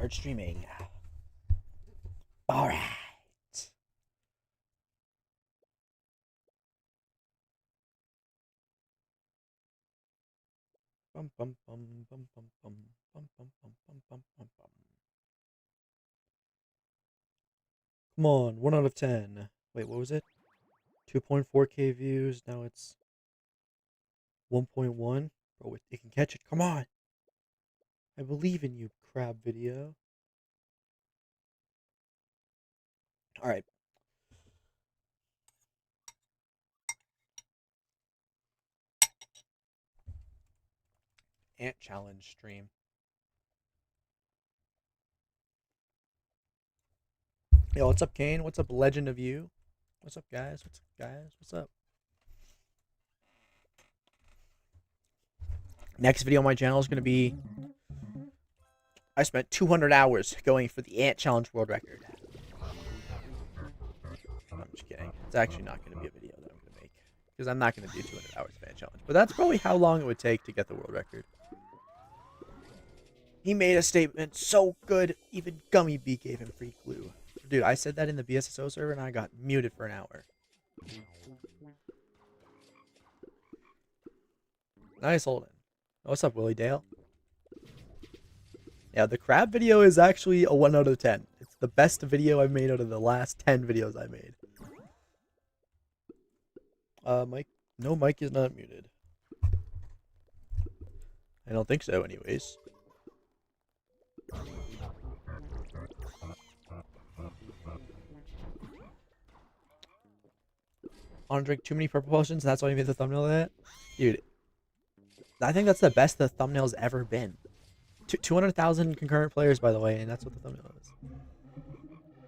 start streaming. All right. Bum, bum, bum, bum, bum, bum, bum, bum, bum, bum, bum, bum, bum. Come on, 1 out of 10. Wait, what was it? 2.4K views. Now it's 1.1. Bro, it can catch it. Come on. I believe in you, crab video. All right. Ant challenge stream. Yo, what's up, Kane? What's up, Legend of You? What's up, guys? What's up, guys? What's up? Next video on my channel is going to be... I spent 200 hours going for the Ant Challenge world record. I'm just kidding. It's actually not going to be a video that I'm going to make. Because I'm not going to do 200 hours of Ant Challenge. But that's probably how long it would take to get the world record. He made a statement so good, even Gummy Bee gave him free glue. Dude, I said that in the BSSO server and I got muted for an hour. Nice holding. What's up, Willie Dale? Yeah, the crab video is actually a 1 out of 10. It's the best video I've made out of the last 10 videos I made. Mike? No, Mike is not muted. I don't think so, anyways. I want to drink too many purple potions, and that's why you made the thumbnail of that? Dude, I think that's the best the thumbnail's ever been. 200,000 concurrent players, by the way, and that's what the thumbnail is.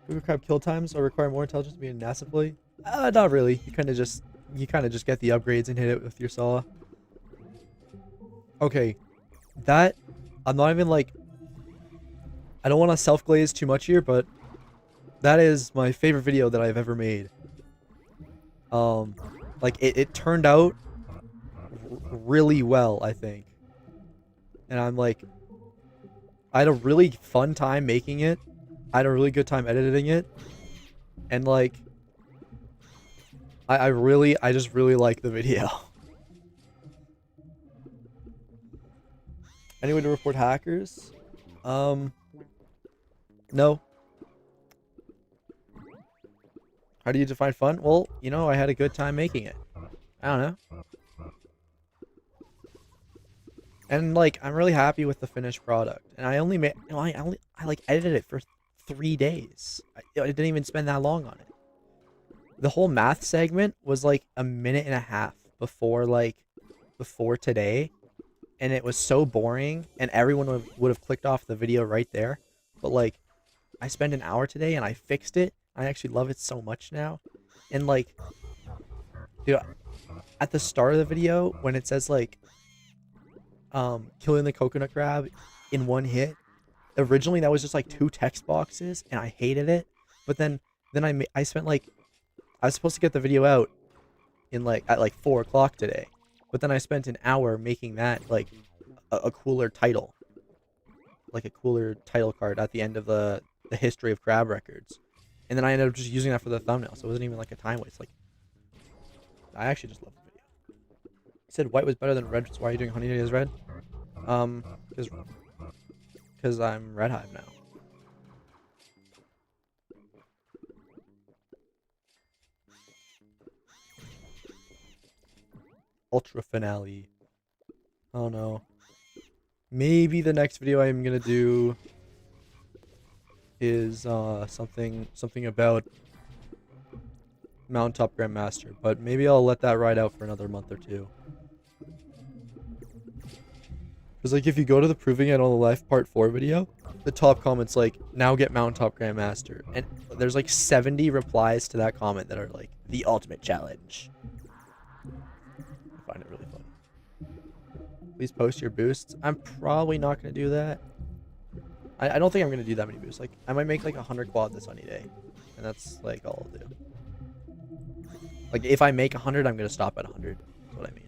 Google Crab kill times or require more intelligence to be a NASA play? Not really. You kind of just get the upgrades and hit it with your saw. Okay, that I'm not even like. I don't want to self-glaze too much here, but that is my favorite video that I've ever made. Like it turned out really well, I think, and I'm like. I had a really fun time making it. I had a really good time editing it. And like I just really like the video. Any way to report hackers? No. How do you define fun? Well, you know, I had a good time making it. I don't know. And like I'm really happy with the finished product. And I only made, you know, I like edited it for 3 days. I didn't even spend that long on it. The whole math segment was like a minute and a half before today, and it was so boring, and everyone would have clicked off the video right there. But like, I spent an hour today, and I fixed it. I actually love it so much now, and like, dude, at the start of the video when it says like. Killing the coconut crab in one hit. Originally, that was just like 2 text boxes, and I hated it. But then I spent like, I was supposed to get the video out in at like 4 o'clock today. But then I spent an hour making that like a cooler title, like a cooler title card at the end of the history of crab records. And then I ended up just using that for the thumbnail, so it wasn't even like a time waste. Like, I actually just love the video. He said white was better than red, so why are you doing Honeyday as red? Because I'm Red Hive now. Ultra finale. Oh no. Maybe the next video I'm gonna do is something about Mountaintop Grandmaster, but maybe I'll let that ride out for another month or 2. Because like if you go to the Proving It on the Life Part 4 video, the top comment's like, now get Mountaintop Grandmaster. And there's like 70 replies to that comment that are like, the ultimate challenge. I find it really funny. Please post your boosts. I'm probably not going to do that. I don't think I'm going to do that many boosts. Like, I might make like 100 quad this sunny day. And that's like all I'll do. Like, if I make 100, I'm going to stop at 100. That's what I mean.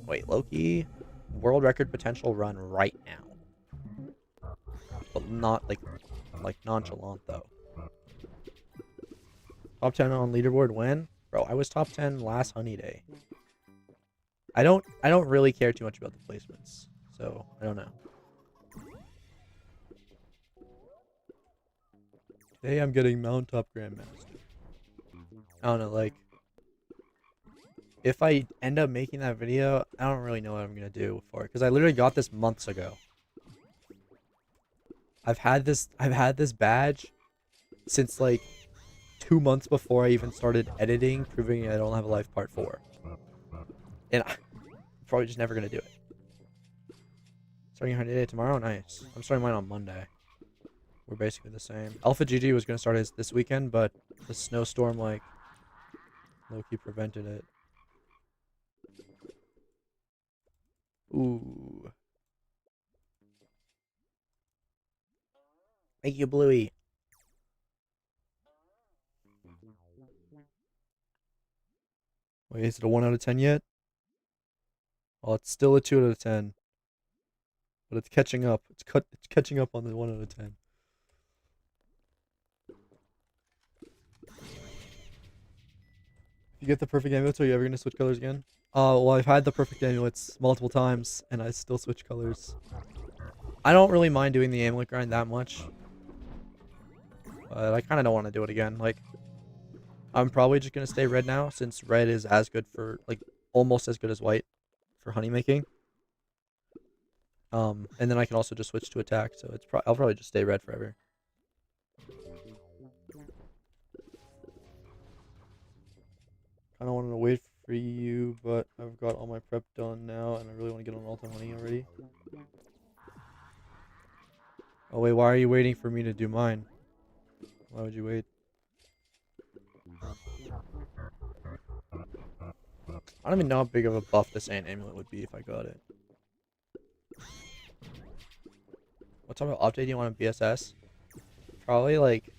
Wait, Loki, world record potential run right now, but not like nonchalant though. Top 10 on leaderboard when? Bro, I was top 10 last Honeyday. I don't really care too much about the placements, so I don't know. Today I'm getting Mount Top Grandmaster. I don't know, like, if I end up making that video, I don't really know what I'm gonna do for it, because I literally got this months ago. I've had this badge since like 2 months before I even started editing, proving I don't have a life part 4. And I'm probably just never gonna do it. Starting Honeyday tomorrow? Nice. I'm starting mine on Monday. We're basically the same. Alpha GG was gonna start this weekend, but the snowstorm like low-key prevented it. Ooh. Thank you, Bluey. Wait, is it a 1 out of 10 yet? Oh, it's still a 2 out of 10. But it's catching up. It's catching up on the 1 out of 10. If you get the perfect amulets, are you ever going to switch colors again? Well, I've had the perfect amulets multiple times, and I still switch colors. I don't really mind doing the amulet grind that much. But I kind of don't want to do it again. Like, I'm probably just going to stay red now, since red is as good for, like, almost as good as white for honey making. And then I can also just switch to attack, so it's I'll probably just stay red forever. Kind of wanted to wait for you, but I've got all my prep done now, and I really want to get on all-time honey already. Oh wait, why are you waiting for me to do mine? Why would you wait? I don't even know how big of a buff this ant amulet would be if I got it. What type of update do you want on BSS? Probably like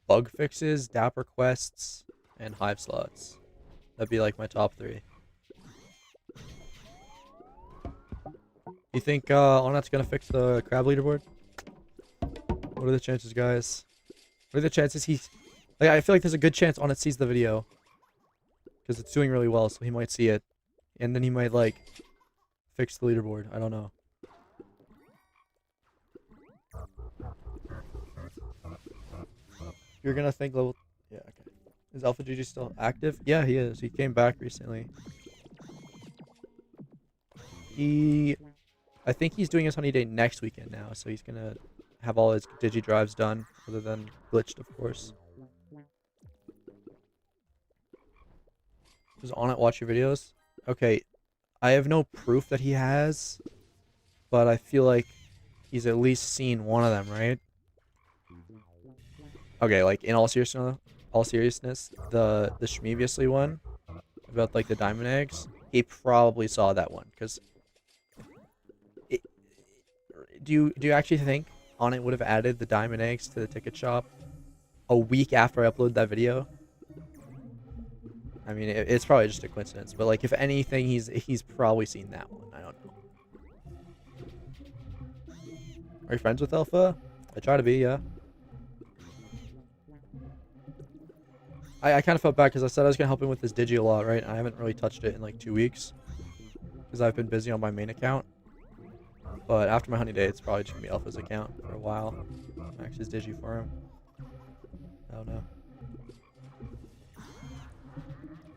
bug fixes, dapper quests, and hive slots. That'd be like my top 3. You think Onat's gonna fix the crab leaderboard? What are the chances, guys? What are the chances he's... Like, I feel like there's a good chance Onat sees the video. Because it's doing really well, so he might see it. And then he might, like, fix the leaderboard. I don't know. You're gonna think level... Yeah, okay. Is Alpha GG still active? Yeah, he is. He came back recently. I think he's doing his Honeyday next weekend now, so he's gonna have all his digi drives done, other than glitched, of course. Does Onat watch your videos? Okay, I have no proof that he has, but I feel like he's at least seen one of them, right? Okay, like in all seriousness, the Shmeeviously one about like the diamond eggs, he probably saw that one, because do you actually think Onat would have added the diamond eggs to the ticket shop a week after I uploaded that video? I mean, it's probably just a coincidence, but like if anything, he's probably seen that one. I don't know. Are you friends with Alpha? I try to be, yeah. I kind of felt bad because I said I was gonna help him with his digi a lot, right? I haven't really touched it in like 2 weeks because I've been busy on my main account. But after my Honeyday, it's probably just gonna be Alpha's account for a while. Max his digi for him. I don't know.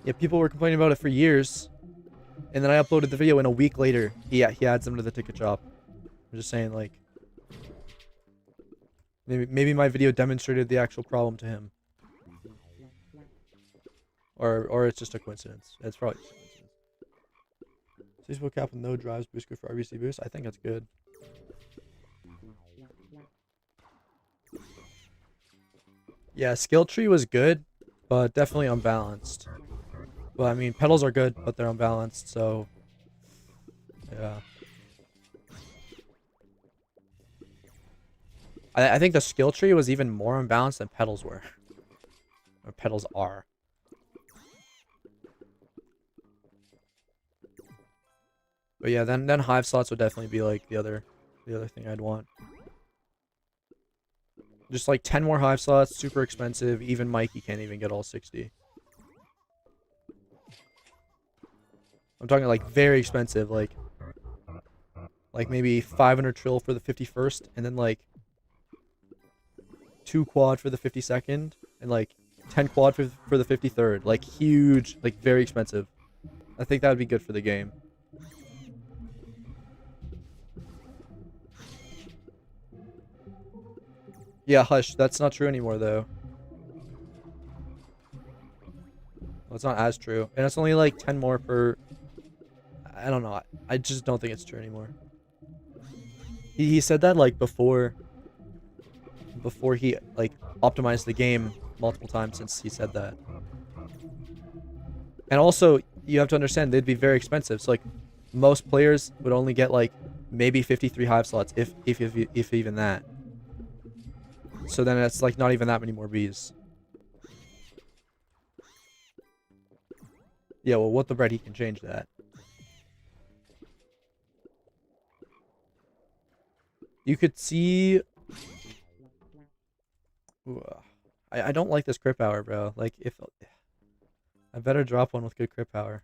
Yeah, people were complaining about it for years, and then I uploaded the video, and a week later, he adds them to the ticket shop. I'm just saying, like, maybe my video demonstrated the actual problem to him, or it's just a coincidence. It's probably just a coincidence. Seasonal cap with no drives, boost good for RBC boost. I think that's good. Yeah, skill tree was good, but definitely unbalanced. Well, I mean, petals are good, but they're unbalanced, so... Yeah. I think the skill tree was even more unbalanced than petals were. Or petals are. But yeah, then Hive slots would definitely be like the other thing I'd want. Just like 10 more Hive slots, super expensive. Even Mikey can't even get all 60. I'm talking like very expensive, like maybe 500 trill for the 51st, and then like 2 quad for the 52nd, and like 10 quad for the 53rd. Like huge, like very expensive. I think that would be good for the game. Yeah, hush. That's not true anymore, though. Well, it's not as true. And it's only like 10 more per... I don't know. I just don't think it's true anymore. He said that like before he like optimized the game multiple times since he said that. And also, you have to understand they'd be very expensive. So like most players would only get like maybe 53 Hive slots if even that. So then it's like not even that many more bees. Yeah, well, what the bread, he can change that. You could see... Ooh, I don't like this crit power, bro. Like, if... I better drop one with good crit power.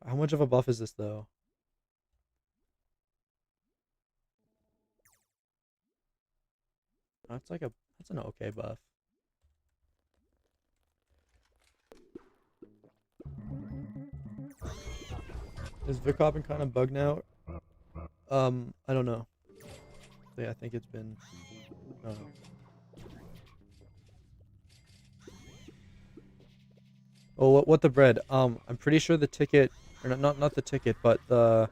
How much of a buff is this, though? That's like a... That's an okay buff. Is vichop been kind of bugged now? I don't know. Yeah, I think it's been... I don't know. Oh, what the bread? I'm pretty sure the ticket... Or not the ticket, but the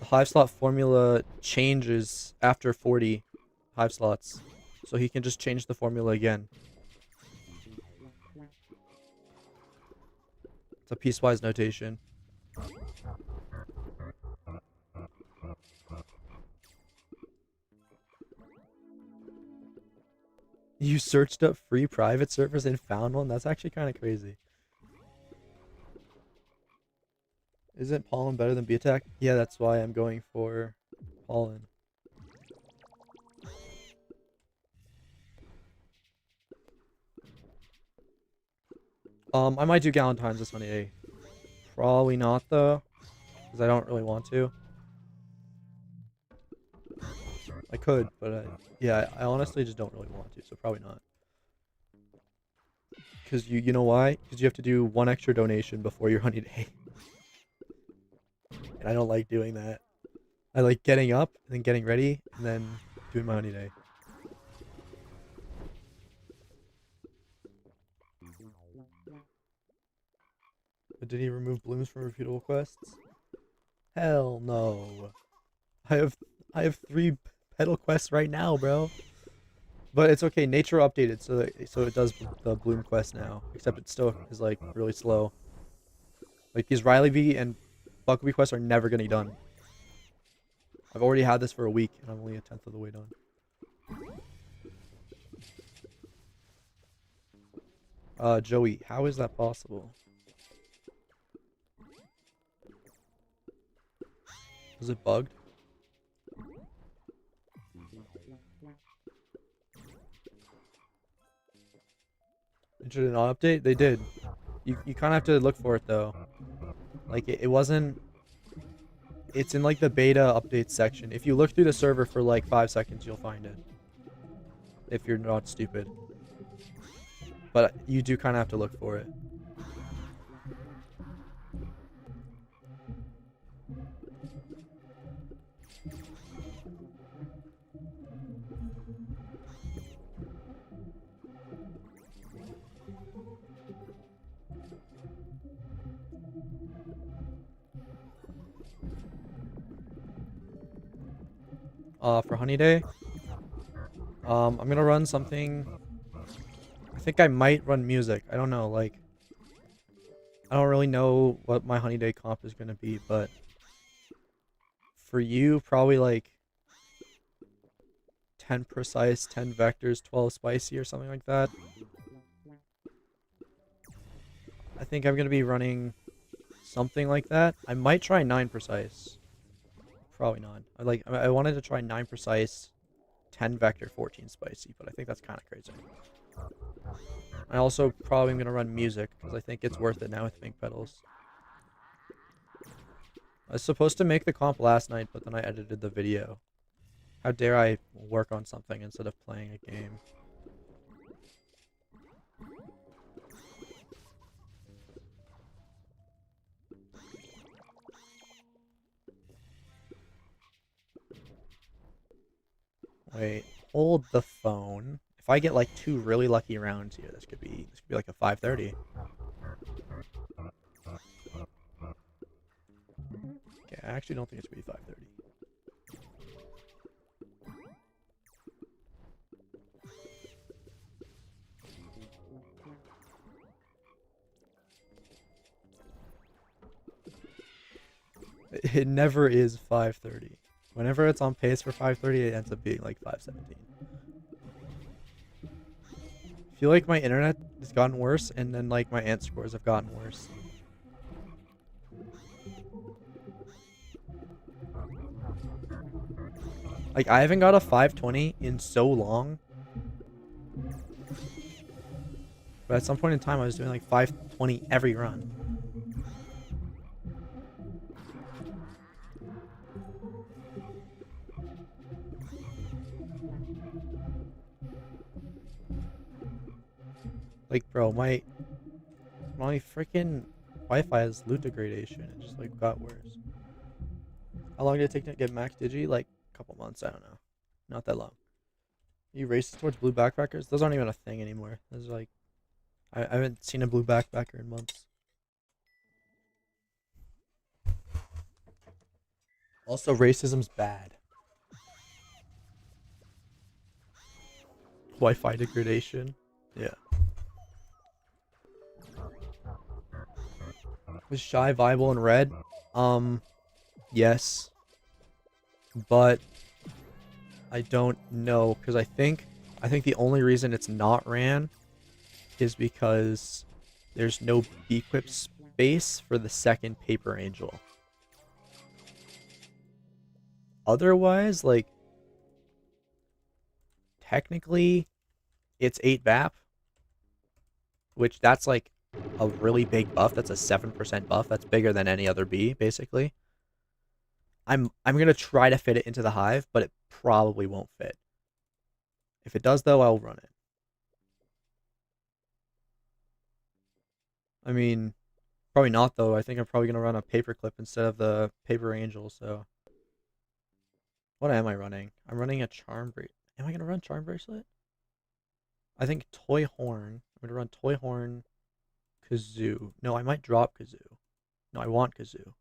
Hive slot formula changes after 40 Hive slots. So he can just change the formula again. It's a piecewise notation. You searched up free private servers and found one? That's actually kind of crazy. Isn't Pollen better than B-Attack? Yeah, that's why I'm going for Pollen. I might do Galentine's this Honeyday. Probably not, though. Because I don't really want to. I could, but yeah, I honestly just don't really want to, so probably not. Because you know why? Because you have to do one extra donation before your Honeyday. And I don't like doing that. I like getting up, and then getting ready, and then doing my Honeyday. But did he remove blooms from refutable quests? Hell no. I have 3 petal quests right now, bro. But it's okay. Natro updated, so it does the bloom quest now. Except it still is like really slow. Like these Riley V and Buckleby quests are never gonna be done. I've already had this for a week, and I'm only 1/10 of the way done. Joey, how is that possible? Was it bugged? Did it not update? They did. You kind of have to look for it though. Like it wasn't. It's in like the beta updates section. If you look through the server for like 5 seconds, you'll find it. If you're not stupid. But you do kind of have to look for it. For Honeyday, I'm gonna run something. I think I might run music. I don't know, like, I don't really know what my Honeyday comp is gonna be, but for you, probably like 10 precise, 10 vectors, 12 spicy, or something like that. I think I'm gonna be running something like that. I might try 9 precise. Probably not. I wanted to try 9 precise, 10 vector, 14 spicy, but I think that's kind of crazy. I also probably am going to run music, because I think it's worth it now with pink pedals. I was supposed to make the comp last night, but then I edited the video. How dare I work on something instead of playing a game? Wait, hold the phone. If I get like 2 really lucky rounds here, this could be like a 530. Okay, I actually don't think it's gonna be 530. It never is 530. Whenever it's on pace for 530, it ends up being like 517. I feel like my internet has gotten worse, and then like my ant scores have gotten worse. Like, I haven't got a 520 in so long. But at some point in time, I was doing like 520 every run. Like, bro, my freaking Wi-Fi has loot degradation. It just like got worse. How long did it take to get max digi? Like a couple months, I don't know. Not that long. You racist towards blue backpackers? Those aren't even a thing anymore. Those are like, I haven't seen a blue backpacker in months. Also, racism's bad. Wi-Fi degradation. Yeah. Was Shy viable in red? Yes. But I don't know, because I think the only reason it's not ran is because there's no Beekeeper space for the second Paper Angel. Otherwise, like, technically, it's 8 BAP, which that's like a really big buff. That's a 7% buff. That's bigger than any other bee, basically. I'm gonna try to fit it into the Hive, but it probably won't fit. If it does, though, I'll run it. I mean, probably not, though. I think I'm probably gonna run a paperclip instead of the Paper Angel, so. What am I running? I'm running a Charm Bracelet. Am I gonna run Charm Bracelet? I think Toy Horn. I'm gonna run Toy Horn, Kazoo. No, I might drop Kazoo. No, I want Kazoo.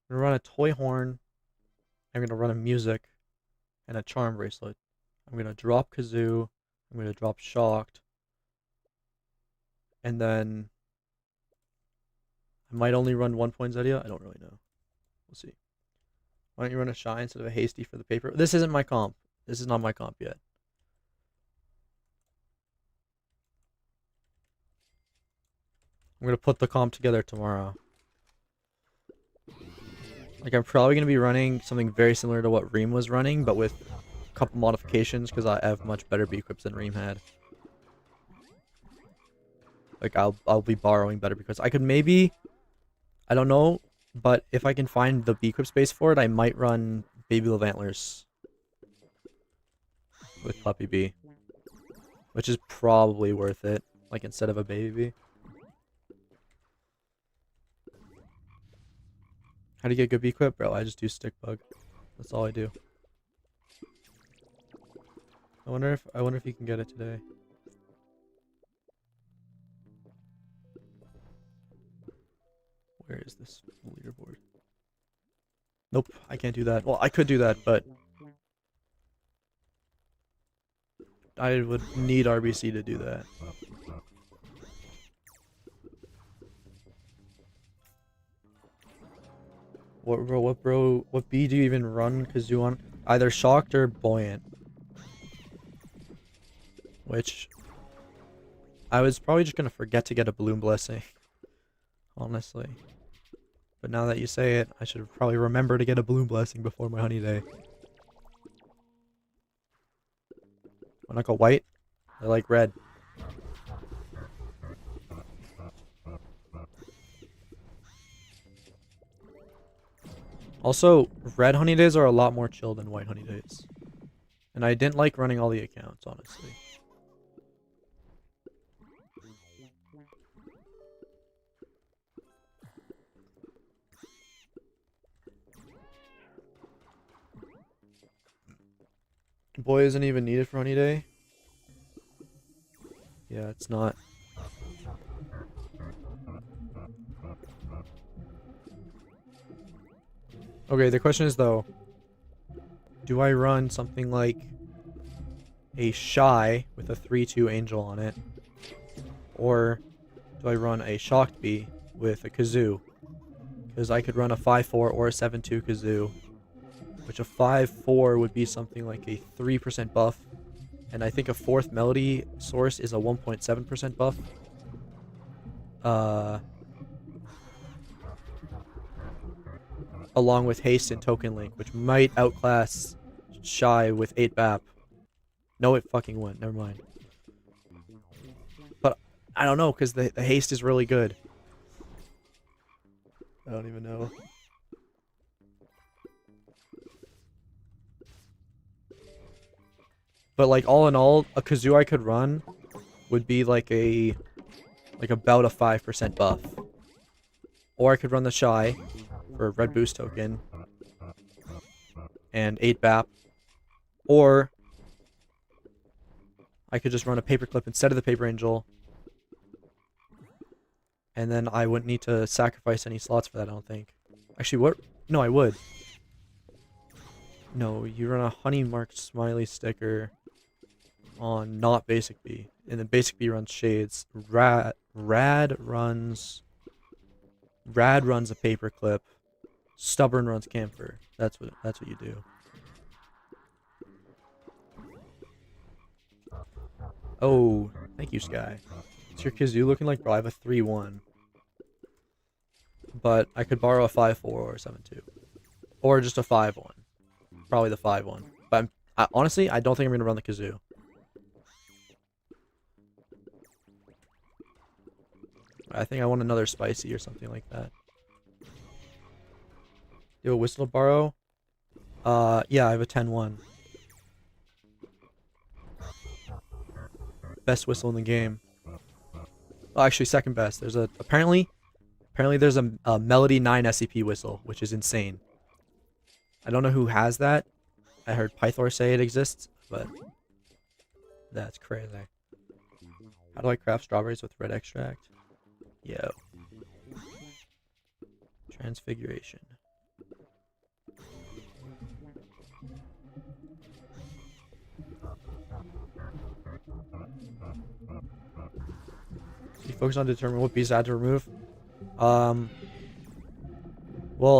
I'm gonna run a Toy Horn. I'm gonna run a Music and a Charm Bracelet. I'm gonna drop Kazoo. I'm gonna drop Shocked. And then I might only run 1 poinsettia. I don't really know. We'll see. Why don't you run a Shy instead of a Hasty for the paper? This isn't my comp. This is not my comp yet. I'm gonna put the comp together tomorrow. Like, I'm probably gonna be running something very similar to what Reem was running, but with a couple modifications because I have much better Beequips than Reem had. Like, I'll be borrowing better because I could maybe, I don't know, but if I can find the Beequip space for it, I might run Baby Love Antlers with Puppy Bee, which is probably worth it. Like, instead of a Baby Bee. How do you get good Beequip? Bro, I just do Stick Bug. That's all I do. I wonder if you can get it today. Where is this leaderboard? Nope, I can't do that. Well, I could do that, but I would need RBC to do that. What bee do you even run Kazoo on? Either Shocked or Buoyant. Which I was probably just gonna forget to get a Bloom Blessing honestly. But now that you say it, I should probably remember to get a Bloom Blessing before my Honeyday. Why not go white? I like red. Also, red Honeydays are a lot more chill than white Honeydays. And I didn't like running all the accounts, honestly. Boy isn't even needed for Honeyday. Yeah, it's not. Okay, the question is though, do I run something like a Shy with a 3-2 Angel on it? Or do I run a Shocked Bee with a Kazoo? Because I could run a 5-4 or a 7-2 Kazoo, which a 5-4 would be something like a 3% buff, and I think a 4th Melody source is a 1.7% buff. Along with Haste and Token Link, which might outclass Shy with 8 BAP. No, it fucking wouldn't. Never mind. But I don't know, because the Haste is really good. I don't even know. But like all in all, a Kazoo I could run would be like about a 5% buff. Or I could run the Shy for a red boost token and 8 BAP. Or I could just run a Paperclip instead of the Paper Angel. And then I wouldn't need to sacrifice any slots for that, I don't think. Actually, what? No, I would. No, you run a Honey Marked Smiley sticker on not Basic Bee. And then Basic Bee runs Shades. Rad runs a Paperclip. Stubborn runs Camphor. That's what you do. Oh, thank you, Sky. Is your Kazoo looking like? Bro, I have a 3-1. But I could borrow a 5-4 or a 7-2. Or just a 5-1. Probably the 5-1. But honestly, I don't think I'm going to run the Kazoo. I think I want another Spicy or something like that. You have a Whistle to borrow? Yeah, I have a 10-1. Best whistle in the game. Oh, actually, second best. There's a apparently there's a Melody 9 SCP whistle, which is insane. I don't know who has that. I heard Pythor say it exists, but that's crazy. How do I craft strawberries with red extract? Yo. Transfiguration. You focus on determining what bees I had to remove. Well,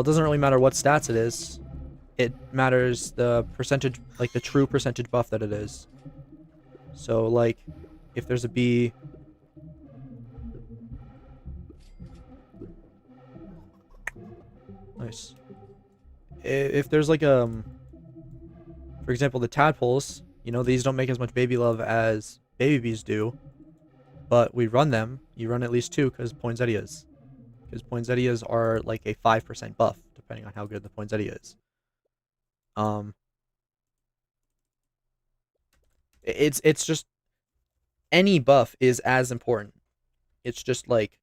it doesn't really matter what stats it is. It matters the percentage, like the true percentage buff that it is. So, like, if there's a bee... Nice. If there's like for example, the tadpoles, you know, these don't make as much baby love as baby bees do. But we run them. You run at least 2 because poinsettias. Because poinsettias are like a 5% buff, depending on how good the poinsettia is. It's just any buff is as important. It's just like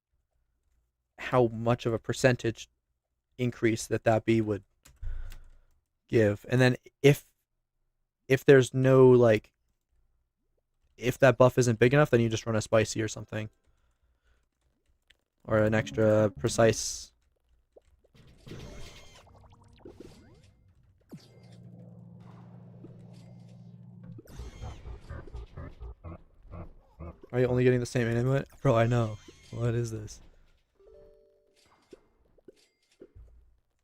how much of a percentage increase that bee would give. And then if there's no like if that buff isn't big enough, then you just run a Spicy or something. Or an extra precise. Are you only getting the same input? Bro, I know. What is this?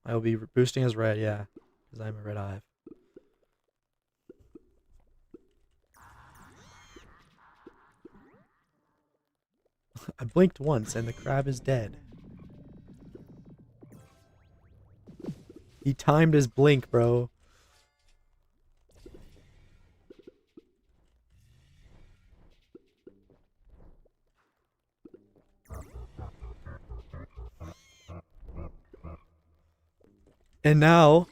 I will be boosting as red, yeah. Because I'm a red Hive. I blinked once and the crab is dead. He timed his blink, bro. And now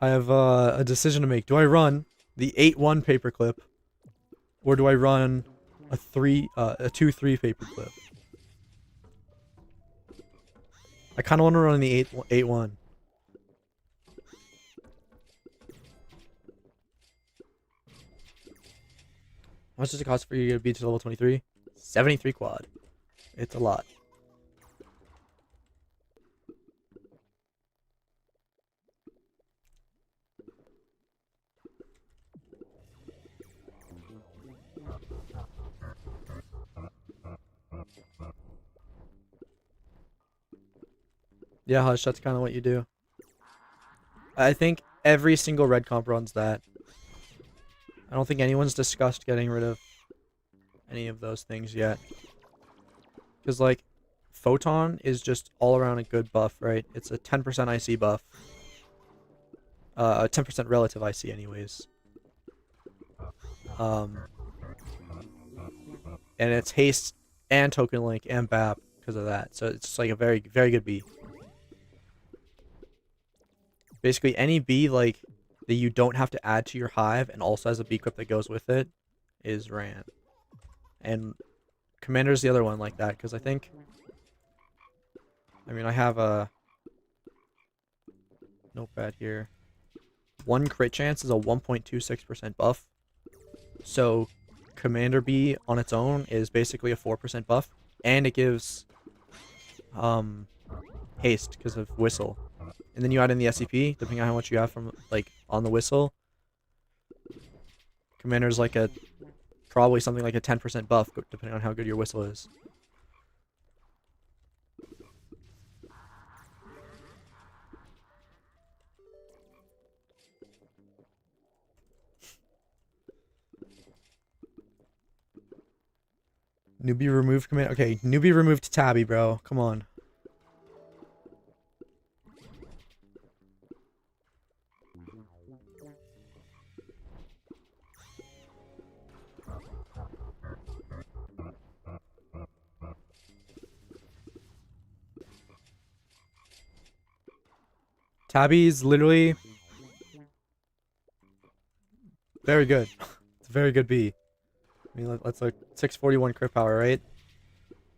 I have a decision to make. Do I run the 8-1 paperclip, or do I run a 2-3 paperclip? I kind of want to run the 8-1. How much does it cost for you to beat to level 23? 73 quad. It's a lot. Yeah, Hush, that's kind of what you do. I think every single red comp runs that. I don't think anyone's discussed getting rid of any of those things yet. Because, like, Photon is just all around a good buff, right? It's a 10% IC buff. A 10% relative IC anyways. And it's haste and token link and BAP because of that. So it's just like a very, very good bee. Basically, any bee like that you don't have to add to your hive and also has a bee equip that goes with it is ran. And Commander's the other one like that because I mean, I have a notepad here. One crit chance is a 1.26% buff. So Commander bee on its own is basically a 4% buff, and it gives haste because of whistle. And then you add in the SCP, depending on how much you have from like on the whistle. Commander's like probably something like a 10% buff, depending on how good your whistle is. Newbie removed command. Okay, newbie removed Tabby, bro. Come on. Tabby's literally very good. It's a very good bee. I mean, let's look. 641 crit power, right?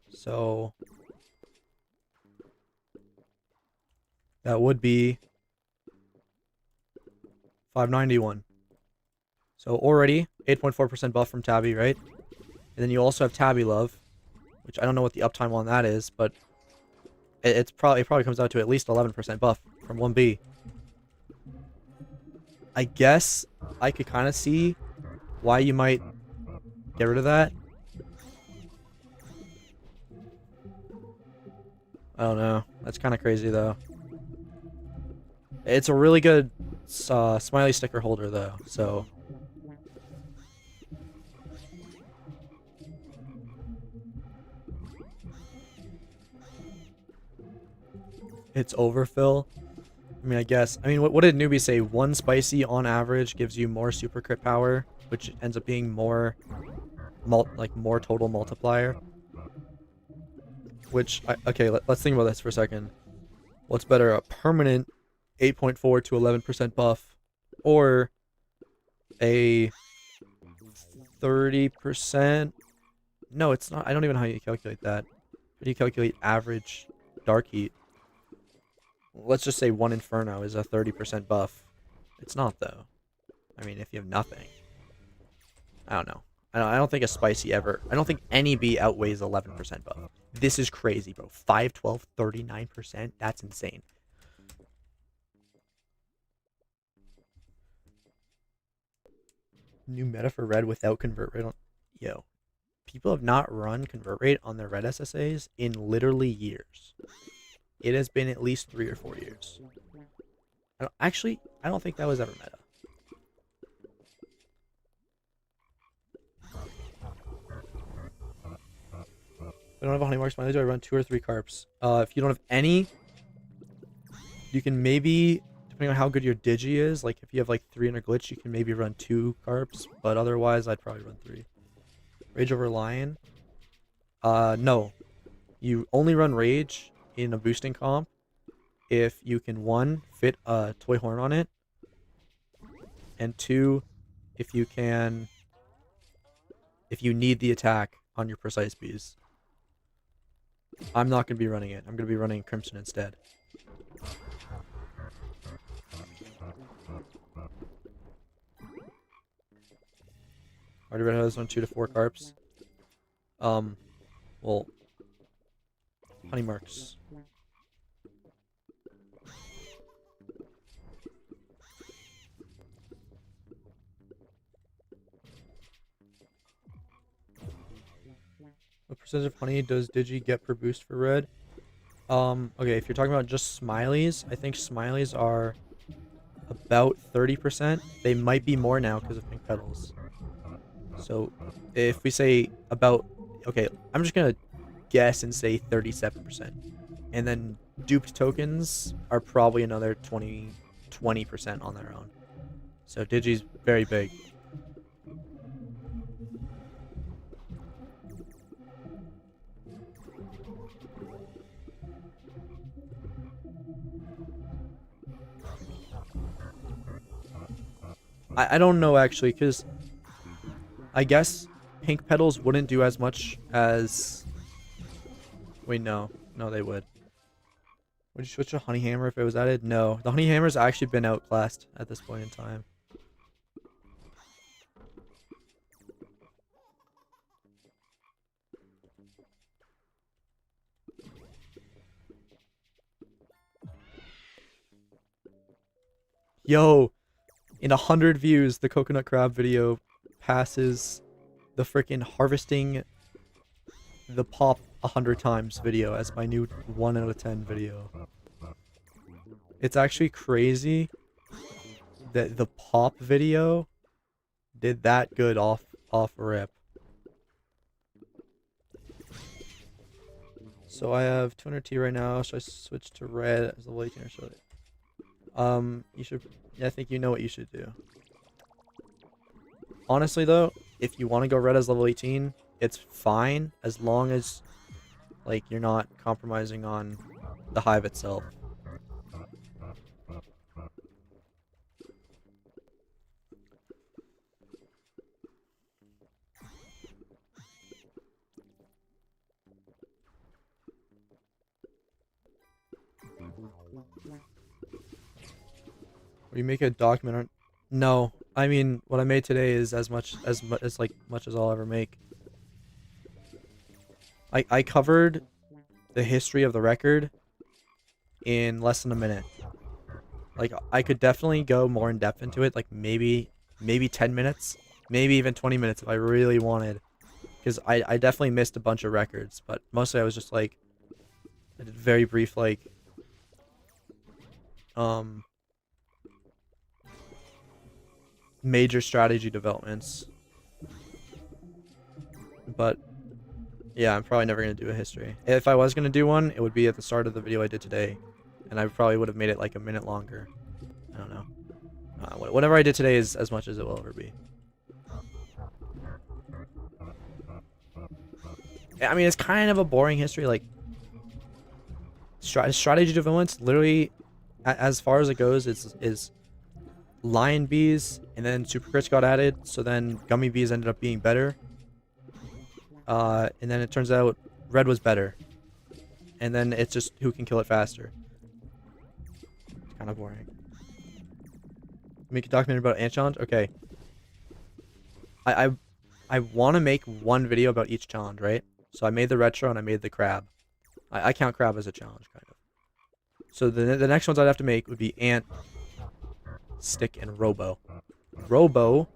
So that would be 591. So already 8.4% buff from Tabby, right? And then you also have Tabby Love, which I don't know what the uptime on that is, but it probably comes out to at least 11% buff from 1B. I guess I could kind of see why you might get rid of that. I don't know. That's kind of crazy, though. It's a really good smiley sticker holder, though, so... It's overfill. I mean, I guess. I mean, what did newbie say? One spicy on average gives you more super crit power, which ends up being more, more total multiplier. Which, okay, let's think about this for a second. What's better, a permanent 8.4 to 11% buff, or a 30%? No, it's not. I don't even know how you calculate that. How do you calculate average dark heat? Let's just say one Inferno is a 30% buff. It's not, though. I mean, if you have nothing. I don't know. I don't think a spicy ever... I don't think any bee outweighs 11% buff. This is crazy, bro. 5, 12, 39%? That's insane. New meta for red without convert rate on... Yo. People have not run convert rate on their red SSAs in literally years. It has been at least 3 or 4 years. I don't think that was ever meta. If I don't have a honey mark smiley, do I run 2 or 3 carps? If you don't have any, You can maybe, depending on how good your digi is, like if you have like 3 in a glitch, you can maybe run 2 carps, but otherwise I'd probably run 3. Rage over lion. No. You only run rage in a boosting comp if you can 1 fit a toy horn on it, and 2 if you need the attack on your precise bees. I'm not going to be running it. I'm going to be running Crimson instead. Already red has on 2 to 4 carps. Well, honey marks. What percentage of honey does Digi get per boost for red? Okay, if you're talking about just smileys, I think smileys are about 30%. They might be more now because of pink petals. So if we say about, okay, I'm just gonna guess and say 37%. And then duped tokens are probably another 20% on their own. So Digi's very big. I don't know actually, because I guess pink petals wouldn't do as much as... Wait, no. No, they would. Would you switch to honey hammer if it was added? No. The honey hammer's actually been outclassed at this point in time. Yo! In 100 views, the coconut crab video passes the freaking harvesting the pop 100 times video as my new 1 out of 10 video. It's actually crazy that the pop video did that good off rip. So I have 200 T right now. Should I switch to red as level 18 or should I? You should. Yeah, I think you know what you should do. Honestly though, if you want to go red as level 18, it's fine as long as like you're not compromising on the hive itself. Will you make a document on... No. I mean, what I made today is as much as I'll ever make. I covered the history of the record in less than a minute. Like, I could definitely go more in depth into it, like maybe 10 minutes, maybe even 20 minutes if I really wanted. Because I definitely missed a bunch of records, but mostly I was just like, I did very brief, like, major strategy developments. But yeah, I'm probably never going to do a history. If I was going to do one, it would be at the start of the video I did today, and I probably would have made it like a minute longer. I don't know. Whatever I did today is as much as it will ever be. I mean, it's kind of a boring history. Like, strategy developments, literally, as far as it goes, is lion bees, and then super crits got added, so then gummy bees ended up being better. And then it turns out red was better. And then it's just who can kill it faster. It's kind of boring. Make a documentary about ant challenge? Okay. I want to make one video about each challenge, right? So I made the retro and I made the crab. I count crab as a challenge, kind of. So the next ones I'd have to make would be ant, stick, and robo. Robo,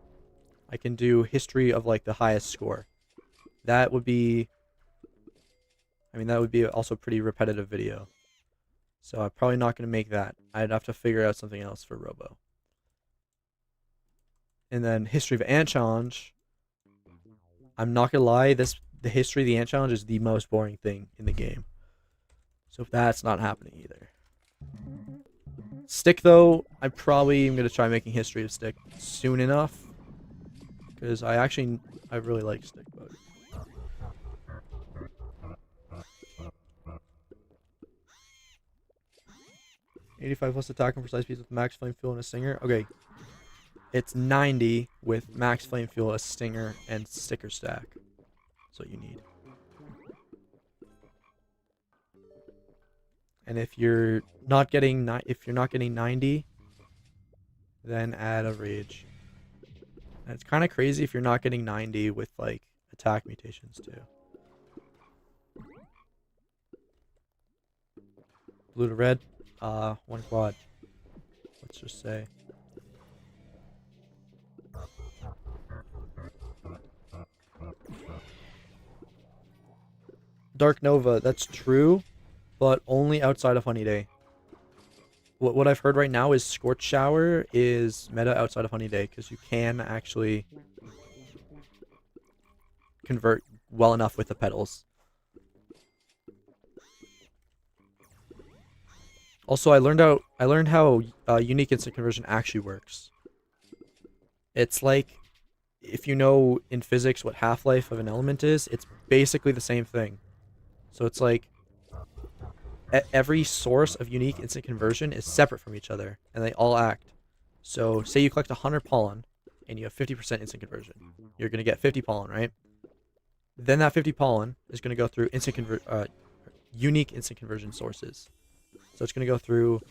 I can do history of like the highest score. That would be, I mean, that would be also a pretty repetitive video. So I'm probably not going to make that. I'd have to figure out something else for robo. And then history of ant challenge. I'm not going to lie, the history of the ant challenge is the most boring thing in the game. So that's not happening either. Stick, though, I probably am going to try making history of stick soon enough. Because I really like stick bug. +85 plus attack and precise speed with max flame fuel and a stinger. Okay. It's 90 with max flame fuel, a stinger, and sticker stack. That's what you need. And if you're not getting 90, then add a rage. And it's kind of crazy if you're not getting 90 with like attack mutations too. Blue to red, 1 quad. Let's just say. Dark Nova, that's true, but only outside of Honeyday. What I've heard right now is Scorch Shower is meta outside of Honeyday because you can actually convert well enough with the petals. Also, I learned how unique instant conversion actually works. It's like, if you know in physics what half-life of an element is, it's basically the same thing. So it's like every source of unique instant conversion is separate from each other, and they all act. So say you collect 100 pollen, and you have 50% instant conversion. You're going to get 50 pollen, right? Then that 50 pollen is going to go through unique instant conversion sources. So it's going to go through,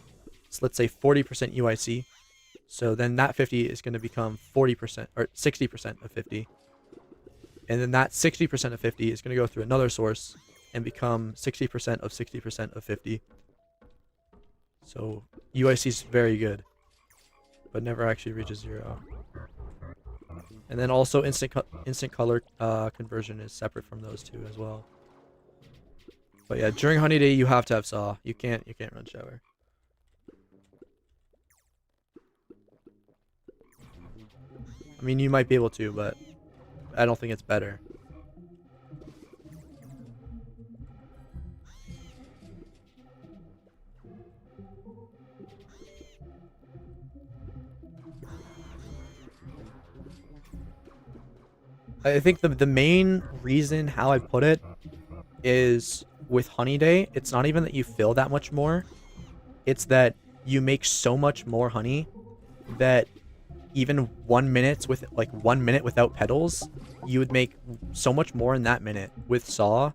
so let's say 40% UIC. So then that 50 is going to become 40% or 60% of 50. And then that 60% of 50 is going to go through another source and become 60% of 60% of 50. So UIC is very good, but never actually reaches 0. And then also instant color conversion is separate from those two as well. But yeah, during Honeyday you have to have Saw. You can't run Shower. I mean, you might be able to, but I don't think it's better. I think the main reason how I put it is with Honeyday, it's not even that you fill that much more. It's that you make so much more honey that even 1 minute with 1 minute without petals, you would make so much more in that minute with Saw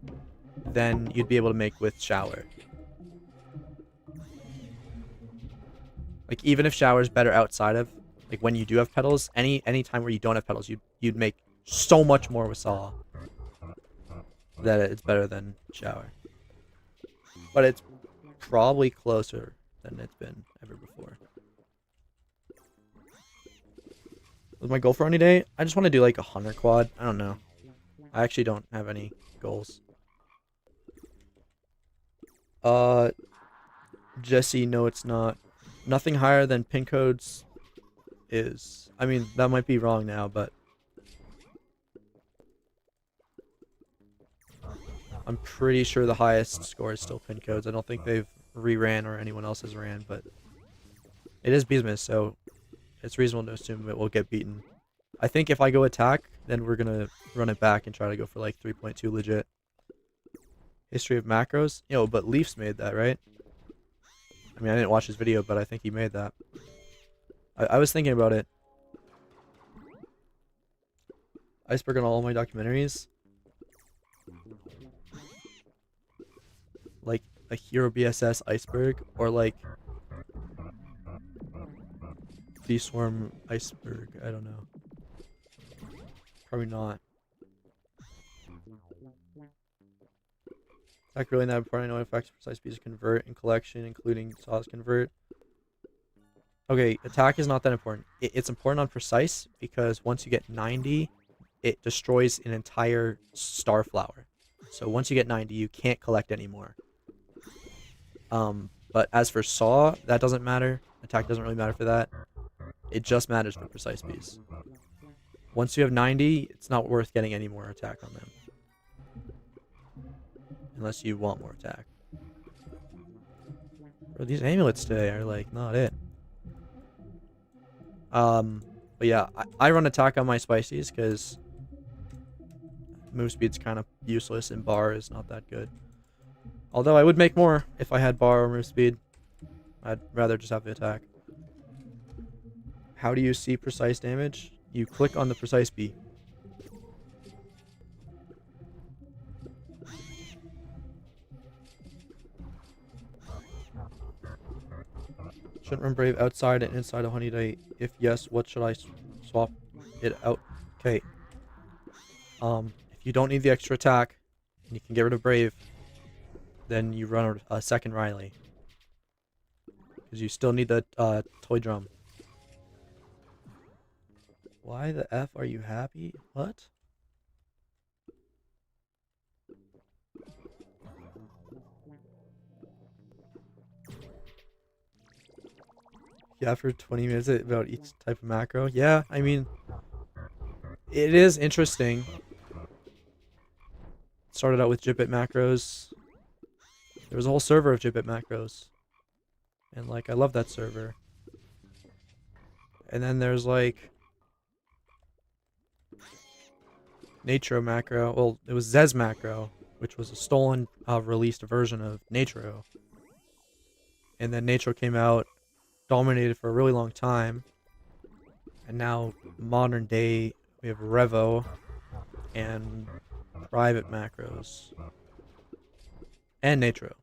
than you'd be able to make with Shower. Like, even if Shower is better outside of, like, when you do have petals, any time where you don't have petals, you'd make so much more with Saw that it's better than Shower. But it's probably closer than it's been ever before. Was my goal for Honeyday? I just want to do like a 100 quad. I don't know. I actually don't have any goals. Jesse, no it's not. Nothing higher than pin codes is. I mean, that might be wrong now, but I'm pretty sure the highest score is still pin codes. I don't think they've re-ran or anyone else has ran, but it is Beesmas, so it's reasonable to assume it will get beaten. I think if I go attack, then we're going to run it back and try to go for like 3.2 legit. History of macros? Yo, but Leafs made that, right? I mean, I didn't watch his video, but I think he made that. I was thinking about it. Iceberg on all my documentaries. Like a Hero BSS Iceberg, or like V-Swarm Iceberg. I don't know. Probably not. Attack really not important. I know effects precise speeds convert and collection, including saws convert. Okay, attack is not that important. It's important on precise because once you get 90, it destroys an entire star flower. So once you get 90, you can't collect anymore. But as for saw, that doesn't matter. Attack doesn't really matter for that. It just matters for precise piece. Once you have 90, it's not worth getting any more attack on them. Unless you want more attack. Bro, these amulets today are like not it. But yeah, I run attack on my spices because move speed's kind of useless and bar is not that good. Although I would make more if I had bar or move speed. I'd rather just have the attack. How do you see precise damage? You click on the precise bee. Shouldn't run Brave outside and inside of Honeyday? If yes, what should I swap it out? Okay. If you don't need the extra attack and you can get rid of Brave, then you run a second Riley. Because you still need the toy drum. Why the F are you happy? What? Yeah, for 20 minutes about each type of macro. Yeah, I mean, it is interesting. Started out with Jibit macros. There was a whole server of Jibit macros. And like, I love that server. And then there's like Natro macro. Well, it was Zez macro, which was a stolen released version of Natro. And then Natro came out, dominated for a really long time. And now, modern day, we have Revo and private macros. And Natro.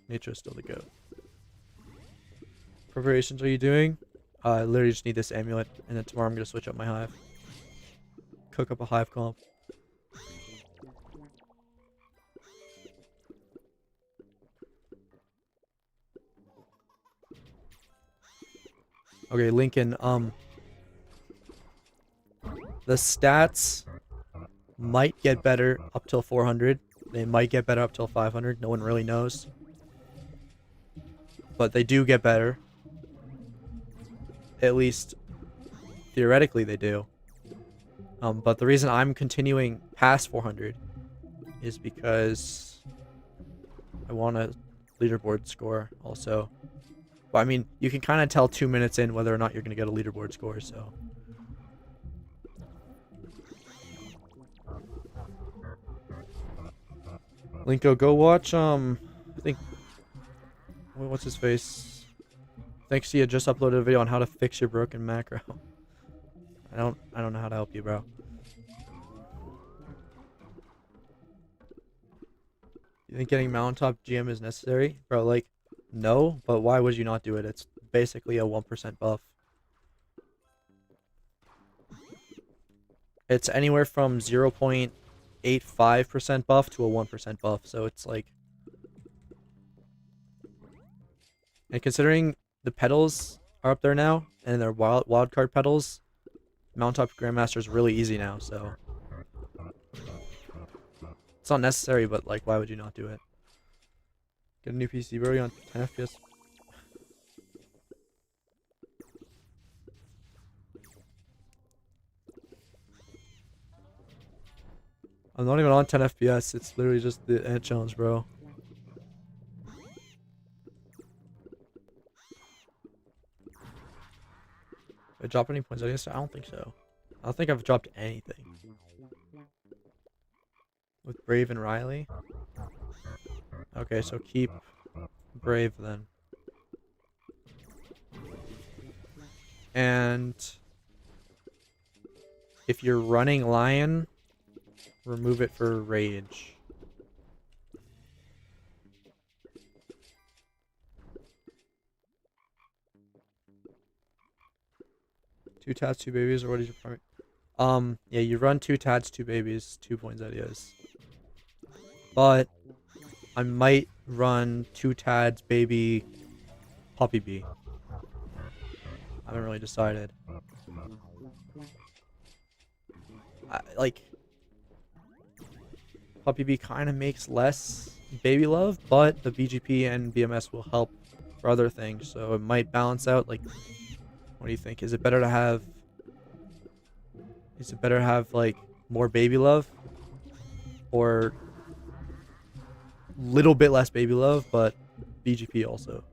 Natro's still the GOAT. Preparations are you doing? I literally just need this amulet, and then tomorrow I'm going to switch up my Hive. Cook up a Hive comp. Okay, Lincoln, the stats might get better up till 400. They might get better up till 500. No one really knows. But they do get better. At least, theoretically, they do. But the reason I'm continuing past 400 is because I want a leaderboard score also. But I mean, you can kind of tell 2 minutes in whether or not you're going to get a leaderboard score, so. Linko, go watch, I think, what's his face? Thanks to you, just uploaded a video on how to fix your broken macro. I don't know how to help you, bro. You think getting mountaintop GM is necessary? Bro, like, no, but why would you not do it? It's basically a 1% buff. It's anywhere from 0.85% buff to a 1% buff, so it's like... And considering the petals are up there now, and they're wildcard petals, mountaintop Grandmaster is really easy now, so... It's not necessary, but like, why would you not do it? Get a new PC, bro. You're on 10 FPS. I'm not even on 10 FPS. It's literally just the ant challenge, bro. Did I drop any points? I guess I don't think so. I don't think I've dropped anything. With Brave and Riley? Okay, so keep Brave then. And if you're running Lion, remove it for Rage. Two tats, two babies, or what is your primary? Yeah, you run two tats, two babies, 2 points ideas. But I might run two tads, baby, puppy bee. I haven't really decided. Like, puppy bee kind of makes less baby love, but the BGP and BMS will help for other things, so it might balance out. Like, what do you think? Is it better to have like more baby love, or little bit less baby love but BGP also?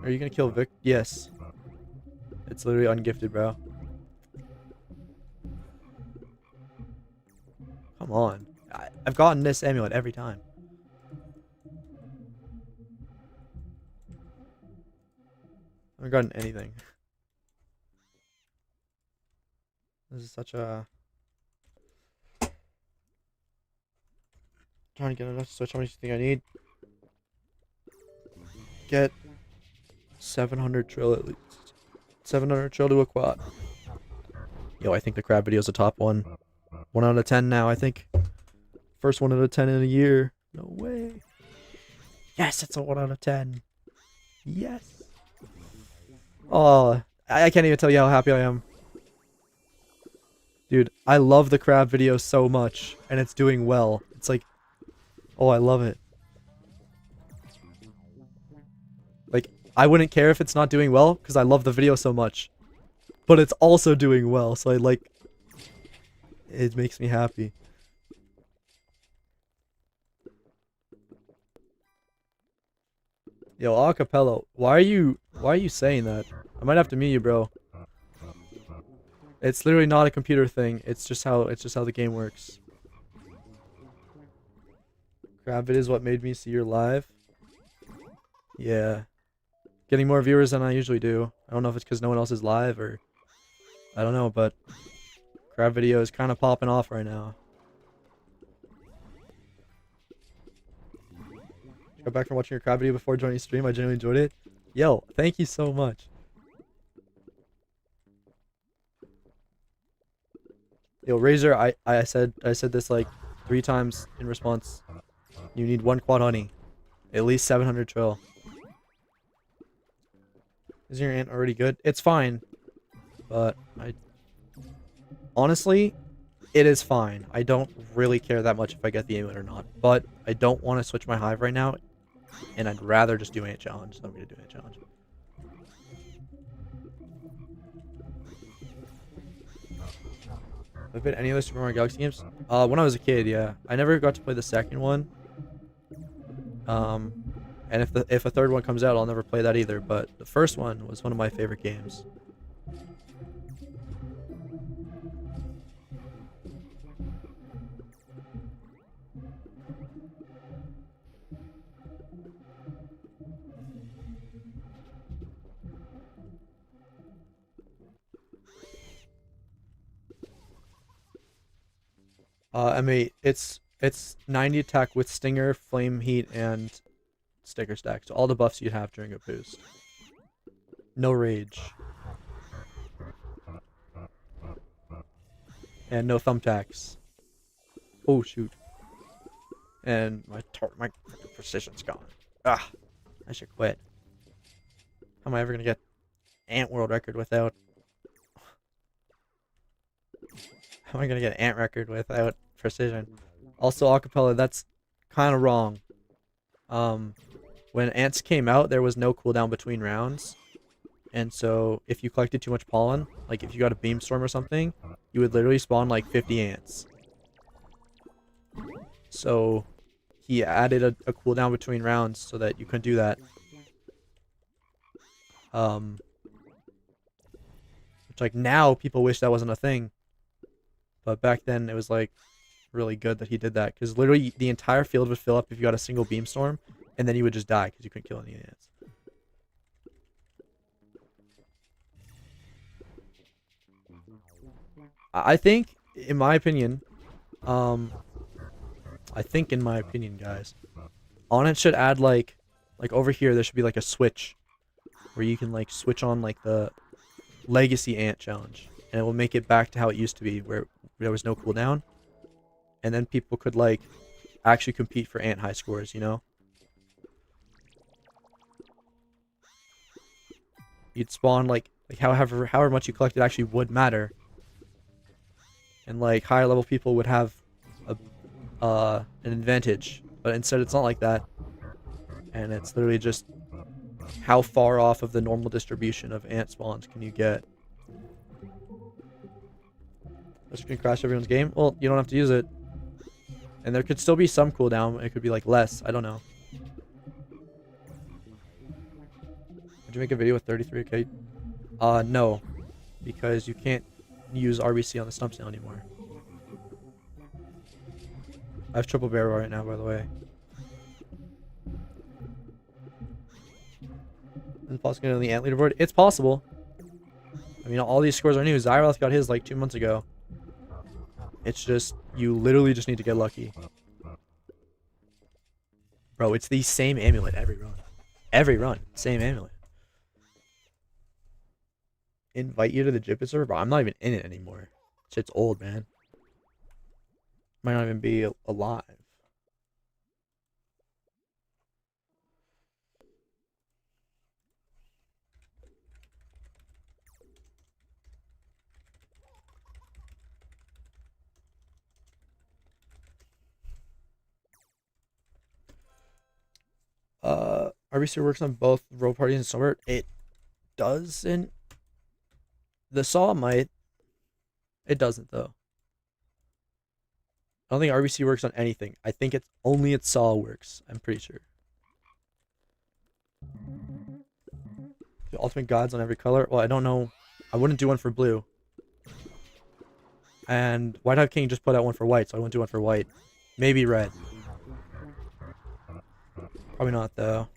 Are you gonna kill Vic? Yes. It's literally ungifted, bro. Come on. I've gotten this amulet every time. I haven't gotten anything. This is such a... Trying to get enough to switch. How much do you think I need? Get 700 trill at least. 700 trill to a quad. Yo, I think the crab video is a top one. 1 out of 10 now, I think. First 1 out of 10 in a year. No way. Yes, it's a 1 out of 10. Yes. Oh, I can't even tell you how happy I am. Dude, I love the crab video so much, and it's doing well. It's like, oh, I love it. Like, I wouldn't care if it's not doing well, because I love the video so much. But it's also doing well, so I like... It makes me happy. Yo, acapella, why are you saying that? I might have to mute you, bro. It's literally not a computer thing. It's just how the game works. Crab, it is what made me see your live. Yeah. Getting more viewers than I usually do. I don't know if it's because no one else is live or... I don't know, but... Crab video is kind of popping off right now. Got back from watching your crab video before joining stream. I genuinely enjoyed it. Yo, thank you so much. Yo, Razor, I said this like 3 times in response. You need 1 quad honey. At least 700 trill. Is your ant already good? It's fine. But honestly, it is fine. I don't really care that much if I get the amulet or not. But I don't want to switch my hive right now. And I'd rather just do ant challenge. So I'm going to do ant challenge. Have been any other Super Mario Galaxy games? When I was a kid, yeah. I never got to play the second one. And if a third one comes out, I'll never play that either. But the first one was one of my favorite games. M8, it's 90 attack with Stinger, Flame Heat, and Sticker Stack. So all the buffs you'd have during a boost. No Rage. And no Thumbtacks. Oh shoot. And my precision's gone. Ah, I should quit. How am I ever gonna get Ant World record without... How am I gonna get an ant record without precision? Also, acapella, that's kind of wrong. When ants came out, there was no cooldown between rounds. And so, if you collected too much pollen, like if you got a beamstorm or something, you would literally spawn like 50 ants. So, he added a cooldown between rounds so that you couldn't do that. Which, like, now people wish that wasn't a thing. But back then, it was, like, really good that he did that. Because literally, the entire field would fill up if you got a single beamstorm. And then you would just die because you couldn't kill any ants. I think, in my opinion, guys, Onnit should add, like over here, there should be, like, a switch. Where you can, like, switch on, like, the Legacy Ant Challenge. And it will make it back to how it used to be, where there was no cooldown. And then people could, like, actually compete for ant high scores, you know? You'd spawn, like however much you collected actually would matter. And, like, higher level people would have an advantage. But instead, it's not like that. And it's literally just how far off of the normal distribution of ant spawns can you get. This can crash everyone's game. Well, you don't have to use it. And there could still be some cooldown. It could be, like, less. I don't know. Did you make a video with 33k? No. Because you can't use RBC on the stump snail anymore. I have triple barrel right now, by the way. And possibly on the ant leaderboard? It's possible. I mean, all these scores are new. Zyroth got his like 2 months ago. It's just, you literally just need to get lucky. Bro, it's the same amulet every run. Every run, same amulet. Invite you to the Jipit server? Bro, I'm not even in it anymore. Shit's old, man. Might not even be alive. RBC works on both row parties and summer. It doesn't. The saw might. It doesn't though. I don't think RBC works on anything. I think it's only its saw works. I'm pretty sure. The ultimate gods on every color. Well, I don't know. I wouldn't do one for blue. And White Hive King just put out one for white, so I wouldn't do one for white. Maybe red. Probably not though.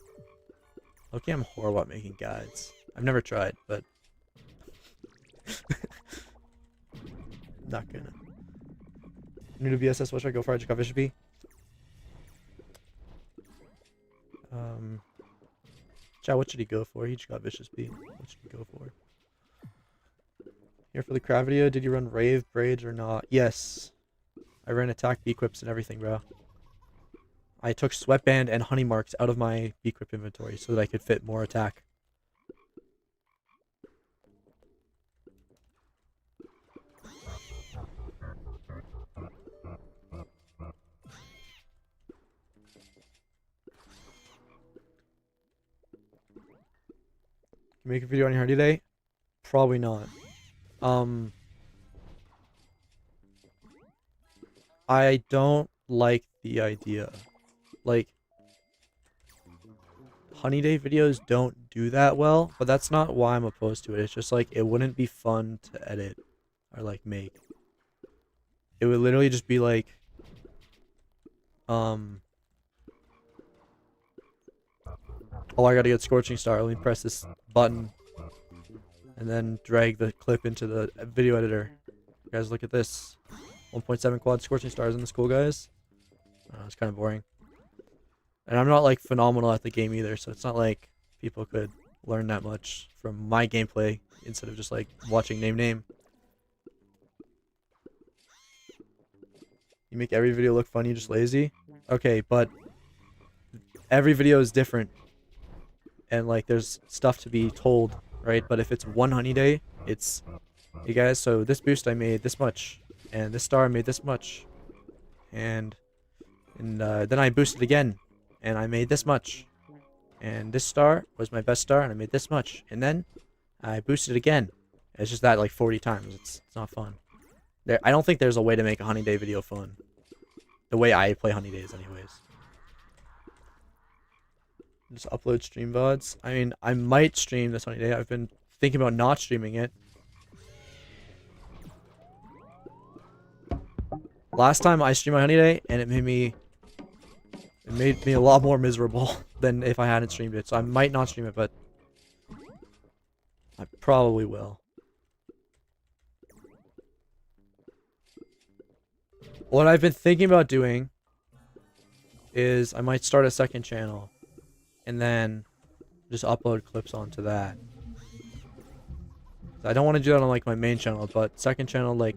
Okay, I'm horrible at making guides. I've never tried, but not gonna. New to BSS, what should I go for? I just got Vichop. Chat, what should he go for? He just got Vicious B. What should he go for? Here for the crab video, did you run Rave, Braids, or not? Yes. I ran attack, Beequips, and everything, bro. I took Sweatband and Honey Marks out of my Beequip inventory so that I could fit more attack. Make a video on your Honeyday? Probably not. I don't like the idea. Like, Honeyday videos don't do that well, but that's not why I'm opposed to it. It's just like, it wouldn't be fun to edit or like make. It would literally just be like, oh, I gotta get Scorching Star. Let me press this button and then drag the clip into the video editor. Guys, look at this. 1.7 quad Scorching Stars. Isn't this cool, guys? It's kind of boring. And I'm not like phenomenal at the game either, so it's not like people could learn that much from my gameplay instead of just like watching name. You make every video look funny, you're just lazy? Okay, but every video is different. And like there's stuff to be told, right? But if it's one Honeyday, it's, hey guys, so this boost I made this much, and this star I made this much, and then I boosted again, and I made this much, and this star was my best star, and I made this much, and then I boosted again. It's just that like 40 times. It's not fun. I don't think there's a way to make a Honeyday video fun. The way I play Honeydays, anyways. Just upload stream VODs. I mean, I might stream this Honeyday. I've been thinking about not streaming it. Last time I streamed my Honeyday, and it made me a lot more miserable than if I hadn't streamed it. So I might not stream it, but I probably will. What I've been thinking about doing is I might start a second channel and then just upload clips onto that. I don't want to do that on like my main channel, but second channel, like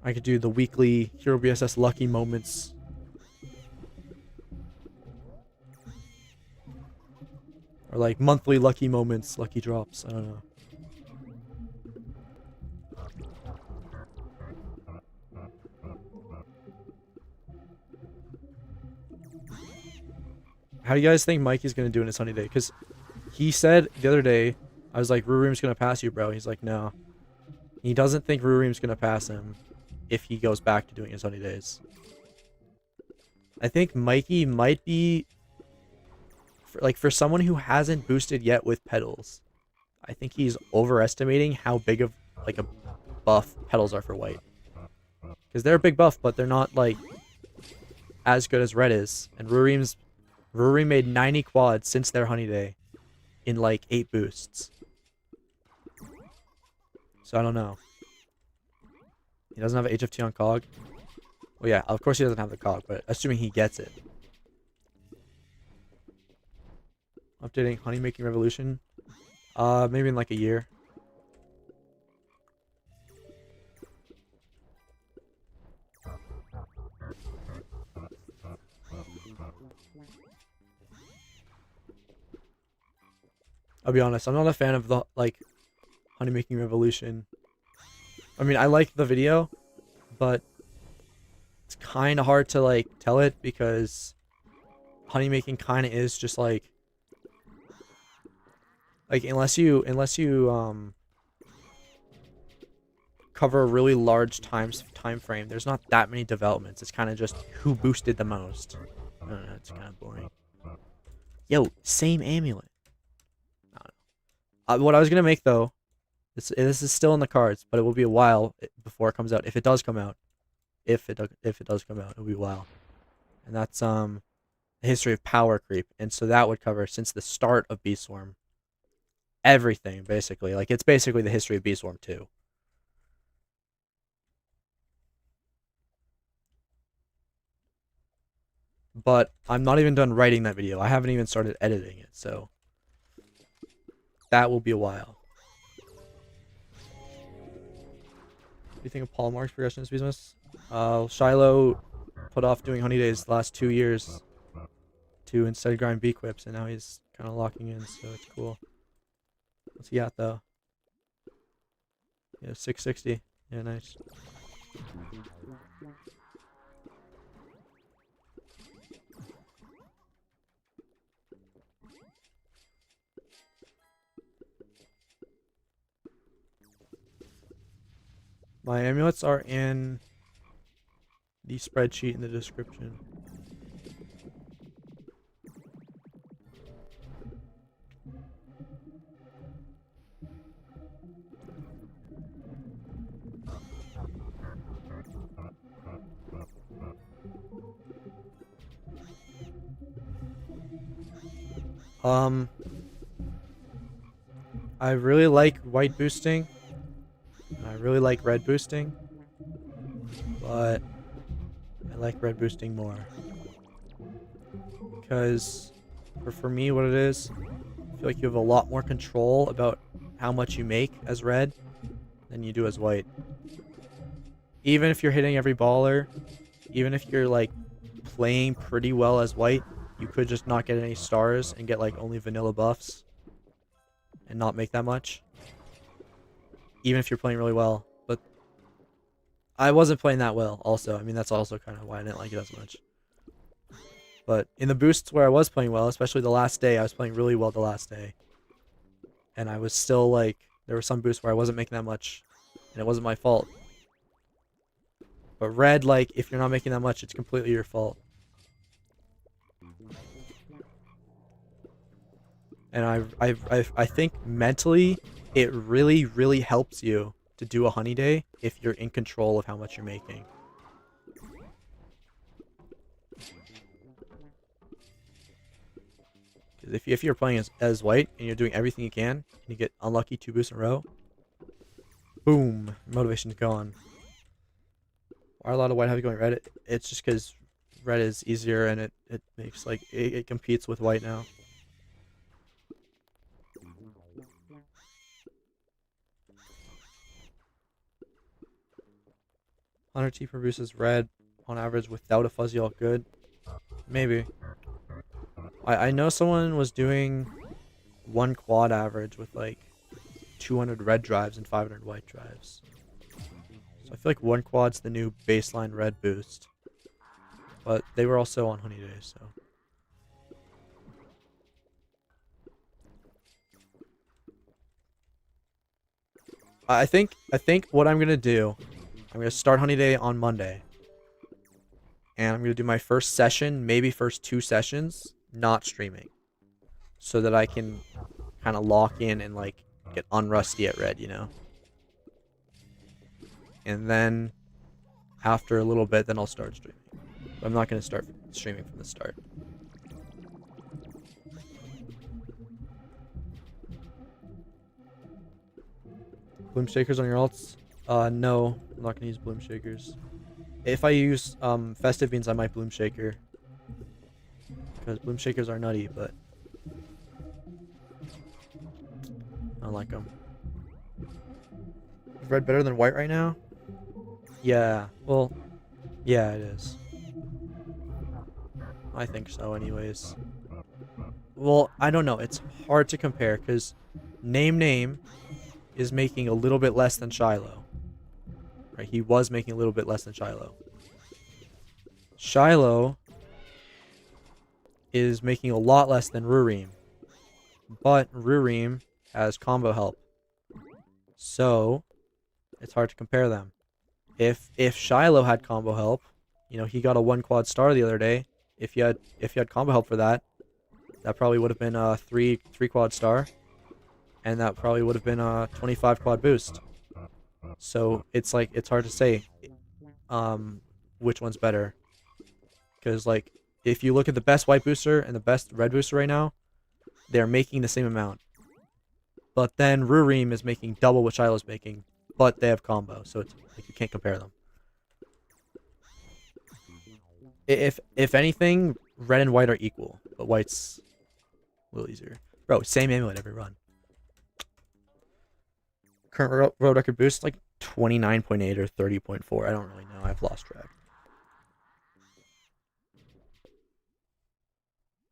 I could do the weekly Hero BSS lucky moments. Or like monthly lucky moments, lucky drops, I don't know. How do you guys think Mikey's gonna do in his Honeyday? Because he said the other day, I was like, Rurim's gonna pass you, bro. He's like, no. He doesn't think Rurim's gonna pass him if he goes back to doing his Honeydays. I think Mikey might be for someone who hasn't boosted yet with petals, I think he's overestimating how big of like a buff petals are for white. Because they're a big buff, but they're not like as good as red is. And Rurim made 90 quads since their Honeyday in like 8 boosts. So I don't know. He doesn't have an HFT on Cog. Well, yeah, of course he doesn't have the Cog, but assuming he gets it. Updating Honey Making Revolution. Maybe in like a year. I'll be honest, I'm not a fan of the like Honey Making Revolution. I mean, I like the video, but it's kind of hard to like tell it because honey making kind of is just like unless you cover a really large time frame, there's not that many developments. It's kind of just who boosted the most. I don't know, it's kind of boring. Yo, same amulet. I don't know. What I was gonna make though, this is still in the cards, but it will be a while before it comes out. If it does come out, if it does come out, it'll be a while. And that's the history of power creep, and so that would cover since the start of Bee Swarm. Everything basically, like it's basically the history of Bee Swarm 2. But I'm not even done writing that video. I haven't even started editing it, so that will be a while. What do you think of Paul Mark's progression in this business? Shiloh put off doing Honeydays the last 2 years to instead grind bee quips, and now he's kind of locking in, so it's cool. What's he at though? Yeah, 660. Yeah, nice. My amulets are in the spreadsheet in the description. I really like white boosting. I really like red boosting, but I like red boosting more. Because for me, what it is, I feel like you have a lot more control about how much you make as red than you do as white. Even if you're hitting every baller, even if you're like playing pretty well as white, you could just not get any stars and get like only vanilla buffs and not make that much. Even if you're playing really well. But I wasn't playing that well also. I mean, that's also kind of why I didn't like it as much. But in the boosts where I was playing well, especially the last day, I was playing really well the last day. And I was still like, there were some boosts where I wasn't making that much, and it wasn't my fault. But red, like, if you're not making that much, it's completely your fault. And I think mentally, it really, really helps you to do a Honeyday if you're in control of how much you're making. Because if you're playing as white and you're doing everything you can, and you get unlucky 2 boosts in a row, boom, motivation's gone. Why are a lot of white heavy going red? It's just because red is easier and it makes like it competes with white now. T produces red on average without a fuzzy alt good. Maybe. I know someone was doing 1 quad average with like 200 red drives and 500 white drives. So I feel like 1 quad's the new baseline red boost. But they were also on Honeyday, so. I think what I'm gonna do, I'm gonna start Honeyday on Monday. And I'm gonna do my first session, maybe first 2 sessions, not streaming. so that I can kind of lock in and like get unrusty at red, you know. And then after a little bit, then I'll start streaming. But I'm not going to start streaming from the start. Bloom shakers on your alts? No, I'm not going to use bloom shakers. If I use festive beans, I might bloom shaker. Because bloom shakers are nutty, but I don't like them. Is red better than white right now? Yeah, well, yeah, it is. I think so anyways. Well, I don't know. It's hard to compare because Name is making a little bit less than Shiloh. Right? He was making a little bit less than Shiloh. Shiloh is making a lot less than Rurim. But Rurim has combo help. So, it's hard to compare them. If Shiloh had combo help, you know, he got a 1 quad star the other day. If you had combo help for that, that probably would have been a 3 quad star. And that probably would have been a 25 quad boost. So it's like it's hard to say which one's better. Because like if you look at the best white booster and the best red booster right now, they're making the same amount. But then Rurim is making double what Shiloh's making, but they have combo, so it's like you can't compare them. If anything, red and white are equal, but white's a little easier. Bro, same amulet every run. Current road record boost like 29.8 or 30.4. I don't really know. I've lost track.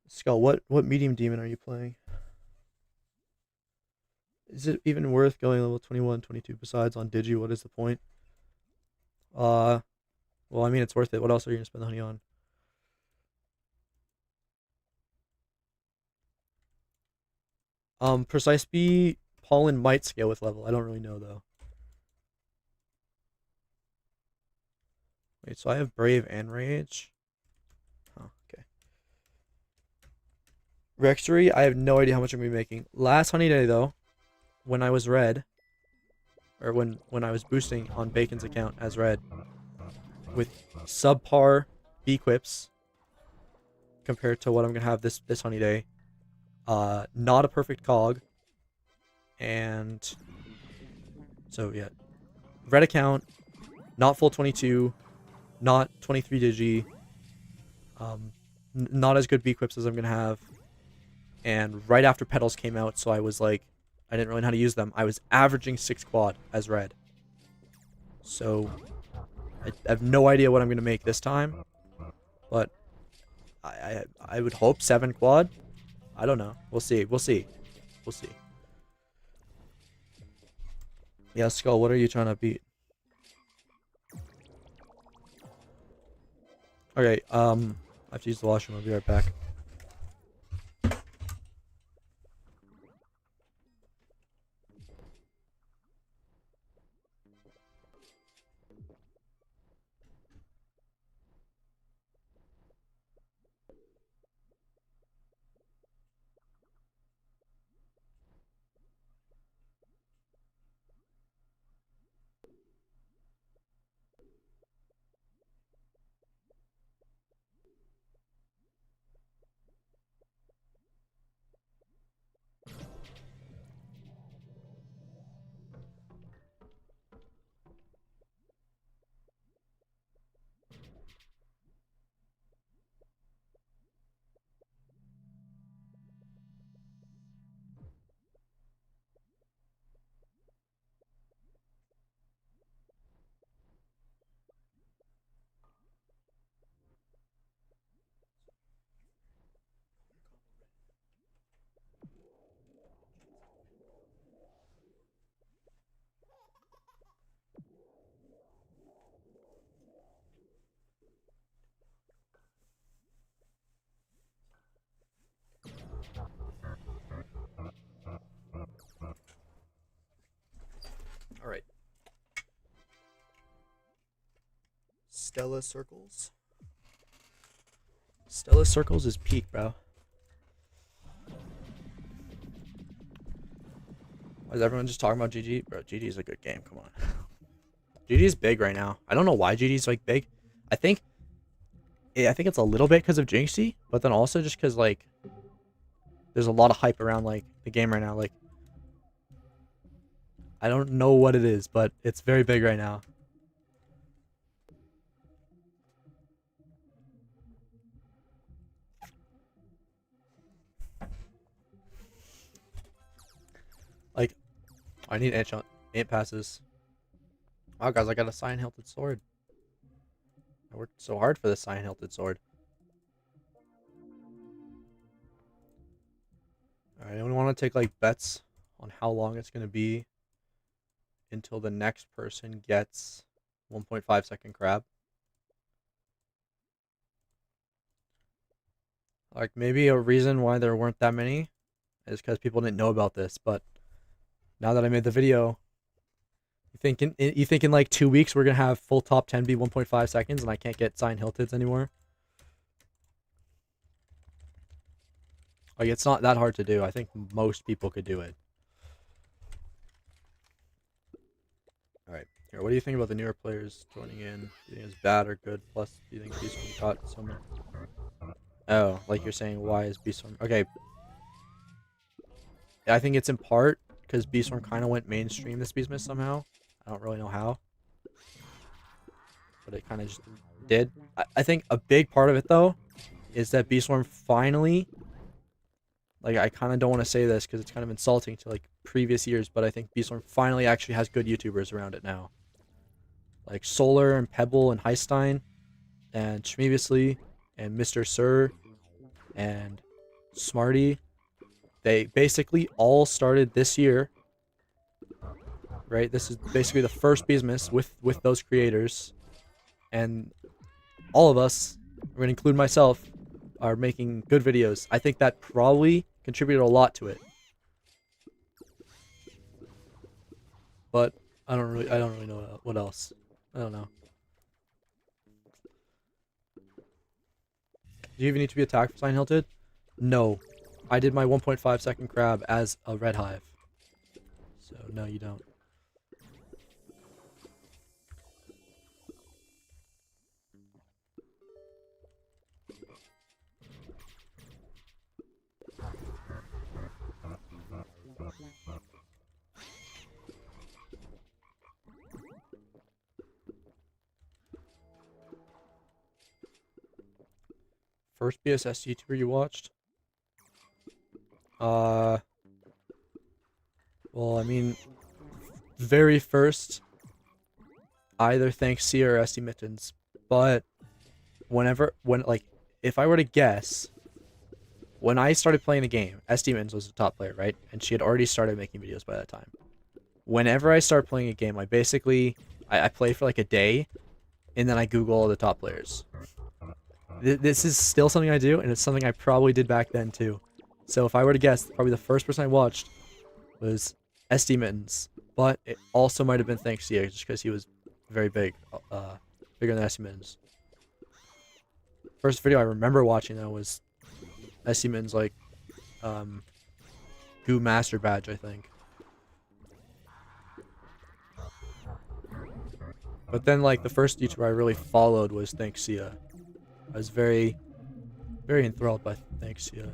Skull, what medium demon are you playing? Is it even worth going level 21, 22? Besides on Digi, what is the point? Well, I mean, it's worth it. What else are you gonna spend the honey on? Precise B, Pollen might scale with level. I don't really know though. Wait, so I have Brave and Rage. Oh, okay. Rextory, I have no idea how much I'm gonna be making. Last Honeyday though, when I was red, or when I was boosting on Bacon's account as red, with subpar B-quips compared to what I'm gonna have this Honeyday, not a perfect cog, and so yeah, red account, not full 22, not 23 digi, not as good B-quips as I'm gonna have, and right after petals came out, so I was like, I didn't really know how to use them. I was averaging 6 quad as red, so I have no idea what I'm gonna make this time, but I would hope 7 quad. I don't know. We'll see. We'll see. We'll see. Yeah, Skull, what are you trying to beat? Okay, I have to use the washroom. I'll be right back. All right. Stella Circles. Stella Circles is peak, bro. Is everyone just talking about GG? Bro, GG is a good game. Come on. GG is big right now. I don't know why GG is like big. I think it's a little bit because of Jinxie, but then also just because like there's a lot of hype around like the game right now. Like I don't know what it is, but it's very big right now. Like I need ant passes. Wow, guys, I got a cyan-hilted sword. I worked so hard for the cyan-hilted sword. Alright, anyone want to take like bets on how long it's going to be until the next person gets 1.5 second crab? Like maybe a reason why there weren't that many is because people didn't know about this, but now that I made the video, you think in like 2 weeks we're gonna have full top 10 be 1.5 seconds and I can't get cyan-hilteds anymore? Like it's not that hard to do. I think most people could do it. Alright. Here, what do you think about the newer players joining in? Do you think it's bad or good? Plus, do you think Beestorm got someone? Oh, like you're saying, why is Beestorm? Okay. I think it's in part because Beestorm kind of went mainstream this Beastmas somehow. I don't really know how. But it kind of just did. I think a big part of it, though, is that Beestorm finally... Like, I kind of don't want to say this because it's kind of insulting to, like, previous years, but I think Beestorm finally actually has good YouTubers around it now. Like, Solar and Pebble and Heistein and Schmeeviously and Mr. Sir and Smarty. They basically all started this year, right? This is basically the first Beastmas with those creators. And all of us, I'm going to include myself, are making good videos. I think that probably contributed a lot to it. But I don't really know what else. I don't know. Do you even need to be attacked for cyan-hilted? No. I did my 1.5 second crab as a red hive. So no, you don't. First BSS YouTuber you watched? Well, I mean, very first, either thanks Sia or SD Mittens. But if I were to guess, when I started playing the game, SD Mittens was the top player, right? And she had already started making videos by that time. Whenever I start playing a game, I play for like a day, and then I Google all the top players. This is still something I do, and it's something I probably did back then too. So if I were to guess, probably the first person I watched was SD Mittens, but it also might have been thanks to you, just because he was very big, bigger than SD Mittens. First video I remember watching though was SD Mittens like, Goo Master Badge, I think. But then like the first YouTuber I really followed was Thanksia. I was very, very enthralled by Thanksia.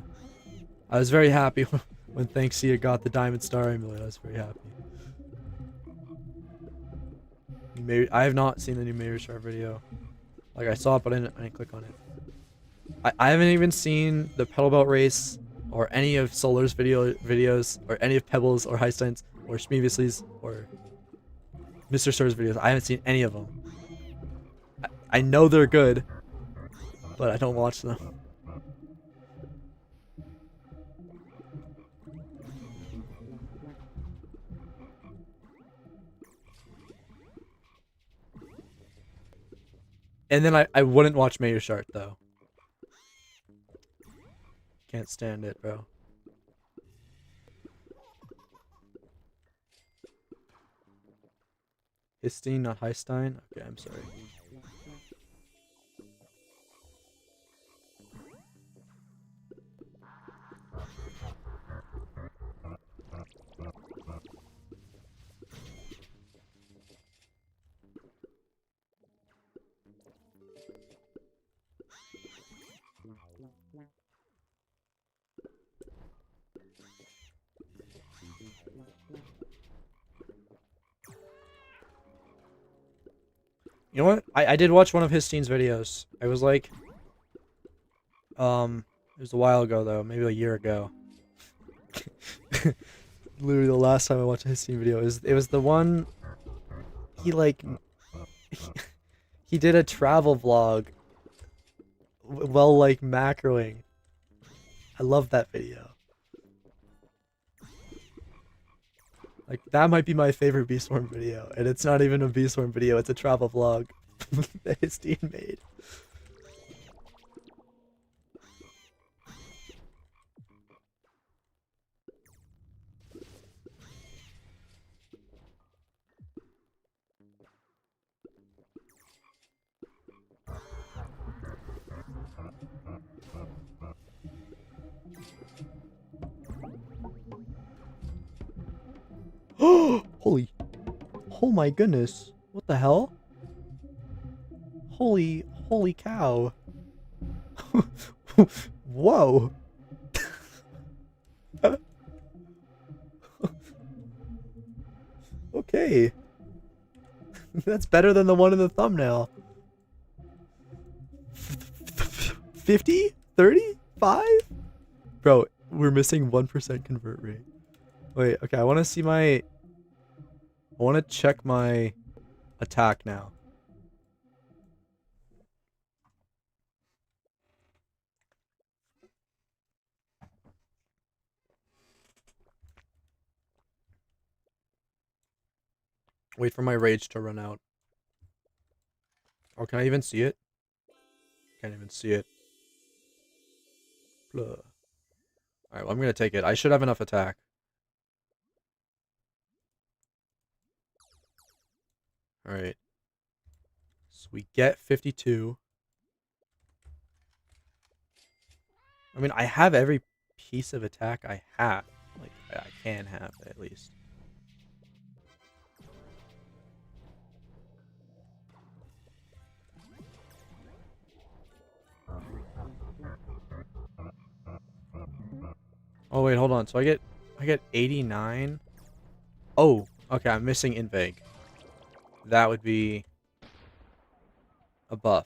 I was very happy when Thanksia got the Diamond Star amulet. I was very happy. I have not seen the new Mayor Star video. Like I saw it, but I didn't click on it. I haven't even seen the Pedal Belt race or any of Solar's videos or any of Pebble's or Heistein's or Schmeeviously's or Mr. Sir's videos. I haven't seen any of them. I know they're good, but I don't watch them. And then I wouldn't watch Mayor Shark though. Can't stand it, bro. Histine, not Heistein? Okay, I'm sorry. You know what? I did watch one of Histine's videos. I was like, it was a while ago though, maybe a year ago. Literally the last time I watched a Histine video it was the one he like he did a travel vlog while like macroing. I love that video. Like that might be my favorite Beeswarm video, and it's not even a Beeswarm video, it's a travel vlog that Histine made. Holy. Oh my goodness. What the hell? Holy cow. Whoa. Okay. That's better than the one in the thumbnail. 50? 30? 5? Bro, we're missing 1% convert rate. Wait, okay, I want to see my... I want to check my attack now. Wait for my rage to run out. Or can I even see it? Can't even see it. Blah. Alright, well, I'm gonna take it. I should have enough attack. Alright. So we get 52. I mean, I have every piece of attack I have. Like, I can have, at least. Oh, wait, hold on. So I get 89. Oh, okay, I'm missing Invig. That would be a buff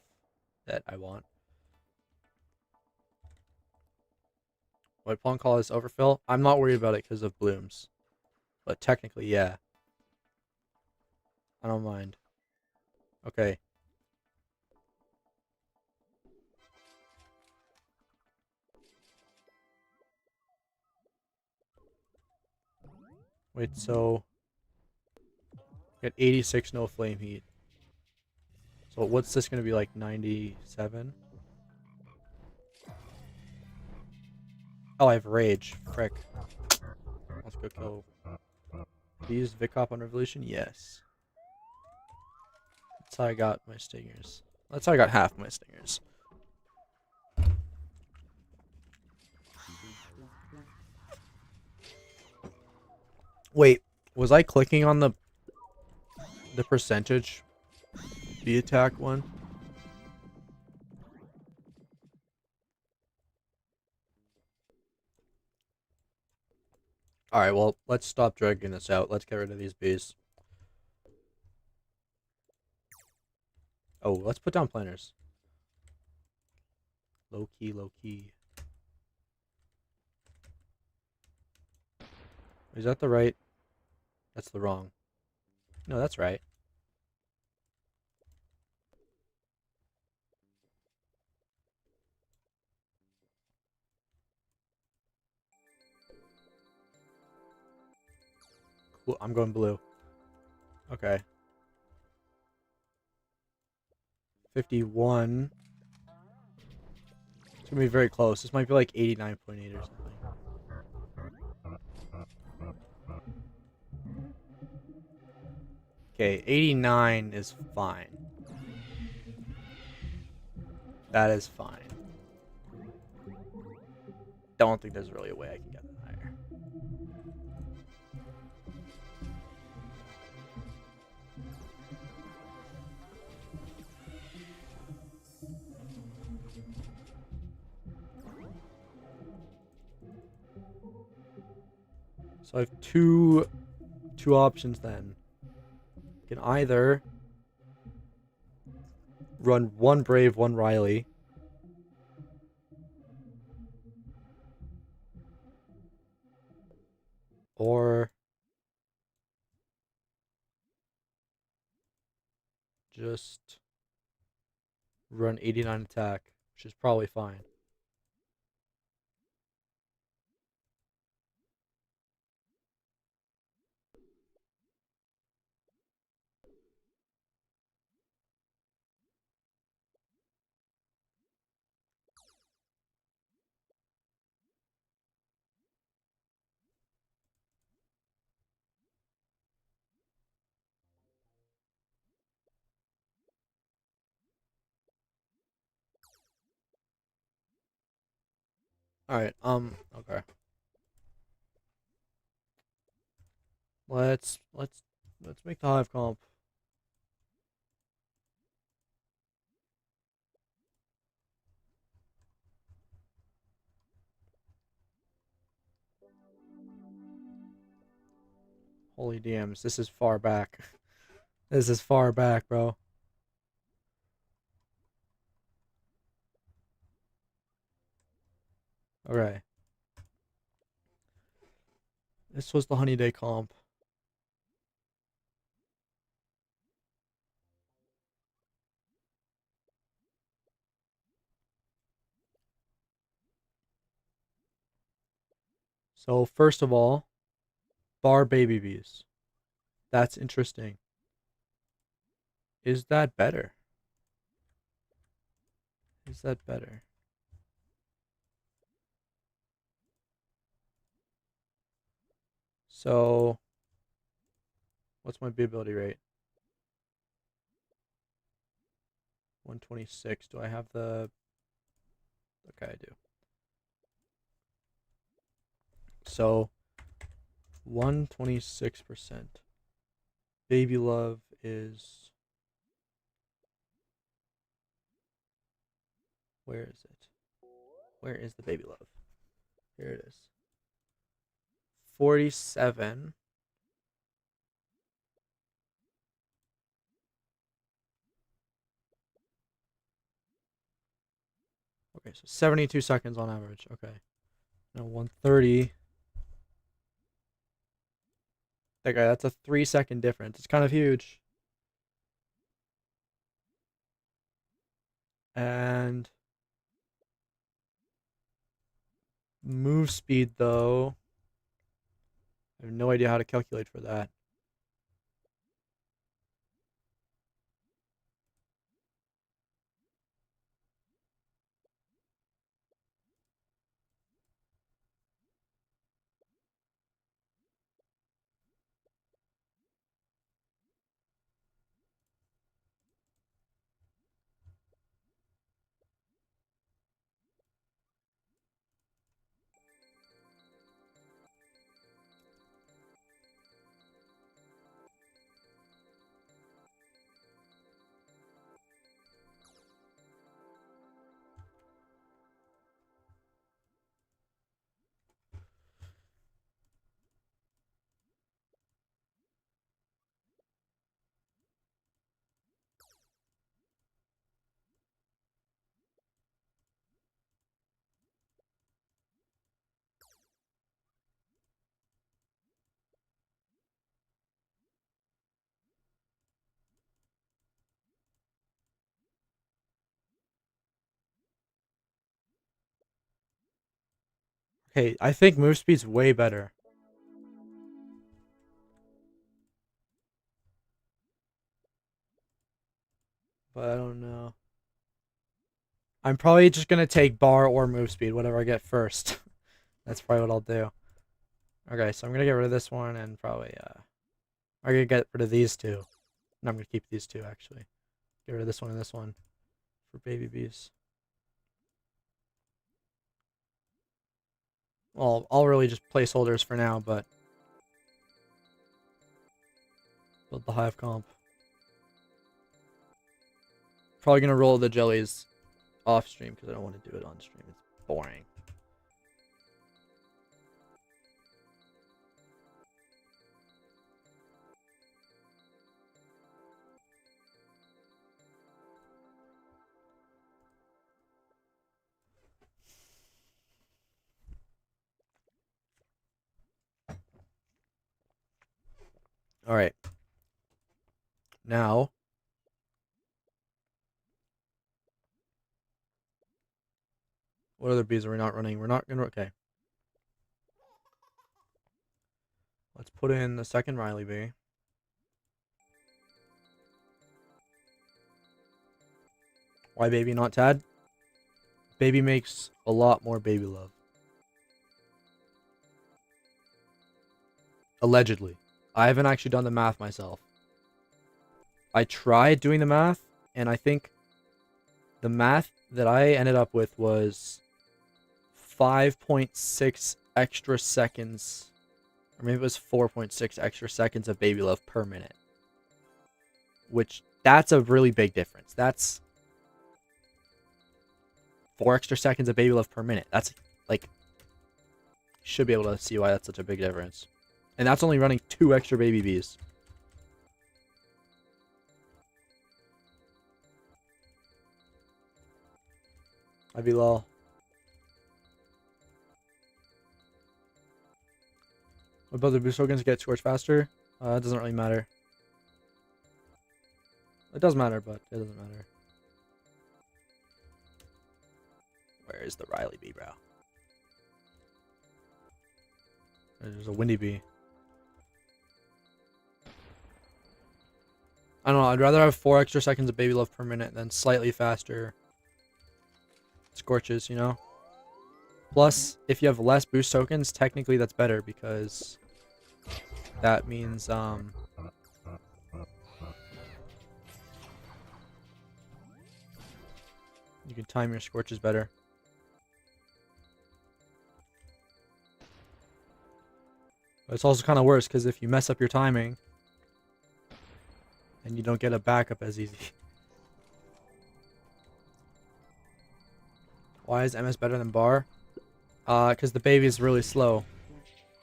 that I want. What Plum call is overfill? I'm not worried about it because of blooms. But technically, yeah. I don't mind. Okay. Wait, so... Get 86, no flame heat. So what's this going to be like, 97? Oh, I have rage. Frick. Let's go kill. Do you use vichop on Revolution? Yes. That's how I got my stingers. That's how I got half my stingers. Wait, was I clicking on the percentage B attack one? Alright, well, let's stop dragging this out. Let's get rid of these bees. Oh, let's put down planners. Low key, low key. Is that the right? That's the wrong. No, that's right. Cool, I'm going blue. Okay. 51. It's gonna be very close. This might be like 89.8 or something. Okay, 89 is fine. That is fine. Don't think there's really a way I can get that higher. So I have two options then. I can either run one Brave, one Riley. Or just run 89 attack, which is probably fine. Alright, okay. Let's make the Hive comp. Holy DMs, this is far back. This is far back, bro. Okay. This was the Honeyday comp. So first of all, bar baby bees. That's interesting. Is that better? Is that better? So, what's my bee ability rate? 126. Do I have the... Okay, I do. So, 126%. Baby love is... Where is it? Where is the baby love? Here it is. 47. Okay, so 72 seconds on average. Okay. Now 130. Okay, that's a 3-second difference. It's kind of huge. And move speed, though. I have no idea how to calculate for that. Okay, I think move speed's way better. But I don't know. I'm probably just gonna take bar or move speed, whatever I get first. That's probably what I'll do. Okay, so I'm gonna get rid of this one and probably I'm gonna get rid of these two. And I'm gonna keep these two actually. Get rid of this one and this one for baby bees. Well, I'll really just placeholders for now, but build the hive comp. Probably gonna roll the jellies off stream because I don't want to do it on stream. It's boring. All right. Now, what other bees are we not running? We're not gonna. Okay. Let's put in the second Riley bee. Why baby, not Tad? Baby makes a lot more baby love. Allegedly. I haven't actually done the math myself. I tried doing the math, and I think the math that I ended up with was 5.6 extra seconds, or maybe it was 4.6 extra seconds of baby love per minute. Which, that's a really big difference. That's 4 extra seconds of baby love per minute. That's, like, should be able to see why that's such a big difference. And that's only running 2 extra baby bees. I'd be lol. What about the boost tokens get scorched faster? It doesn't really matter. It does matter, but it doesn't matter. Where is the Riley bee, bro? There's a windy bee. I don't know. I'd rather have 4 extra seconds of baby love per minute than slightly faster scorches, you know? Plus, if you have less boost tokens, technically that's better because that means, you can time your scorches better. But it's also kind of worse because if you mess up your timing, then you don't get a backup as easy. Why is MS better than bar? Because the baby is really slow.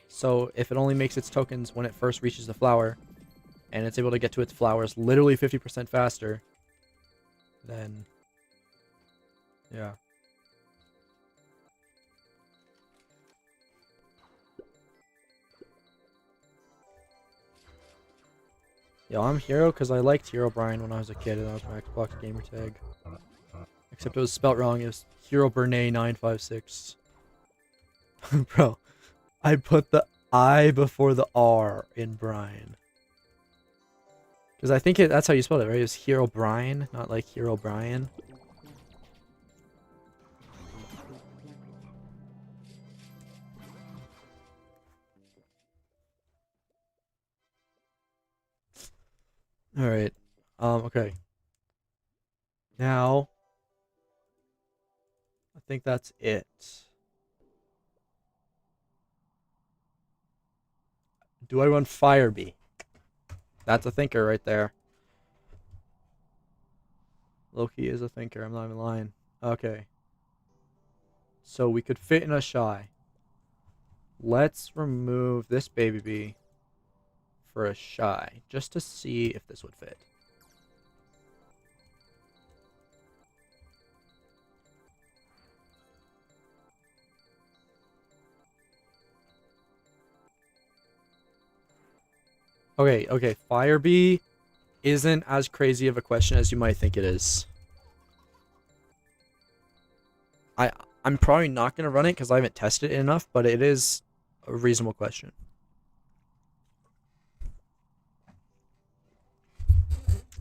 So if it only makes its tokens when it first reaches the flower, and it's able to get to its flowers literally 50% faster, then yeah. Yo, I'm Hero because I liked Hero Brian when I was a kid and that was my Xbox gamer tag. Except it was spelt wrong. It was Hero Bernay 956. Bro, I put the I before the R in Brian. Because I think that's how you spelled it, right? It was Hero Brian, not like Hero Brian. Alright. Okay. Now, I think that's it. Do I run Firebee? That's a thinker right there. Loki is a thinker, I'm not even lying. Okay. So we could fit in a shy. Let's remove this baby bee for a shy, just to see if this would fit. Okay, Firebee isn't as crazy of a question as you might think it is. I'm probably not going to run it because I haven't tested it enough, but it is a reasonable question.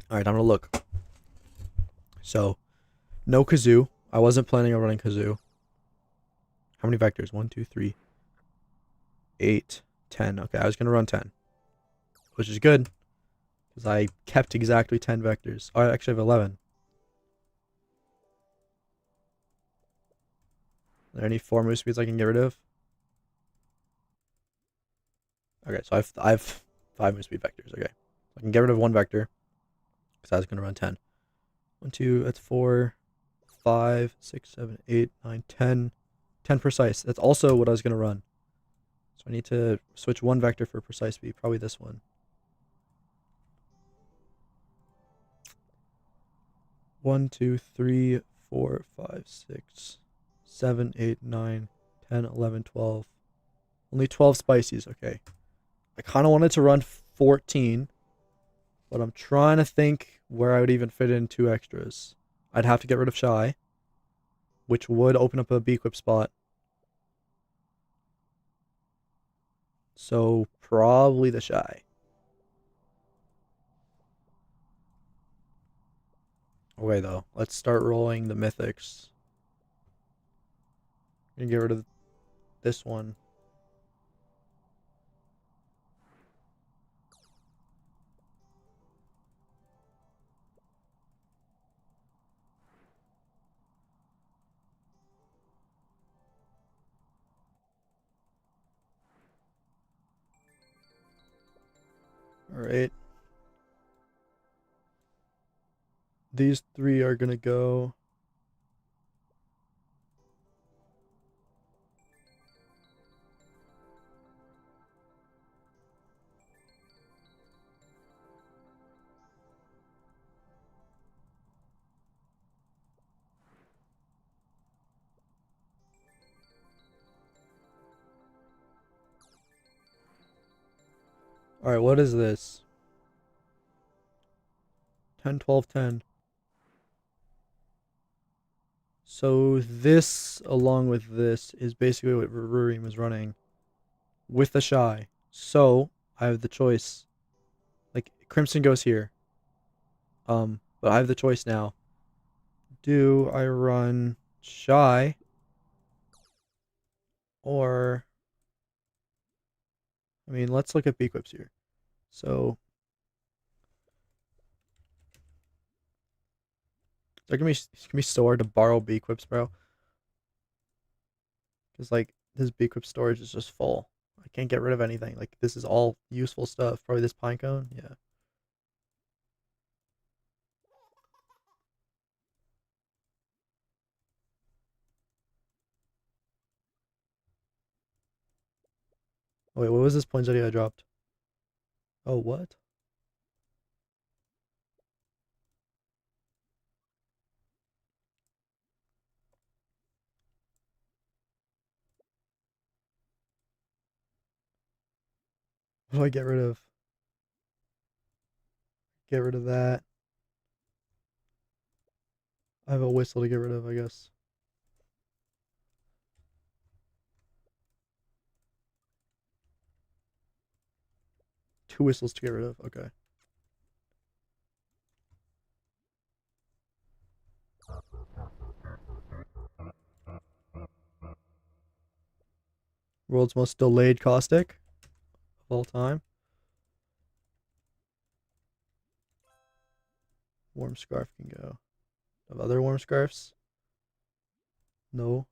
Alright, I'm going to look. So, no kazoo. I wasn't planning on running kazoo. How many vectors? 1, 2, 3, 8, 10. Okay, I was going to run 10. Which is good. Because I kept exactly 10 vectors. Oh, I actually have 11. Are there any 4 move speeds I can get rid of? Okay, so I have 5 move speed vectors. Okay. I can get rid of 1 vector. Because I was going to run 10. 1, 2, that's 4, 5, 6, 7, 8, 9, 10. 10 precise. That's also what I was going to run. So I need to switch 1 vector for precise speed. Probably this one. 1, 2, 3, 4, 5, 6, 7, 8, 9, 10, 11, 12. Only 12 spices. Okay. I kind of wanted to run 14. But I'm trying to think where I would even fit in 2 extras. I'd have to get rid of Shy, which would open up a Beequip spot. So probably the Shy. Okay, though. Let's start rolling the mythics. I'm gonna get rid of this one. Alright. These 3 are gonna go. Alright, what is this? 10, 12, 10. So this, along with this, is basically what Rurim is running with the Shy. So I have the choice. Like, Crimson goes here. But I have the choice now. Do I run Shy? Or, I mean, let's look at Beequips here. So, it's gonna be so hard to borrow Beequips, bro. Because, like, this Beequip storage is just full. I can't get rid of anything. Like, this is all useful stuff. Probably this Pinecone, yeah. Oh, wait, what was this poinsettia I dropped? Oh, what? What do I get rid of? Get rid of that. I have a whistle to get rid of, I guess. Two whistles to get rid of, okay. World's most delayed caustic of all time. Warm scarf can go. Have other warm scarves? No.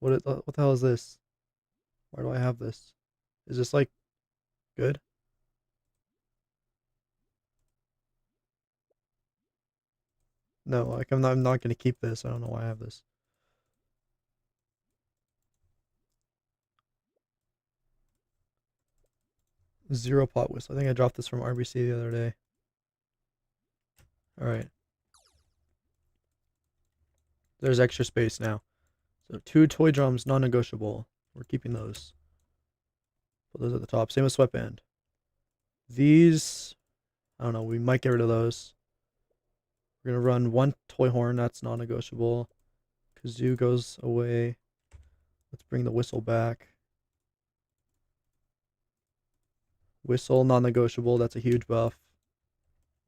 What the hell is this? Why do I have this? Is this like good? No, like I'm not gonna keep this. I don't know why I have this. Zero pot whistle. I think I dropped this from RBC the other day. Alright. There's extra space now. So 2 toy drums, non-negotiable. We're keeping those. Put those at the top. Same with sweatband. These, I don't know, we might get rid of those. We're gonna run 1 toy horn, that's non-negotiable. Kazoo goes away. Let's bring the whistle back. Whistle, non-negotiable, that's a huge buff.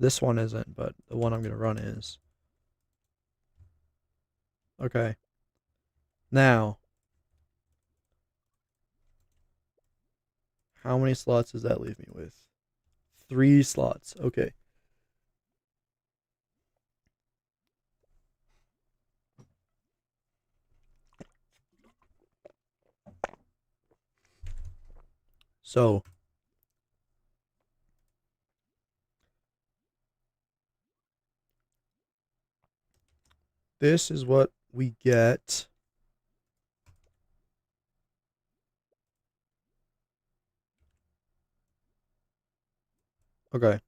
This one isn't, but the one I'm gonna run is. Okay. Now, how many slots does that leave me with? 3 slots. Okay. So, this is what we get. Okay.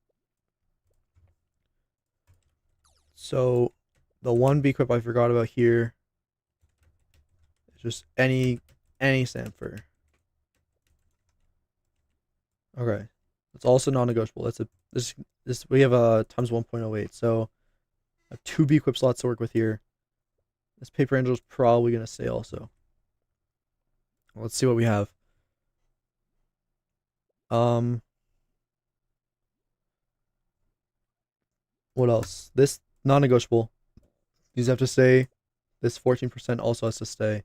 So, the one Beequip I forgot about here is just any Samfer. Okay. It's also non-negotiable. This we have a times 1.08, so I have 2 Beequip slots to work with here. This Paper Angel is probably gonna stay also. Well, let's see what we have. What else? This non-negotiable. These have to stay. This 14% also has to stay.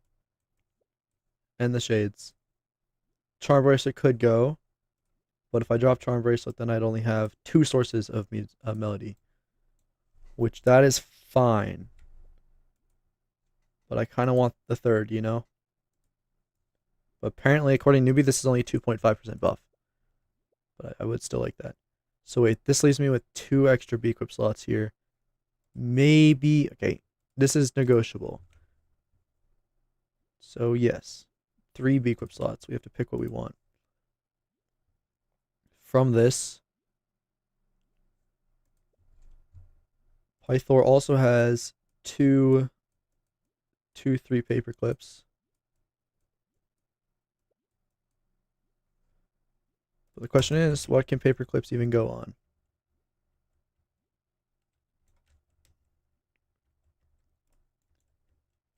And the shades. Charm Bracelet could go, but if I drop Charm Bracelet, then I'd only have 2 sources of melody, which that is fine. But I kind of want the third, you know? But apparently, according to Newbie, this is only 2.5% buff. But I would still like that. So wait, this leaves me with 2 extra Beequip slots here. Maybe, okay, this is negotiable. So yes, 3 Beequip slots. We have to pick what we want. From this, Pythor also has 3 paper clips. But the question is, what can paper clips even go on?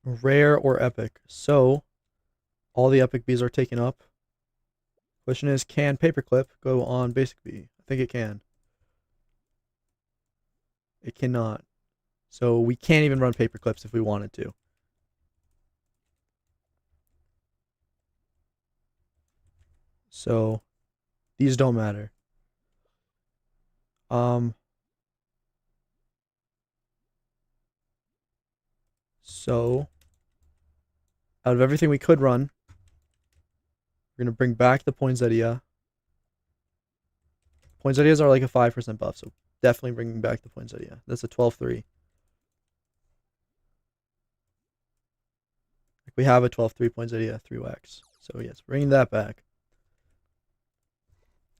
Rare or epic. So, all the epic bees are taken up. Question is, can paperclip go on basic bee? I think it can. It cannot. So we can't even run paperclips if we wanted to. So these don't matter. So out of everything we could run, we're gonna bring back the poinsettia. Poinsettias are like a 5% buff, so definitely bringing back the poinsettia. That's a 12-3. We have a 12-3 poinsettia 3-wax. So yes, bringing that back.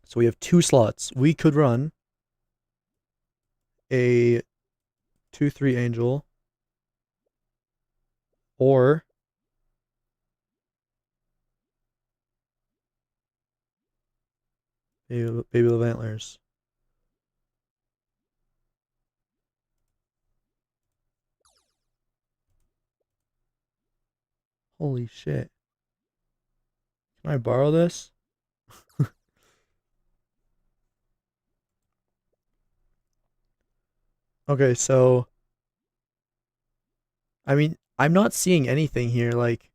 So we have 2 slots. We could run a 2-3 angel or Baby Love Antlers. Holy shit. Can I borrow this? Okay, so I mean, I'm not seeing anything here. Like,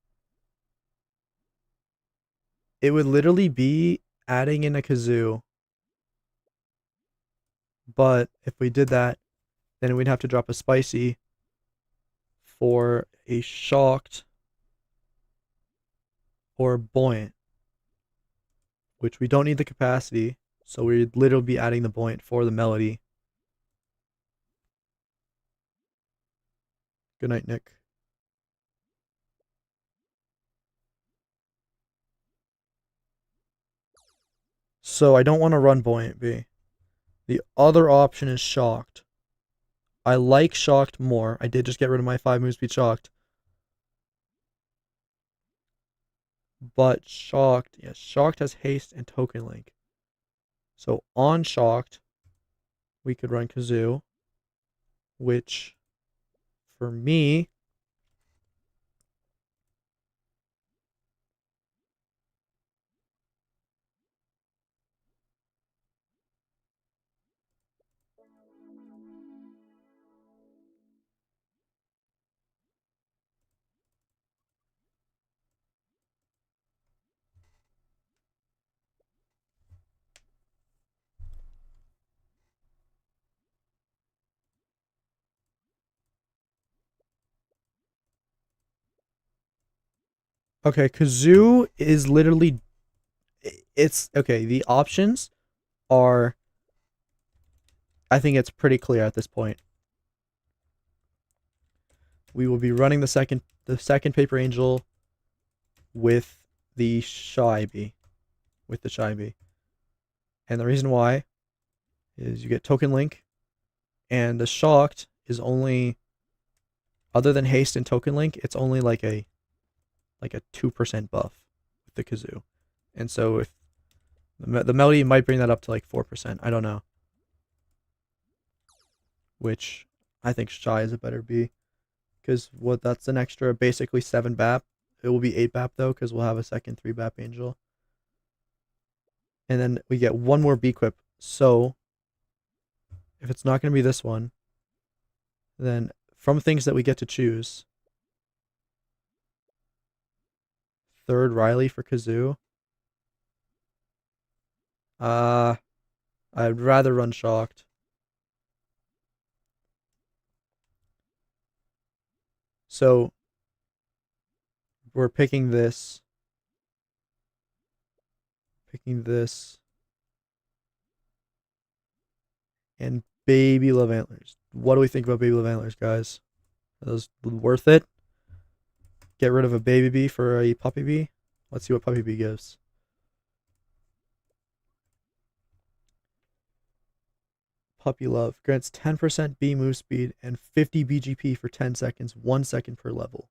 it would literally be adding in a kazoo. But if we did that, then we'd have to drop a spicy for a shocked or buoyant, which we don't need the capacity. So we'd literally be adding the buoyant for the melody. Good night, Nick. So I don't want to run buoyant B. The other option is shocked. I like shocked more. I did just get rid of my 5 move speed shocked. But shocked, yes, shocked has haste and token link. So on shocked, we could run kazoo, which for me okay, kazoo is literally, it's okay, the options are, I think it's pretty clear at this point. We will be running the second paper angel with the shy bee. And the reason why is you get token link, and the shocked is only, other than haste and token link, it's only like a 2% buff with the kazoo. And so if The melody might bring that up to like 4%. I don't know. Which I think Shy is a better bee. Because that's an extra basically 7 BAP. It will be 8 BAP though, because we'll have a second 3 BAP angel. And then we get one more Beequip. So if it's not going to be this one, then from things that we get to choose, third Riley for Kazoo. I'd rather run Shocked. So we're picking this. And Baby Love Antlers. What do we think about Baby Love Antlers, guys? Are those worth it? Get rid of a baby bee for a puppy bee? Let's see what puppy bee gives. Puppy Love grants 10% bee move speed and 50 BGP for 10 seconds, 1 second per level.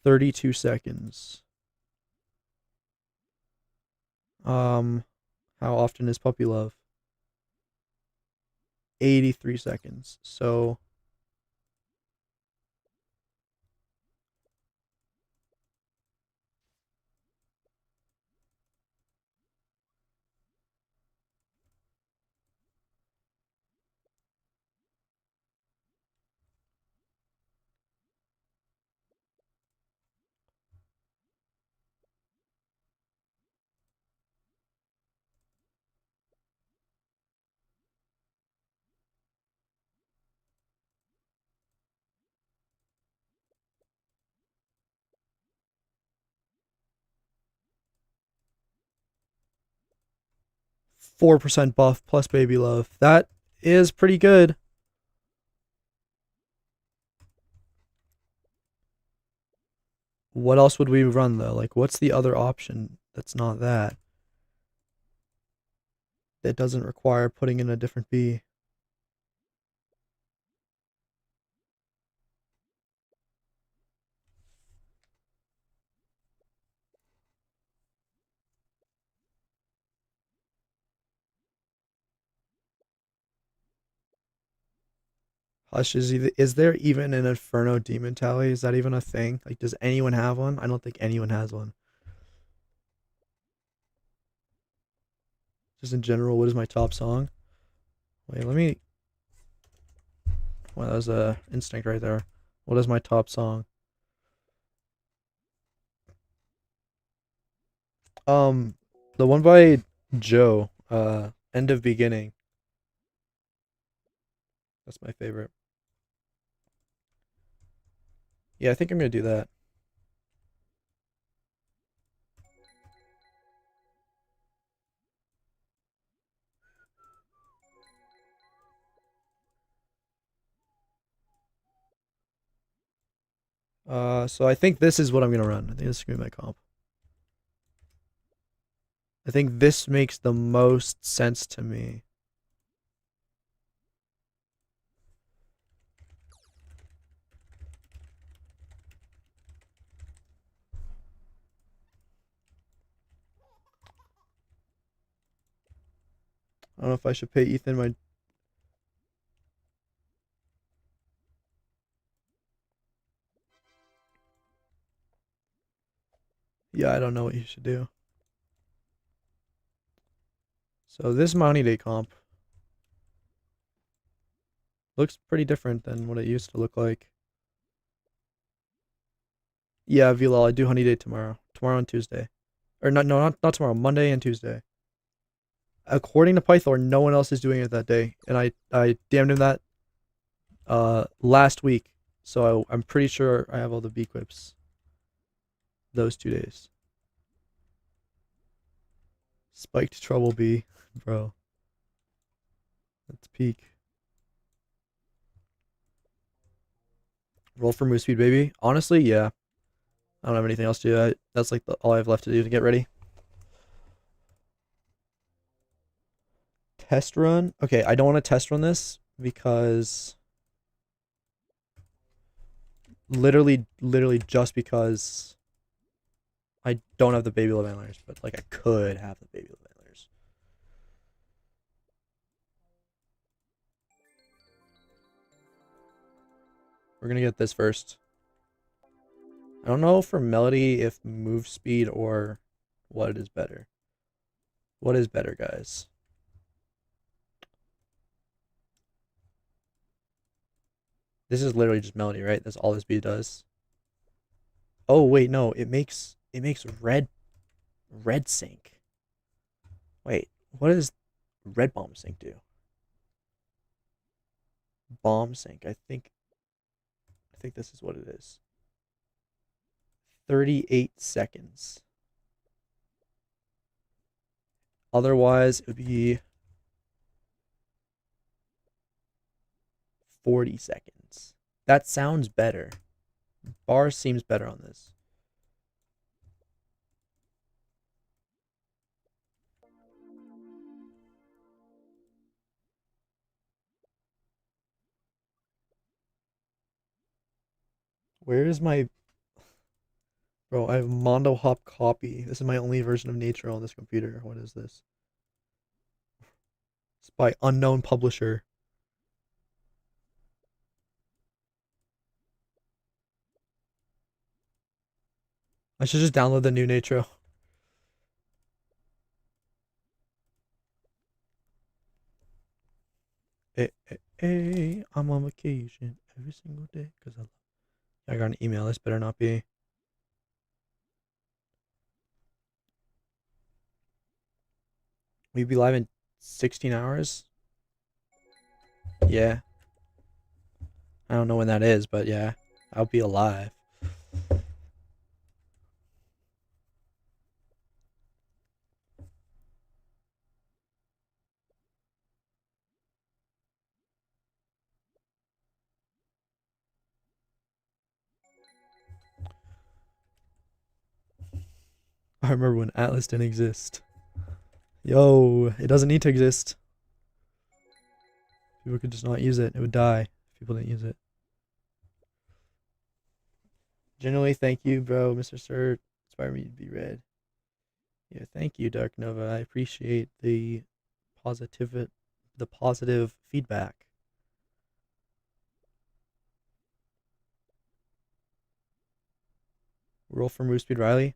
32 seconds. How often is Puppy Love? 83 seconds. So 4% buff plus Baby Love. That is pretty good. What else would we run though? Like, what's the other option that's not that? That doesn't require putting in a different bee. Hush, is there even an Inferno Demon Tally? Is that even a thing? Like, does anyone have one? I don't think anyone has one. Just in general, what is my top song? Wait, let me... Well, that was a instinct right there. What is my top song? The one by Joe, End of Beginning. That's my favorite. Yeah, I think I'm gonna do that. So I think this is what I'm gonna run. I think this is gonna be my comp. I think this makes the most sense to me. I don't know if I should pay Ethan my... Yeah, I don't know what you should do. So this Honeyday comp looks pretty different than what it used to look like. Yeah, Vilal, I do Honeyday tomorrow. Tomorrow and Tuesday. Or not tomorrow, Monday and Tuesday. According to Python, no one else is doing it that day. And I damned him that last week. So I'm pretty sure I have all the Beequips those 2 days. Spiked Trouble Bee, bro. That's peak. Roll for move speed, baby. Honestly, yeah. I don't have anything else to do. That's like all I have left to do to get ready. Test run. Okay, I don't want to test run this because literally just because I don't have the baby love antlers, but like I could have the baby love antlers. We're gonna get this first. I don't know for Melody if move speed or what is better. What is better, guys? This is literally just Melody, right? That's all this bee does. Oh wait, no, it makes red sync. Wait, what does red bomb sync do? Bomb sync. I think this is what it is. 38 seconds. Otherwise, it would be 40 seconds. That sounds better. Bar seems better on this. Where is my... Bro, I have Mondo Hop copy. This is my only version of Natro on this computer. What is this? It's by unknown publisher. I should just download the new Natro. Hey, I'm on vacation every single day because I got an email. This better not be. We'd be live in 16 hours? Yeah. I don't know when that is, but yeah. I'll be alive. I remember when Atlas didn't exist. Yo, it doesn't need to exist. People could just not use it. It would die if people didn't use it. Generally, thank you, bro, Mr. Sir. Inspire me to be read. Yeah, thank you, Dark Nova. I appreciate the positive feedback. Roll for Move Speed Riley.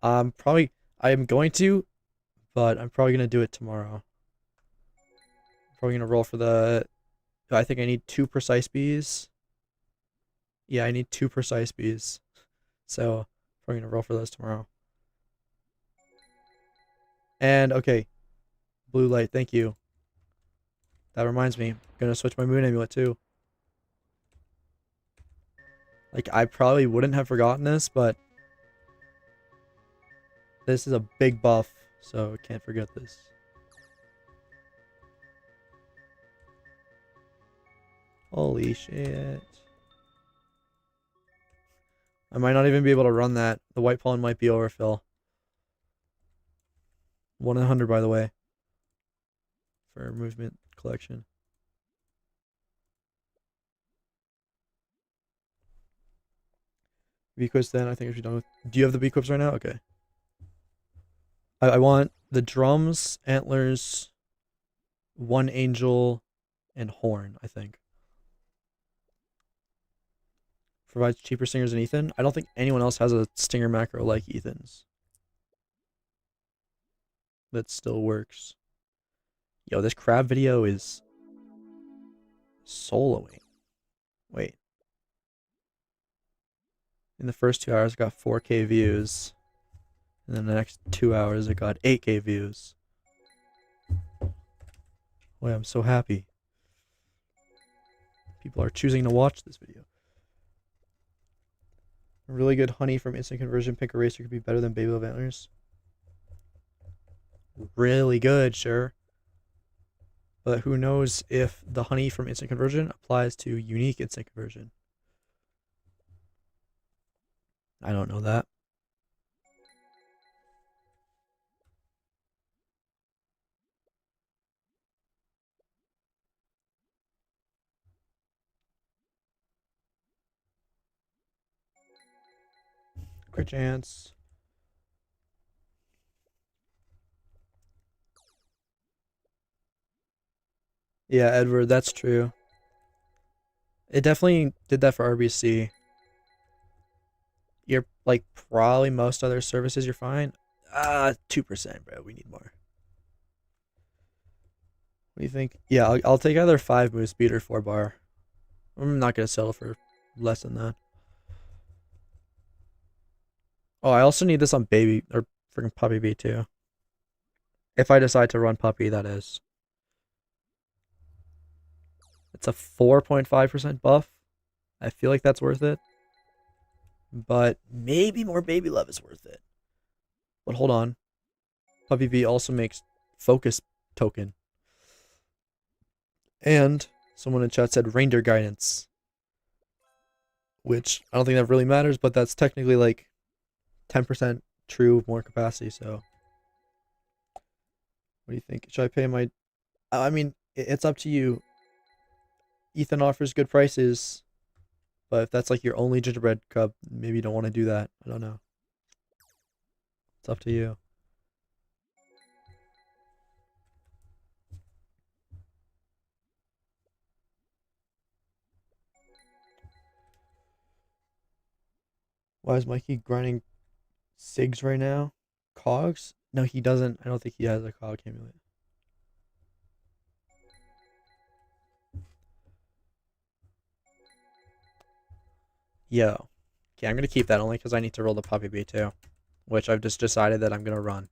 I am going to, but I'm probably gonna do it tomorrow. Probably gonna roll for the... I think I need 2 precise bees. Yeah, I need 2 precise bees. So, probably gonna roll for those tomorrow. And, okay. Blue light, thank you. That reminds me. I'm gonna switch my moon amulet too. Like, I probably wouldn't have forgotten this, but... this is a big buff, so I can't forget this. Holy shit. I might not even be able to run that. The white pollen might be overfill. 1 in 100, by the way. For movement collection. Beequips then, I think I should be done with... Do you have the beequips right now? Okay. I want the drums, antlers, 1 angel, and horn, I think. Provides cheaper stingers than Ethan. I don't think anyone else has a stinger macro like Ethan's. That still works. Yo, this crab video is soloing. Wait. In the first 2 hours, I got 4K views. And then the next 2 hours, I got 8K views. Boy, I'm so happy. People are choosing to watch this video. A really good honey from instant conversion pink eraser could be better than baby love antlers. Really good, sure. But who knows if the honey from instant conversion applies to unique instant conversion. I don't know that. Crit chance. Yeah, Edward, that's true. It definitely did that for RBC. You're like probably most other services you're fine. 2%, bro. We need more. What do you think? Yeah, I'll take either 5 move speed or 4 bar. I'm not gonna settle for less than that. Oh, I also need this on baby or freaking puppy bee too. If I decide to run puppy, that is. It's a 4.5% buff. I feel like that's worth it. But maybe more baby love is worth it. But hold on. Puppy bee also makes focus token. And someone in chat said reindeer guidance. Which I don't think that really matters, but that's technically like 10% true more capacity, so what do you think? Should I pay my I mean, it's up to you. Ethan offers good prices, but if that's like your only gingerbread cup, maybe you don't want to do that. I don't know. It's up to you. Why is Mikey grinding SIGs right now? Cogs? No, he doesn't. I don't think he has a cog amulet. Yo. Okay, I'm going to keep that only because I need to roll the puppy bee too. Which I've just decided that I'm going to run.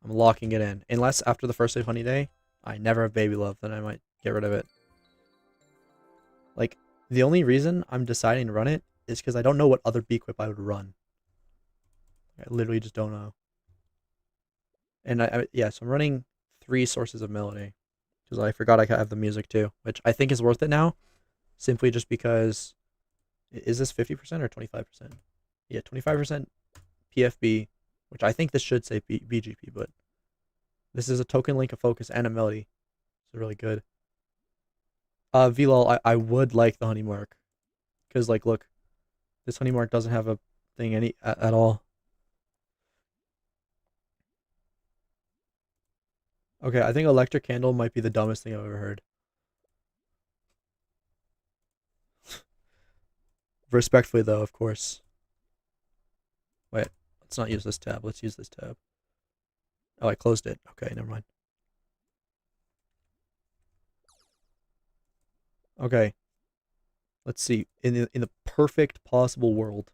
I'm locking it in. Unless after the first day of Honeyday, I never have baby love, then I might get rid of it. Like, the only reason I'm deciding to run it is because I don't know what other Beequip I would run. I literally just don't know. And yeah, so I'm running 3 sources of melody. Because I forgot I have the music too, which I think is worth it now. Simply just because, is this 50% or 25%? Yeah, 25% PFB, which I think this should say BGP, but this is a token link, a focus, and a melody. It's really good. VLOL, I would like the honey mark. Because, like, look, this honey mark doesn't have a thing at all. Okay, I think electric candle might be the dumbest thing I've ever heard. Respectfully, though, of course. Wait, let's not use this tab. Let's use this tab. Oh, I closed it. Okay, never mind. Okay. Let's see. In the perfect possible world,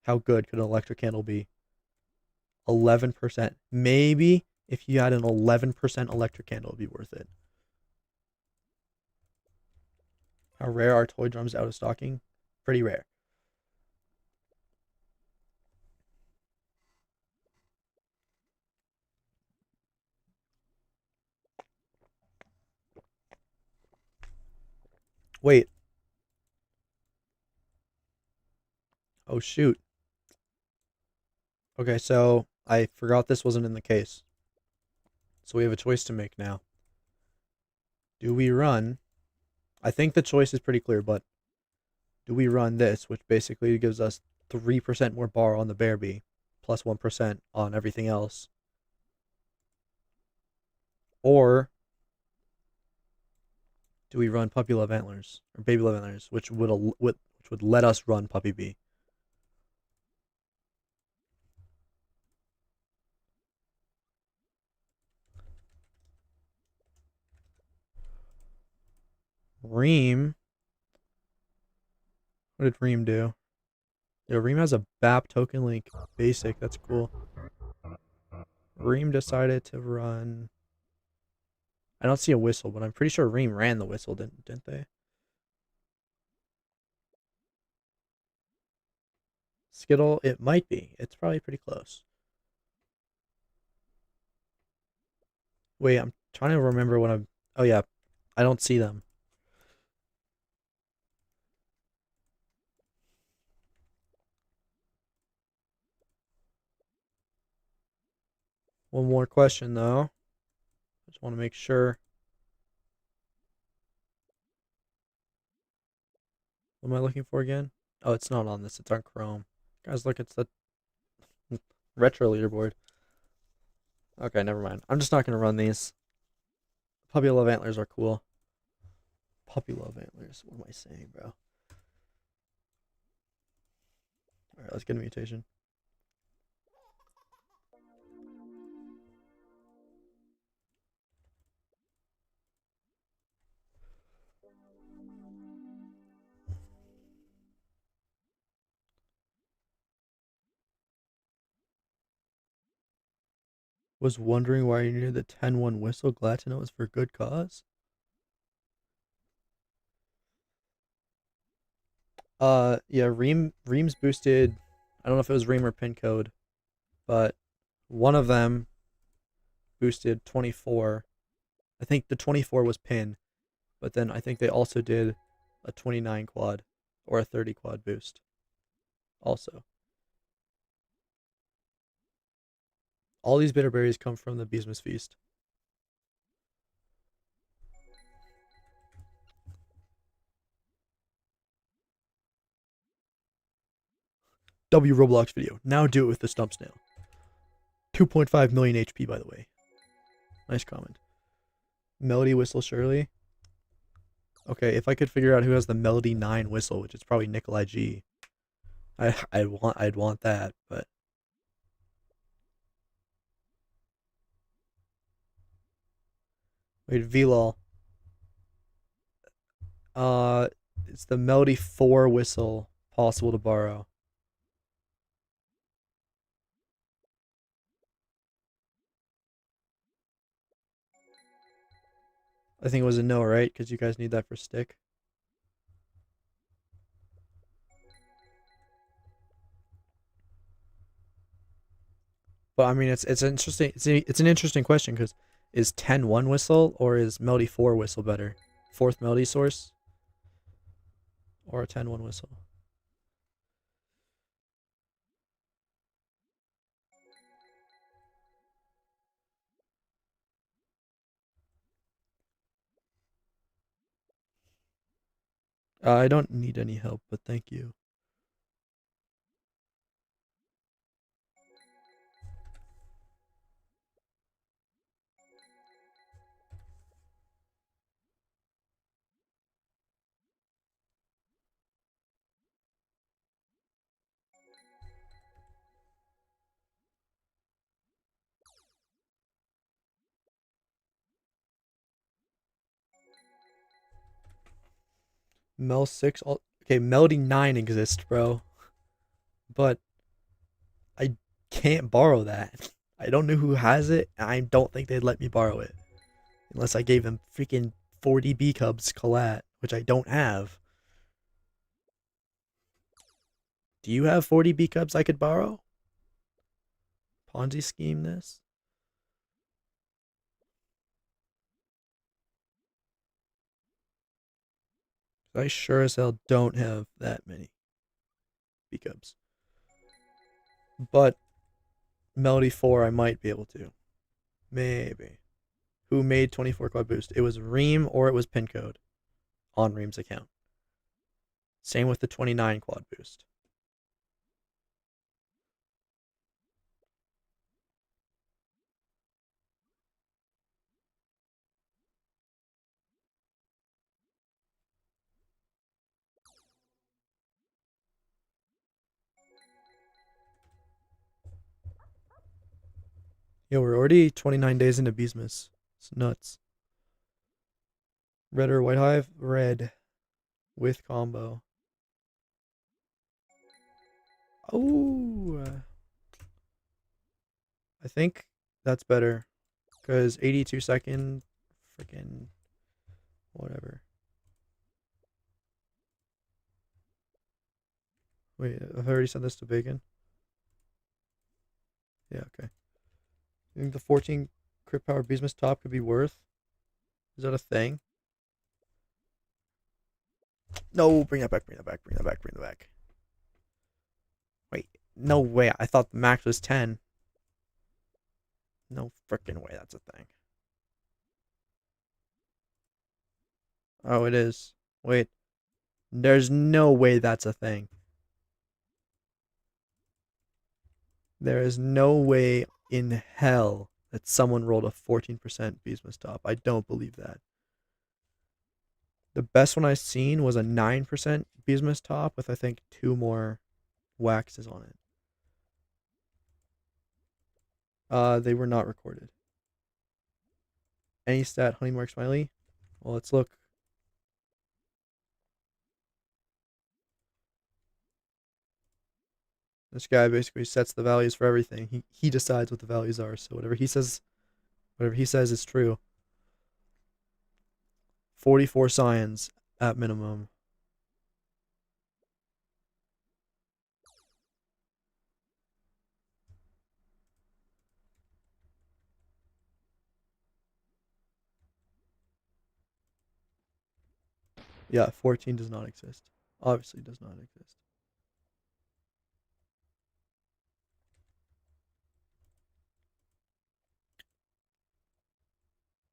how good could an electric candle be? 11%. Maybe if you had an 11% electric candle, it'd be worth it. How rare are toy drums out of stocking? Pretty rare. Wait. Oh, shoot. Okay, so I forgot this wasn't in the case. So we have a choice to make now. Do we run? I think the choice is pretty clear, but do we run this, which basically gives us 3% more bar on the bear bee, plus 1% on everything else? Or do we run puppy love antlers or baby love antlers, which would let us run puppy bee? Reem. What did Reem do? Yeah, Reem has a BAP token link basic. That's cool. Reem decided to run. I don't see a whistle, but I'm pretty sure Reem ran the whistle, didn't they? Skittle, it might be. It's probably pretty close. Wait, I'm trying to remember when I'm. Oh yeah, I don't see them. One more question though. I just want to make sure. What am I looking for again? Oh, it's not on this. It's on Chrome. Guys, look, it's the retro leaderboard. Okay, never mind. I'm just not gonna run these. Puppy love antlers are cool. Puppy love antlers. What am I saying, bro? Alright, let's get a mutation. Was wondering why you needed the 10-1 whistle. Glad to know it was for good cause. Yeah, Ream's boosted. I don't know if it was Ream or pin code, but one of them boosted 24. I think the 24 was pin, but then I think they also did a 29 quad or a 30 quad boost. Also, all these bitter berries come from the Beesmas Feast. W Roblox video. Now do it with the stump snail. 2.5 million HP, by the way. Nice comment. Melody Whistle Shirley. Okay, if I could figure out who has the Melody 9 whistle, which is probably Nikolai G, I'd want that, but wait, VLOL. It's the Melody 4 whistle possible to borrow. I think it was a no, right? Because you guys need that for stick. But I mean, it's interesting. It's an interesting question because is 10-1 whistle or is Melody 4 whistle better? Fourth melody source or a 10-1 whistle? I don't need any help, but thank you. Mel 6. Okay, Melody 9 exists, bro. But I can't borrow that. I don't know who has it, and I don't think they'd let me borrow it. Unless I gave them freaking 40 B Cubs collat, which I don't have. Do you have 40 B Cubs I could borrow? Ponzi scheme this? I sure as hell don't have that many B Cubs. But Melody 4 I might be able to. Maybe. Who made 24 quad boost? It was Ream or it was pin code on Ream's account. Same with the 29 quad boost. Yo, we're already 29 days into Beesmas. It's nuts. Red or white hive? Red. With combo. Oh. I think that's better. Because 82 second. Freaking. Whatever. Wait, I've already sent this to Bacon. Yeah, okay. You think the 14 crit power Beesmas top could be worth? Is that a thing? No, bring that back, bring that back, bring that back, bring that back. Wait, no way. I thought the max was 10. No freaking way that's a thing. Oh, it is. Wait. There's no way that's a thing. There is no way in hell that someone rolled a 14% Beesmas top. I don't believe that. The best one I've seen was a 9% Beesmas top with I think 2 more waxes on it. They were not recorded. Any stat, Honeymark Smiley? Well, let's look. This guy basically sets the values for everything. He decides what the values are. So whatever he says is true. 44 signs at minimum. Yeah, 14 does not exist. Obviously does not exist.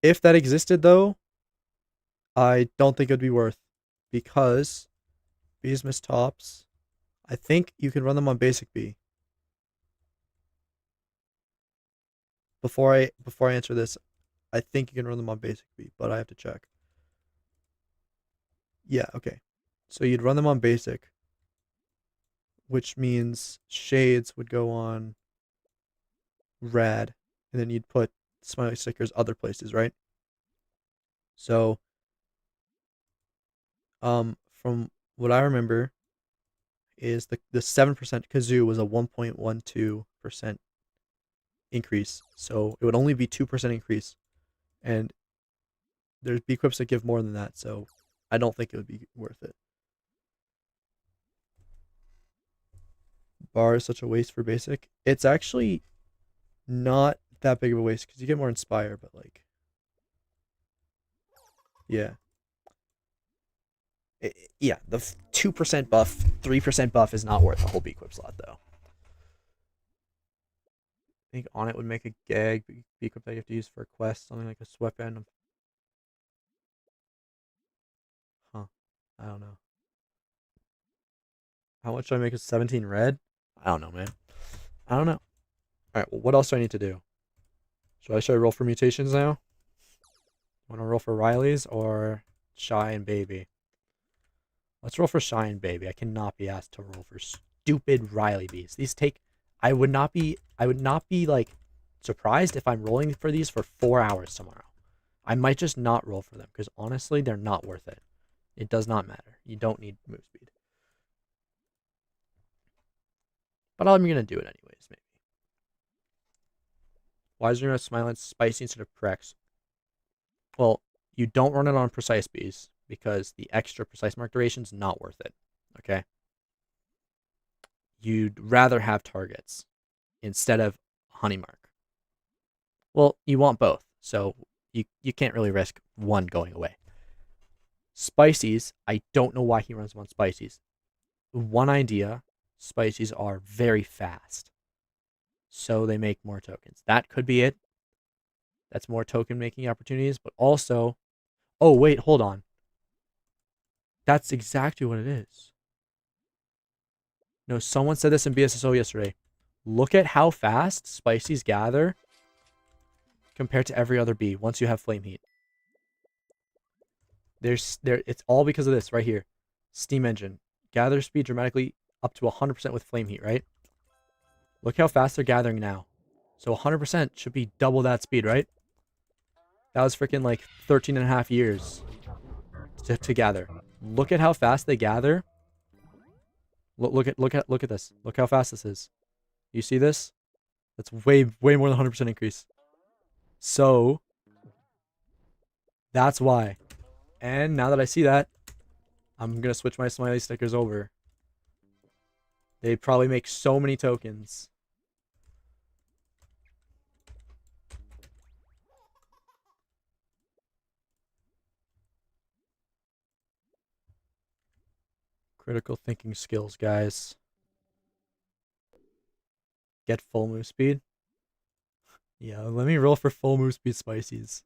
If that existed though, I don't think it would be worth, because Beesmas tops, I think you can run them on basic B. Before I answer this, I think you can run them on basic B, but I have to check. Yeah, okay. So you'd run them on basic, which means shades would go on rad, and then you'd put smiley stickers other places, right? So, from what I remember, is the 7% kazoo was a 1.12% increase. So it would only be 2% increase, and there's Beequips that give more than that. So I don't think it would be worth it. Bar is such a waste for basic. It's actually not that big of a waste because you get more inspire, but like, yeah. Yeah, the 2% buff, 3% buff is not worth a whole Beequip slot, though. I think on it would make a gag Beequip that you have to use for a quest, something like a sweatband. Huh. I don't know. How much do I make a 17 red? I don't know, man. I don't know. Alright, well, what else do I need to do? Should I roll for mutations now? Want to roll for Riley's or Shy and Baby? Let's roll for Shy and Baby. I cannot be asked to roll for stupid Riley bees. These take. I would not be like surprised if I'm rolling for these for 4 hours tomorrow. I might just not roll for them because honestly, they're not worth it. It does not matter. You don't need move speed. But I'm gonna do it anyways, maybe. Why is there no smile and spicy instead of prex? Well, you don't run it on precise bees because the extra precise mark duration is not worth it. Okay. You'd rather have targets instead of honey mark. Well, you want both, so you can't really risk one going away. Spicies, I don't know why he runs them on spicies. One idea, spicies are very fast, so they make more tokens. That could be it. That's more token making opportunities, but also, oh wait, hold on. That's exactly what it is. No, someone said this in BSSO yesterday. Look at how fast spicies gather compared to every other bee once you have flame heat. It's all because of this right here. Steam engine. Gather speed dramatically up to 100% with flame heat, right? Look how fast they're gathering now. So 100% should be double that speed, right? That was freaking like 13 and a half years to gather. Look at how fast they gather. Look at this. Look how fast this is. You see this? That's way more than 100% increase. So that's why. And now that I see that, I'm gonna switch my smiley stickers over. They probably make so many tokens. Critical thinking skills, guys. Get full move speed. Yeah, let me roll for full move speed spices.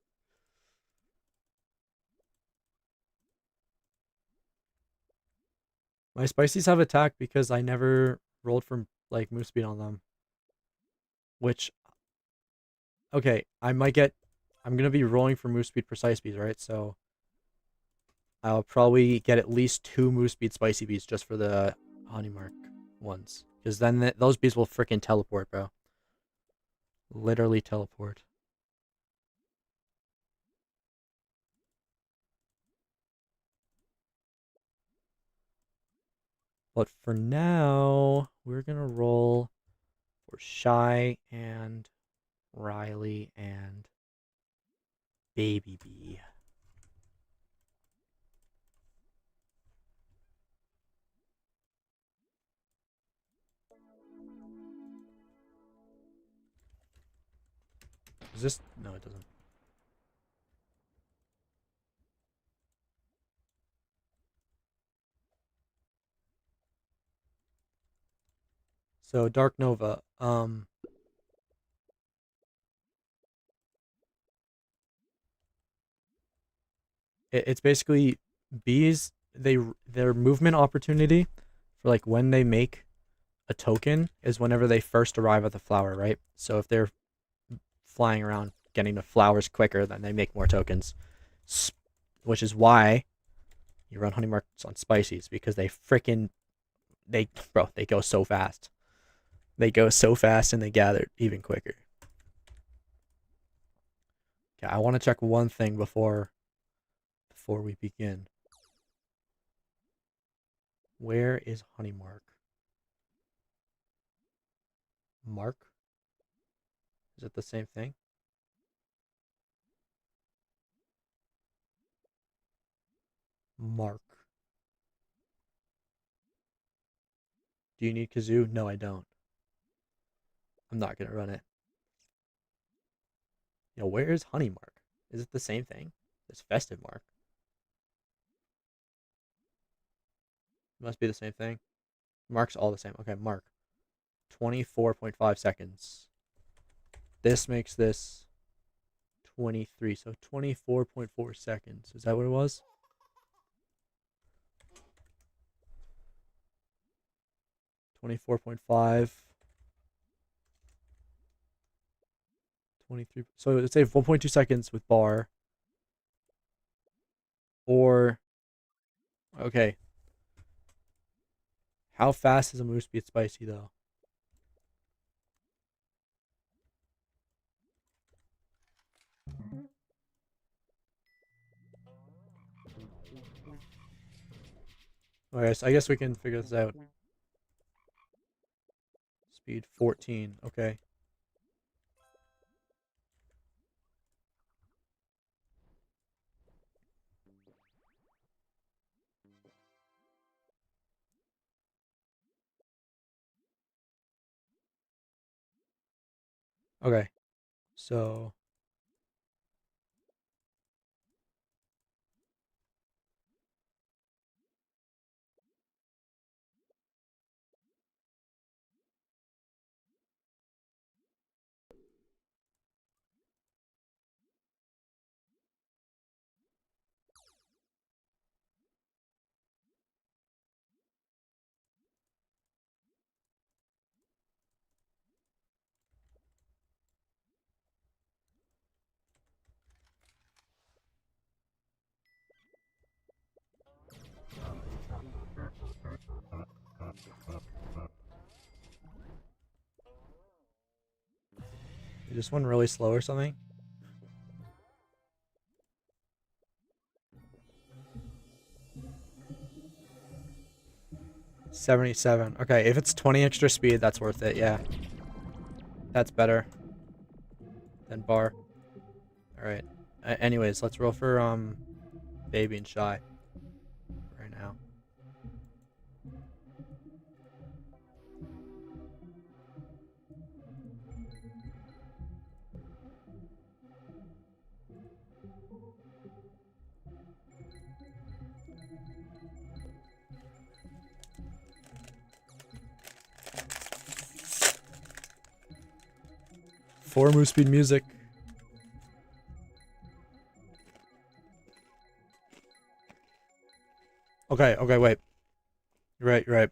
My spices have attack because I never rolled for like move speed on them. Which Okay, I'm gonna be rolling for move speed precise bees, right? So I'll probably get at least 2 move speed spicy bees just for the honey mark ones. Because then those bees will freaking teleport, bro. Literally teleport. But for now, we're gonna roll for Shy and Riley and Baby Bee. Is this? No, it doesn't. So Dark Nova. It's basically bees. Their movement opportunity for like when they make a token is whenever they first arrive at the flower, right? So if they're flying around getting the flowers quicker, then they make more tokens. Which is why you run honey marks on spices, because they go so fast. They go so fast and they gather even quicker. Okay, I want to check one thing before we begin. Where is honey mark? Mark? Is it the same thing? Mark. Do you need kazoo? No, I don't. I'm not gonna run it. Where is honey mark? Is it the same thing? It's festive mark. It must be the same thing. Mark's all the same. Okay, mark. 24.5 seconds. This makes this 23, so 24.4 seconds. Is that what it was? $24.5. 23. So let's say 1.2 seconds with bar. Or, okay. How fast is a move speed spicy though? Okay, so I guess we can figure this out. Speed 14. Okay. Okay. So 'Is this one really slow or something? $77. Okay, if it's 20 extra speed, that's worth it. Yeah, that's better than bar. All right. Anyways, let's roll for baby and shy right now. Four move speed music. Okay, wait. You're right.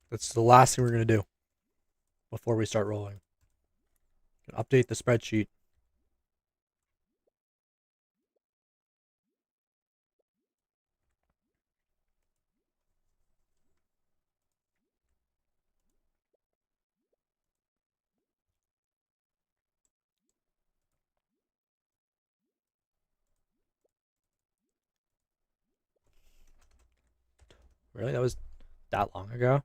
That's the last thing we're going to do before we start rolling. Update the spreadsheet. Really? That was that long ago?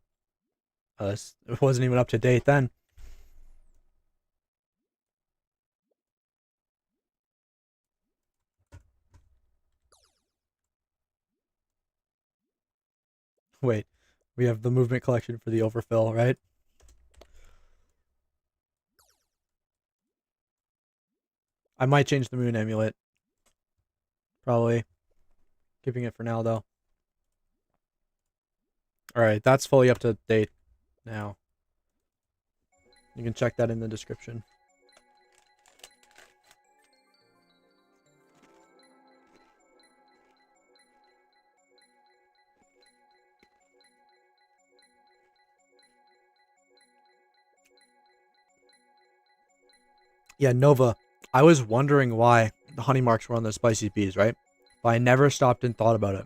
It wasn't even up to date then. Wait, we have the movement collection for the overfill, right? I might change the moon amulet. Probably. Keeping it for now, though. Alright, that's fully up to date now. You can check that in the description. Yeah, Nova. I was wondering why the honey marks were on the spicy bees, right? But I never stopped and thought about it.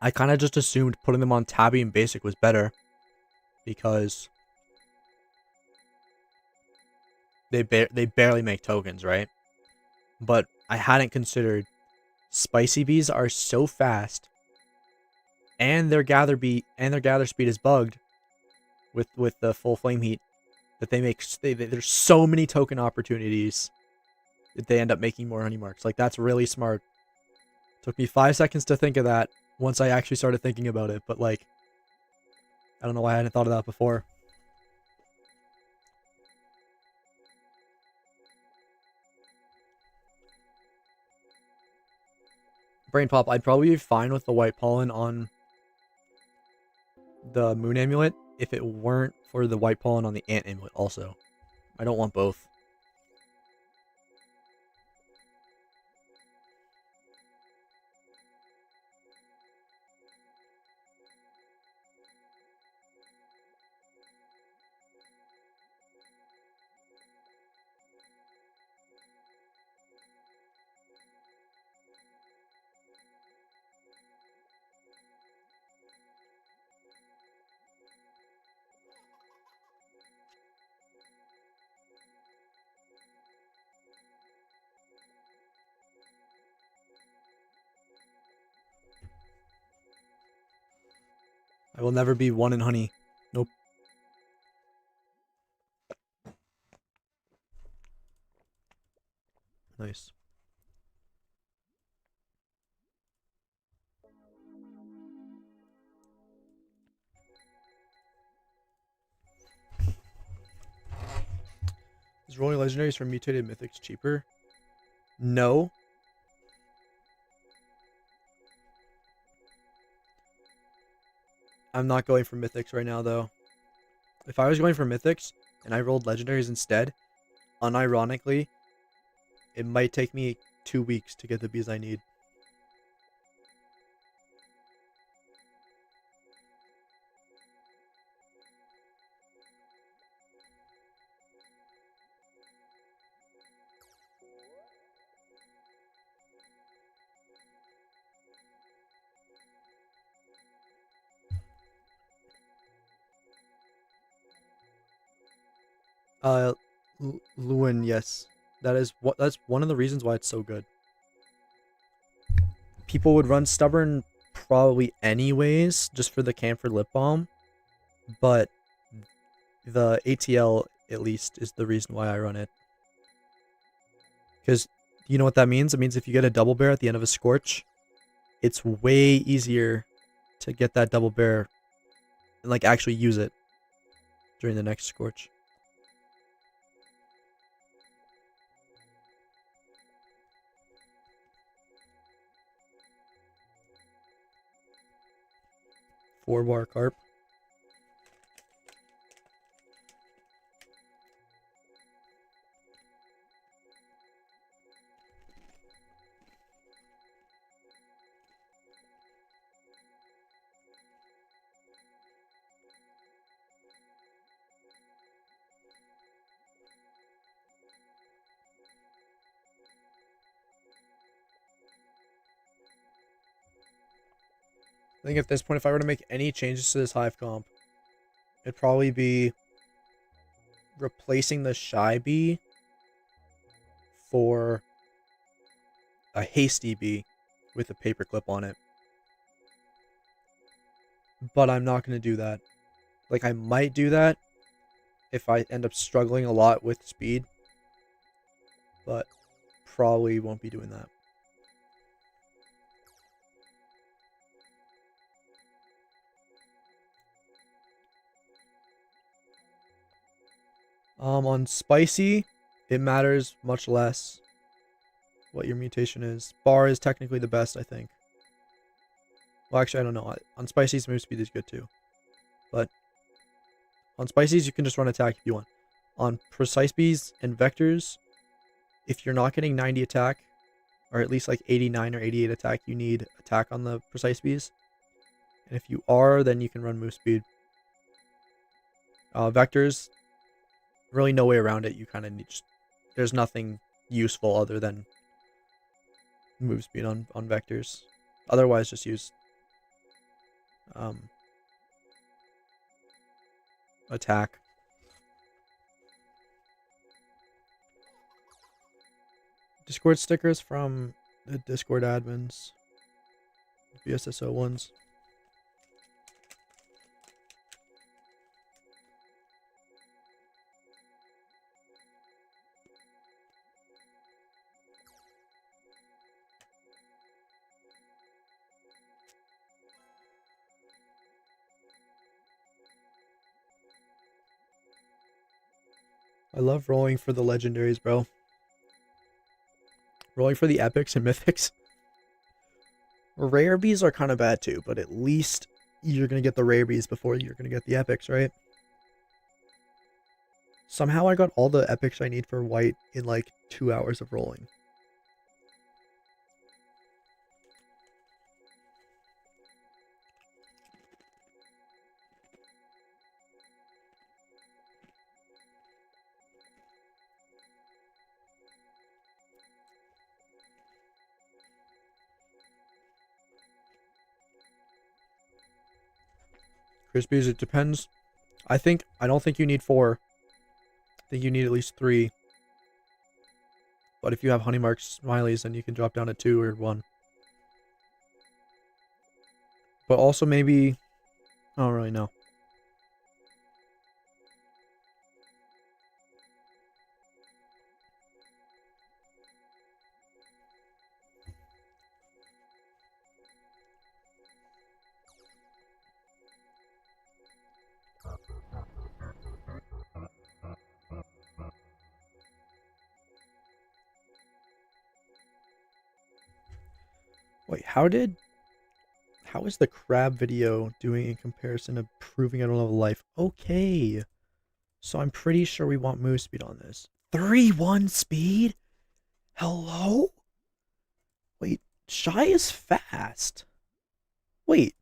I kind of just assumed putting them on Tabby and Basic was better because they barely make tokens, right? But I hadn't considered spicy bees are so fast, and their gather speed is bugged with the full flame heat that there's so many token opportunities that they end up making more honey marks. Like, that's really smart. Took me 5 seconds to think of that once I actually started thinking about it, but like, I don't know why I hadn't thought of that before. Brain pop, I'd probably be fine with the white pollen on the moon amulet if it weren't for the white pollen on the ant amulet also. I don't want both. I will never be one in honey. Nope. Nice. Is rolling legendaries for mutated mythics cheaper? No. I'm not going for mythics right now, though. If I was going for mythics and I rolled legendaries instead, unironically, it might take me 2 weeks to get the bees I need. Lewin, yes. That's one of the reasons why it's so good. People would run Stubborn probably anyways, just for the Camphor Lip Balm, but the ATL, at least, is the reason why I run it. Because, you know what that means? It means if you get a double bear at the end of a Scorch, it's way easier to get that double bear and, like, actually use it during the next Scorch. Four-bar carp. I think at this point, if I were to make any changes to this Hive comp, it'd probably be replacing the Shy Bee for a Hasty Bee with a paperclip on it. But I'm not going to do that. Like, I might do that if I end up struggling a lot with speed, but probably won't be doing that. On spicy, it matters much less what your mutation is. Bar is technically the best, I think. Well, actually, I don't know. On spicies, move speed is good too. But on spicies, you can just run attack if you want. On precise bees and vectors, if you're not getting 90 attack, or at least like 89 or 88 attack, you need attack on the precise bees. And if you are, then you can run move speed. Vectors, really no way around it. You kind of need there's nothing useful other than move speed on vectors. Otherwise, just use attack. Discord stickers from the Discord admins, BSSO ones. I love rolling for the legendaries, bro. Rolling for the epics and mythics. Rare bees are kind of bad too, but at least you're going to get the rare bees before you're going to get the epics, right? Somehow I got all the epics I need for white in like 2 hours of rolling. Crispies, it depends. I don't think you need 4. I think you need at least 3. But if you have honey marks smileys, then you can drop down to 2 or 1. But also maybe, I don't really know. Wait, how is the crab video doing in comparison to proving I don't have a life? Okay. So I'm pretty sure we want move speed on this. 3-1 speed? Hello? Wait, Shy is fast. Wait.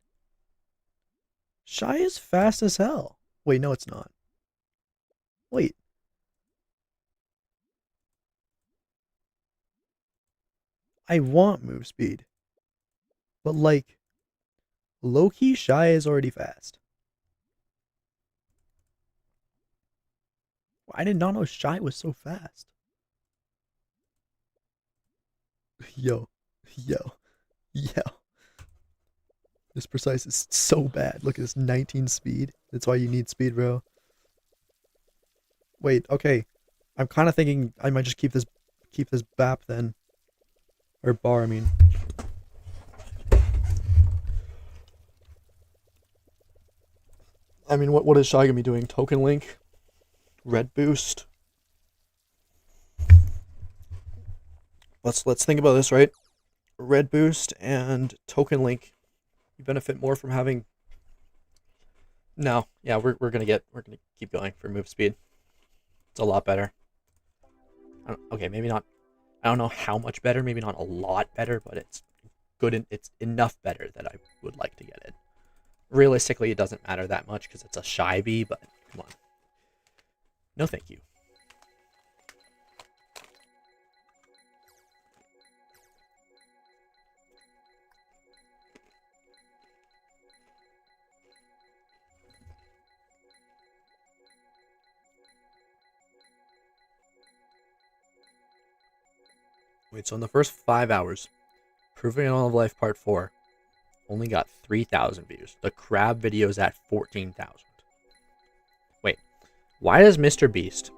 Shy is fast as hell. Wait, no it's not. Wait. I want move speed. But like, low-key Shy is already fast. I did not know Shy was so fast. Yo. This precise is so bad. Look at this 19 speed. That's why you need speed, bro. Wait, okay. I'm kind of thinking I might just keep this BAP then. Or bar, I mean. What is Shy gonna be doing? Token link? Red boost? Let's think about this, right? Red boost and token link. You benefit more from having. No, yeah, we're gonna keep going for move speed. It's a lot better. Okay, maybe not. I don't know how much better. Maybe not a lot better, but it's good. It's enough better that I would like to get it. Realistically, it doesn't matter that much because it's a shy bee, but come on. No thank you. Wait, so in the first 5 hours, Proving All of Life Part 4 only got 3,000 views. The crab video's at 14,000. Wait, why does Mr. Beast,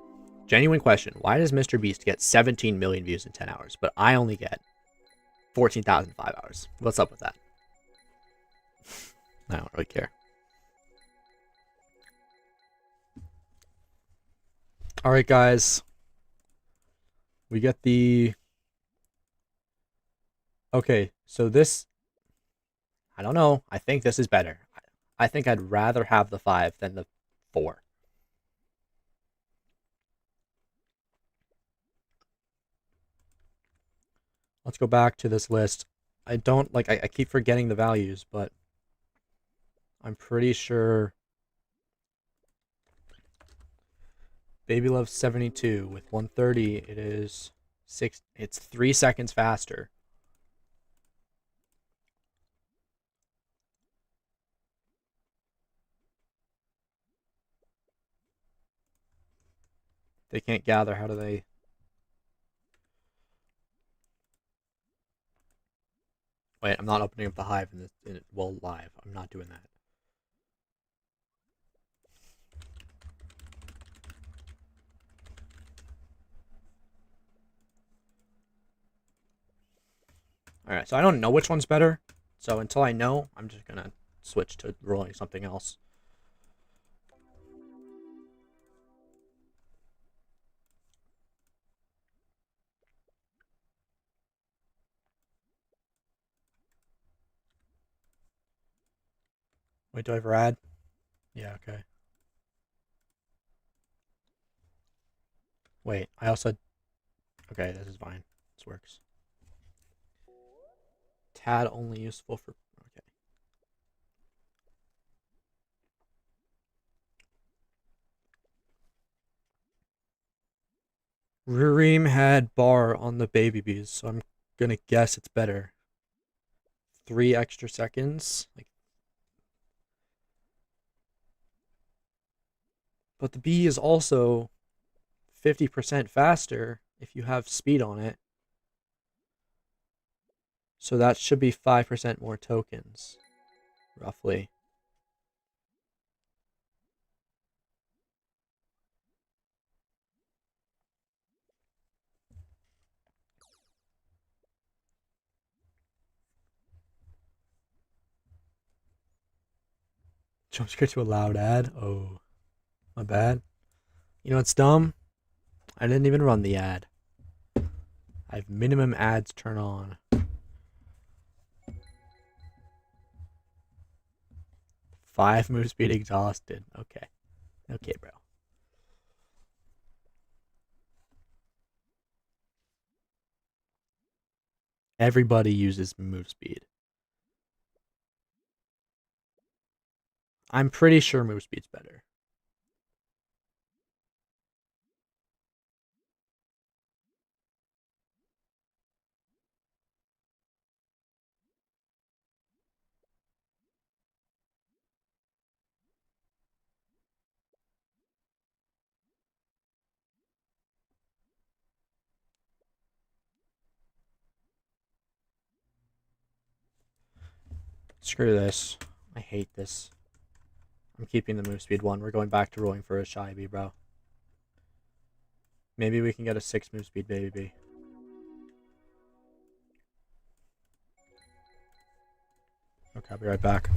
genuine question, why does Mr. Beast get 17 million views in 10 hours, but I only get 14,000 in 5 hours? What's up with that? I don't really care. Alright, guys. We get the... Okay, so this... I don't know. I think this is better. I think I'd rather have the 5 than the 4. Let's go back to this list. I don't, like, I keep forgetting the values, but I'm pretty sure Baby Love 72 with 130, it is 6, it's 3 seconds faster. They can't gather, how do they? Wait, I'm not opening up the Hive well, live. I'm not doing that. Alright, so I don't know which one's better. So until I know, I'm just gonna switch to rolling something else. Wait, do I have rad? Yeah, okay. Wait, I also... Okay, this is fine. This works. Tad only useful for... Okay. Rereem had bar on the baby bees, so I'm gonna guess it's better. 3 extra seconds. But the bee is also 50% faster if you have speed on it. So that should be 5% more tokens, roughly. Jump scare to a loud ad? Oh, my bad. You know what's dumb? I didn't even run the ad. I have minimum ads turn on. 5 move speed exhausted. Okay. Okay, bro. Everybody uses move speed. I'm pretty sure move speed's better. Screw this. I hate this. I'm keeping the move speed 1. We're going back to rolling for a shy bee, bro. Maybe we can get a 6 move speed baby bee. Okay, I'll be right back.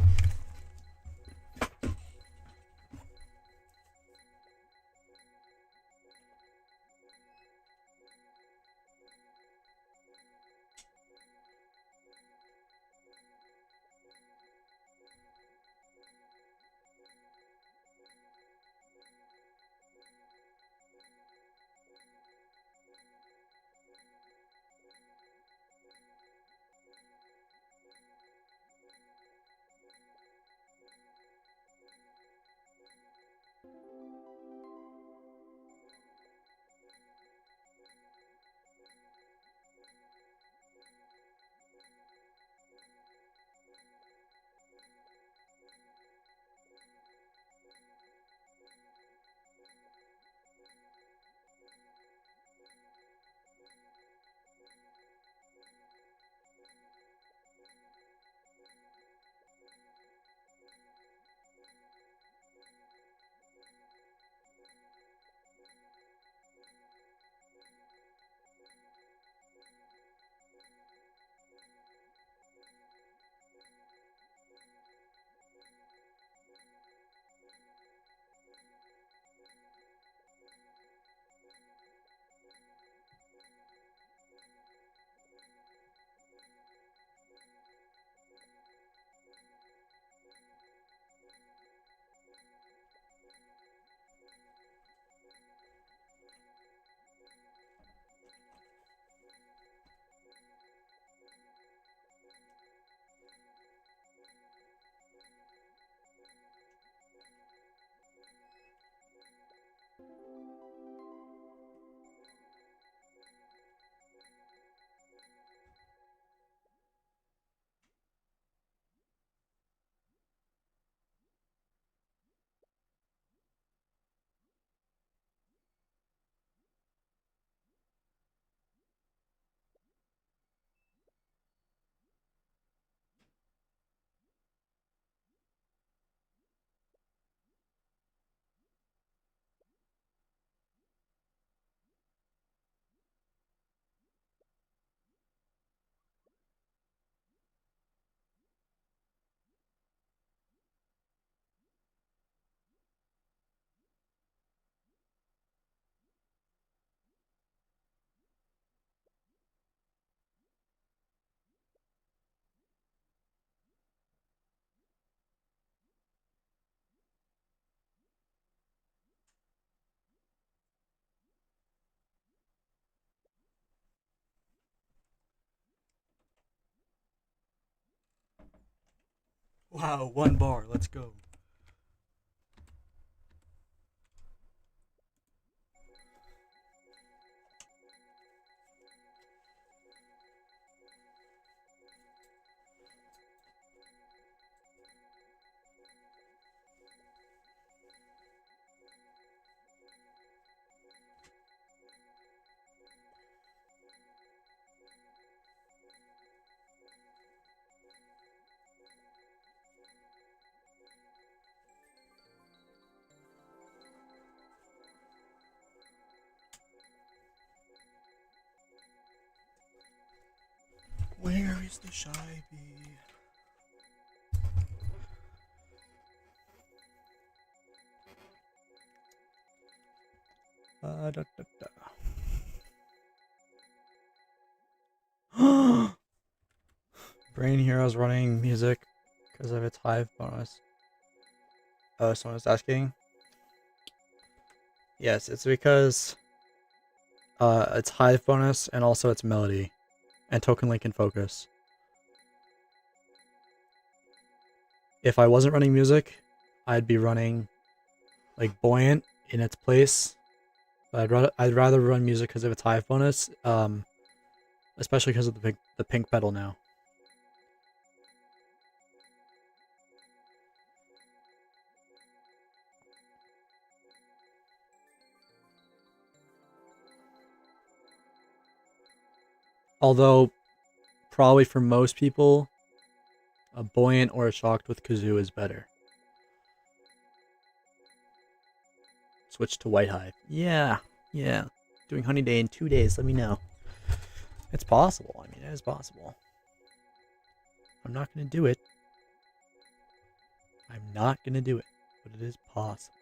Wow, 1 bar. Let's go. Where is the shy bee? Da, da, da. Brain Heroes running music because of its Hive bonus. Oh, someone was asking. Yes, it's because it's Hive bonus and also its melody and token link and focus. If I wasn't running music, I'd be running like Buoyant in its place. But I'd rather run music because of its Hive bonus, especially because of the pink pedal now. Although, probably for most people, a Buoyant or a Shocked with Kazoo is better. Switch to White Hive. Yeah. Doing Honeyday in 2 days, let me know. It's possible. I mean, it is possible. I'm not going to do it. I'm not going to do it, but it is possible.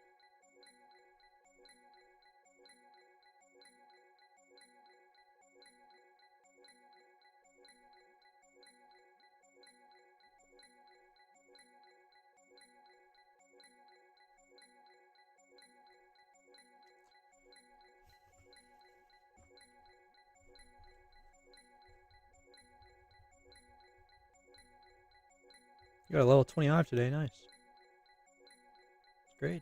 You got a level 25 today, nice. Great.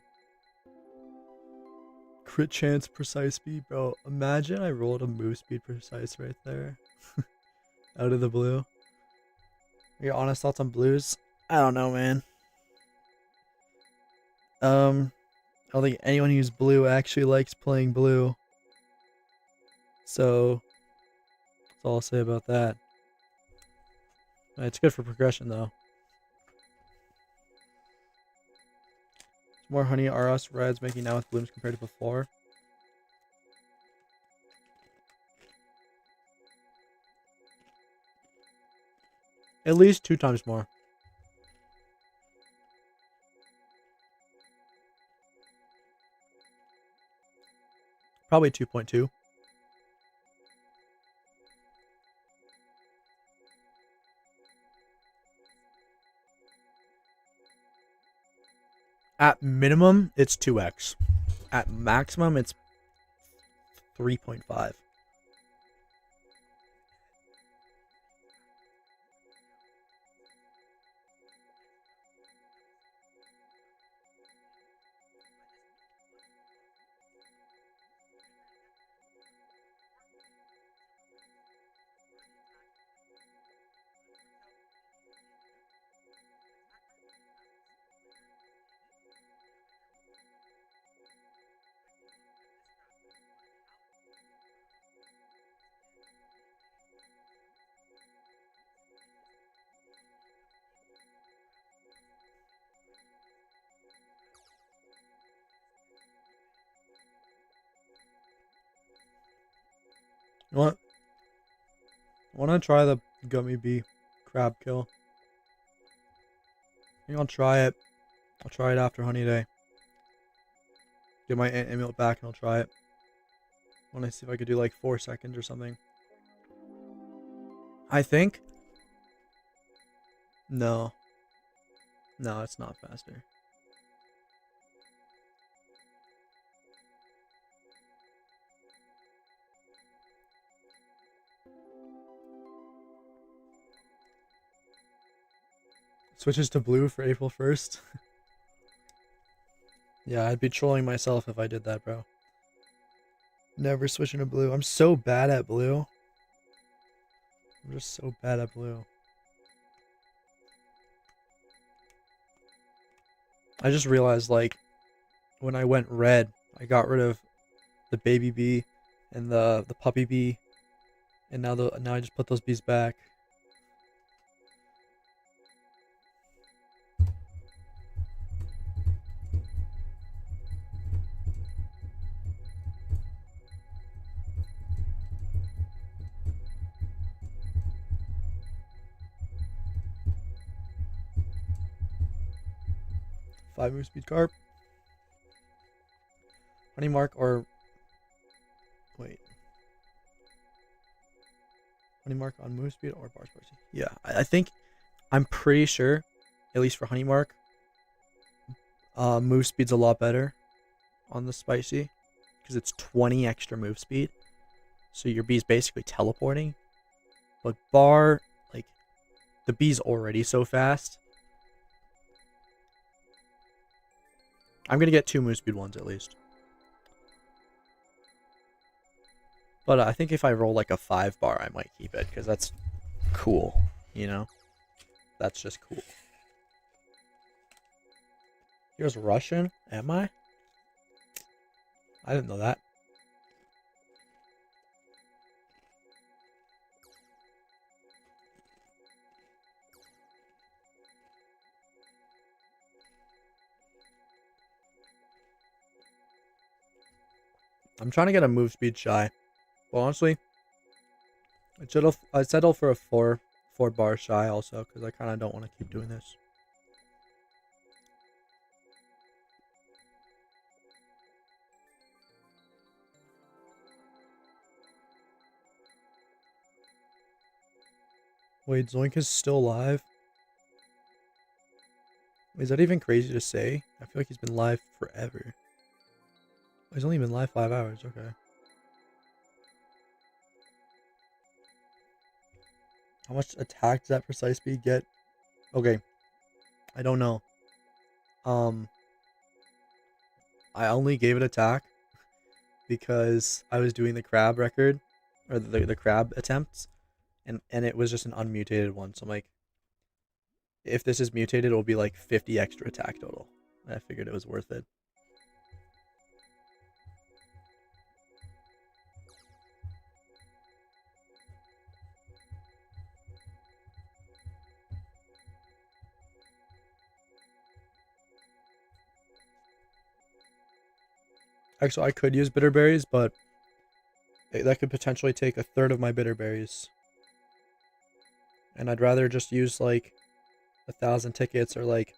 Crit chance precise speed, bro. Imagine I rolled a move speed precise right there. Out of the blue. Your honest thoughts on blues? I don't know, man. I don't think anyone who's blue actually likes playing blue. So that's all I'll say about that. It's good for progression though. More honey are us reds making now with blooms compared to before. At least 2 times more. Probably 2.2. At minimum, it's 2x. At maximum, it's 3.5. You want? I want to try the gummy bee crab kill. I think I'll try it. I'll try it after Honeyday. Get my amulet back and I'll try it. I want to see if I could do like 4 seconds or something. I think. No. No, it's not faster. Switches to blue for April 1st. Yeah, I'd be trolling myself if I did that, bro. Never switching to blue. I'm so bad at blue. I'm just so bad at blue. I just realized, like, when I went red, I got rid of the baby bee and the puppy bee, and now I just put those bees back. Five move speed carp. Honey mark or wait. Honey mark on move speed or bar spicy. Yeah, I think I'm pretty sure, at least for honey mark, move speed's a lot better on the spicy because it's 20 extra move speed. So your bee's basically teleporting. But bar, like, the bee's already so fast. I'm gonna get 2 move speed ones at least. But I think if I roll like a 5 bar, I might keep it because that's cool, you know? That's just cool. Here's Russian, am I? I didn't know that. I'm trying to get a move speed shy. But honestly, I'd settle for a 4 bar shy also, because I kind of don't want to keep doing this. Wait, Zoink is still alive? Is that even crazy to say? I feel like he's been live forever. He's only been live 5 hours, okay. How much attack does that precise speed get? Okay. I don't know. I only gave it attack because I was doing the crab record, or the crab attempts, and it was just an unmutated one. So I'm like, if this is mutated, it'll be like 50 extra attack total. I figured it was worth it. Actually, I could use bitter berries, but that could potentially take a third of my bitter berries. And I'd rather just use like 1,000 tickets or like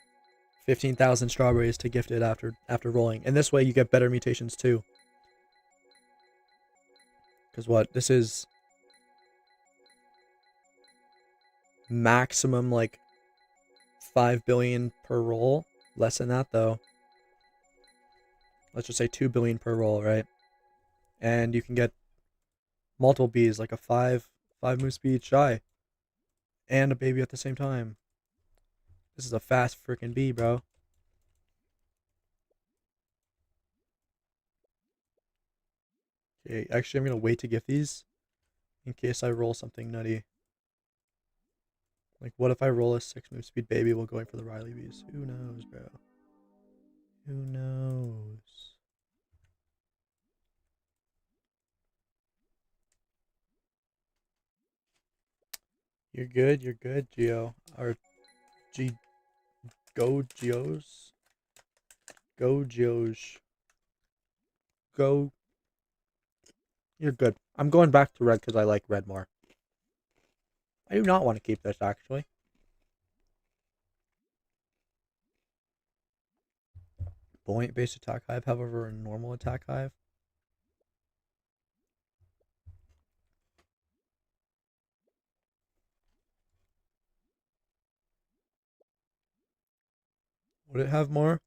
15,000 strawberries to gift it after rolling. And this way you get better mutations too. Because what? This is maximum like 5 billion per roll. Less than that though. Let's just say 2 billion per roll, right? And you can get multiple bees, like a 5 move speed shy. And a baby at the same time. This is a fast freaking bee, bro. Okay, actually I'm gonna wait to gift these in case I roll something nutty. Like, what if I roll a 6 move speed baby while going for the Riley bees? Who knows, bro? Who knows? You're good, Geo. Or Go Geos. Go Geos. Go. You're good. I'm going back to red because I like red more. I do not want to keep this, actually. Buoyant base attack hive, however, a normal attack hive. Would it have more?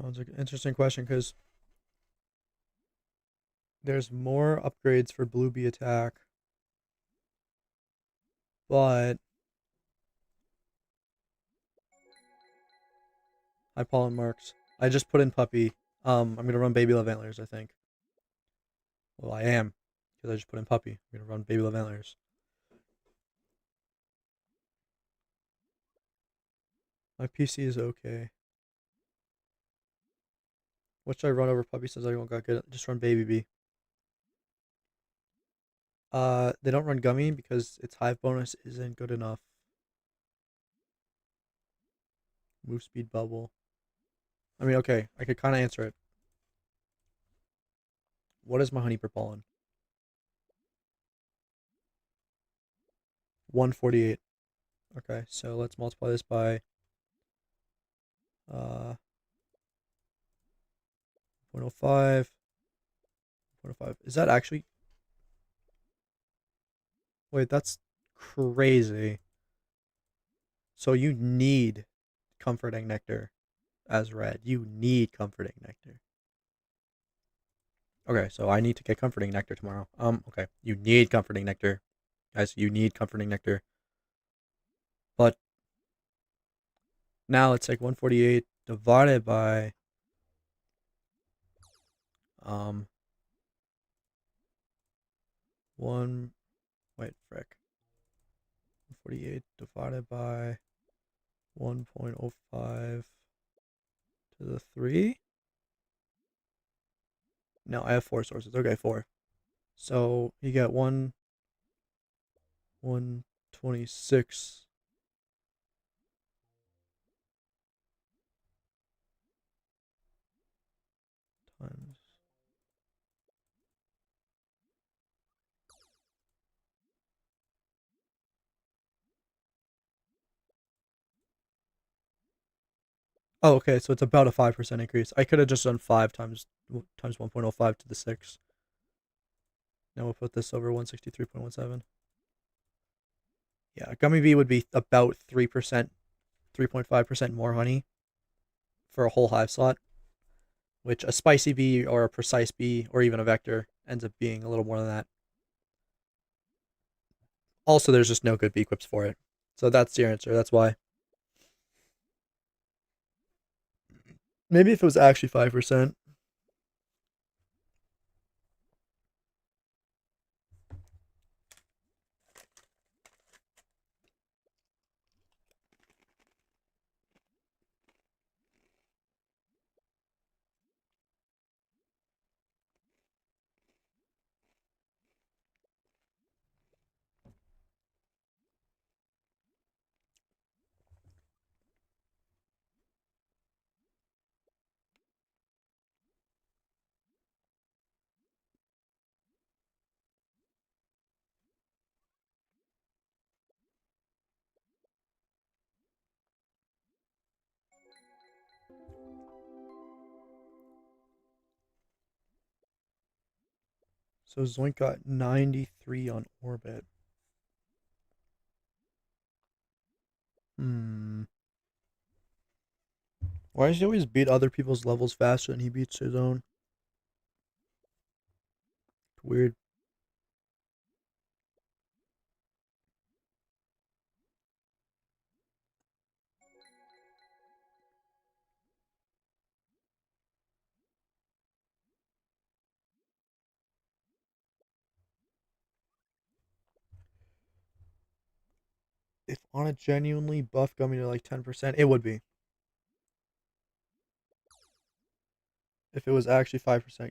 Oh, it's an interesting question because there's more upgrades for blue bee attack, but hi pollen marks. I just put in puppy. I'm gonna run baby love antlers, I think. Well, I am because I just put in puppy. I'm gonna run baby love antlers. My PC is okay. What should I run over puppy since I don't got good? Just run baby bee. They don't run gummy because its hive bonus isn't good enough. Move speed bubble. I mean, okay, I could kind of answer it. What is my honey per pollen? 148. Okay, so let's multiply this by 0.05. 0.05. Is that actually? Wait, that's crazy. So you need comforting nectar as red. You need comforting nectar. Okay, so I need to get comforting nectar tomorrow. Okay. You need comforting nectar. Guys, you need comforting nectar. But now it's like 148 divided by 1 wait, frick. 148 divided by 1.05 to the 3. No, I have 4 sources. Okay, 4. So you get 126 times. Oh, okay, so it's about a 5% increase. I could have just done 5 times 1.05 to the 6. Now we'll put this over 163.17. Yeah, gummy bee would be about 3%, 3.5% more honey for a whole hive slot, which a spicy bee or a precise bee or even a vector ends up being a little more than that. Also, there's just no good bee equips for it. So that's the answer. That's why. Maybe if it was actually 5%. So Zoink got 93 on orbit. Why does he always beat other people's levels faster than he beats his own? Weird. If on a genuinely buff gummy to like 10%, it would be. If it was actually 5%.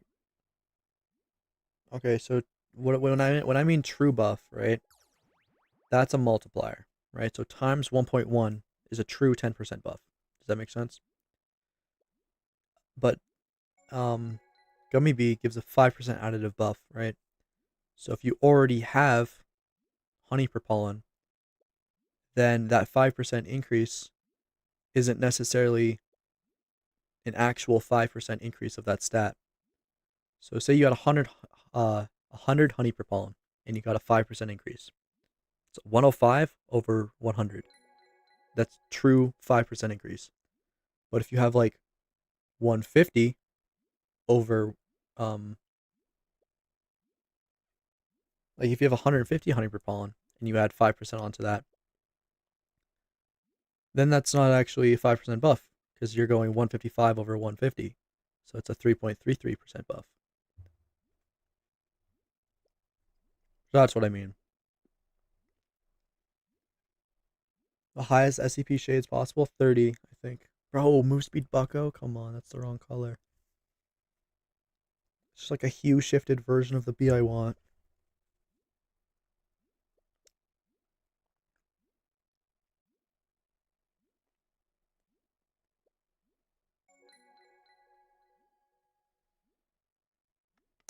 Okay, so when I mean true buff, right? That's a multiplier, right? So times 1.1 is a true 10% buff. Does that make sense? But Gummy Bee gives a 5% additive buff, right? So if you already have honey per pollen, then that 5% increase isn't necessarily an actual 5% increase of that stat. So say you had 100 honey per pollen and you got a 5% increase. So 105 over 100. That's true 5% increase. But if you have like 150 over like if you have 150 honey per pollen and you add 5% onto that, then that's not actually a 5% buff because you're going 155 over 150. So it's a 3.33% buff. So that's what I mean. The highest SCP shades possible, 30, I think. Bro, move speed bucko? Come on, that's the wrong color. It's just like a hue shifted version of the bee I want.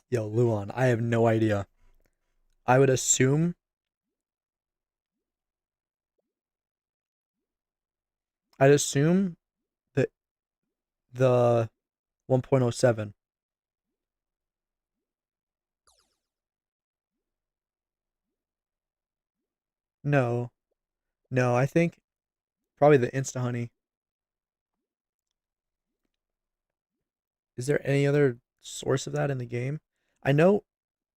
Yo, Luan, I have no idea. I would assume I'd assume that the 1.07. No. No, I think probably the Insta Honey. Is there any other source of that in the game? I know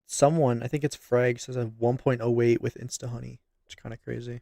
someone, I think it's Frag, says a 1.08 with Insta Honey. It's kind of crazy.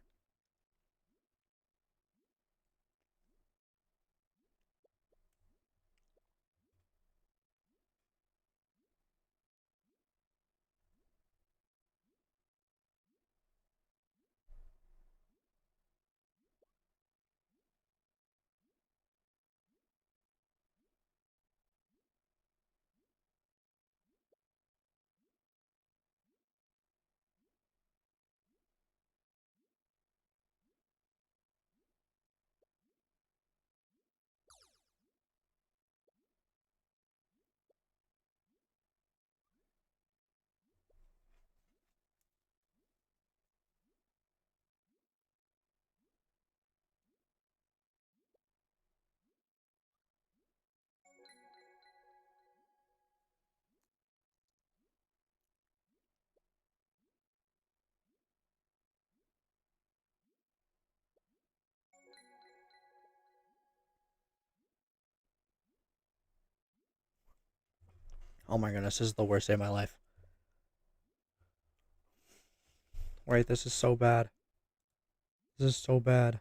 Oh my goodness, this is the worst day of my life. Right, this is so bad. This is so bad.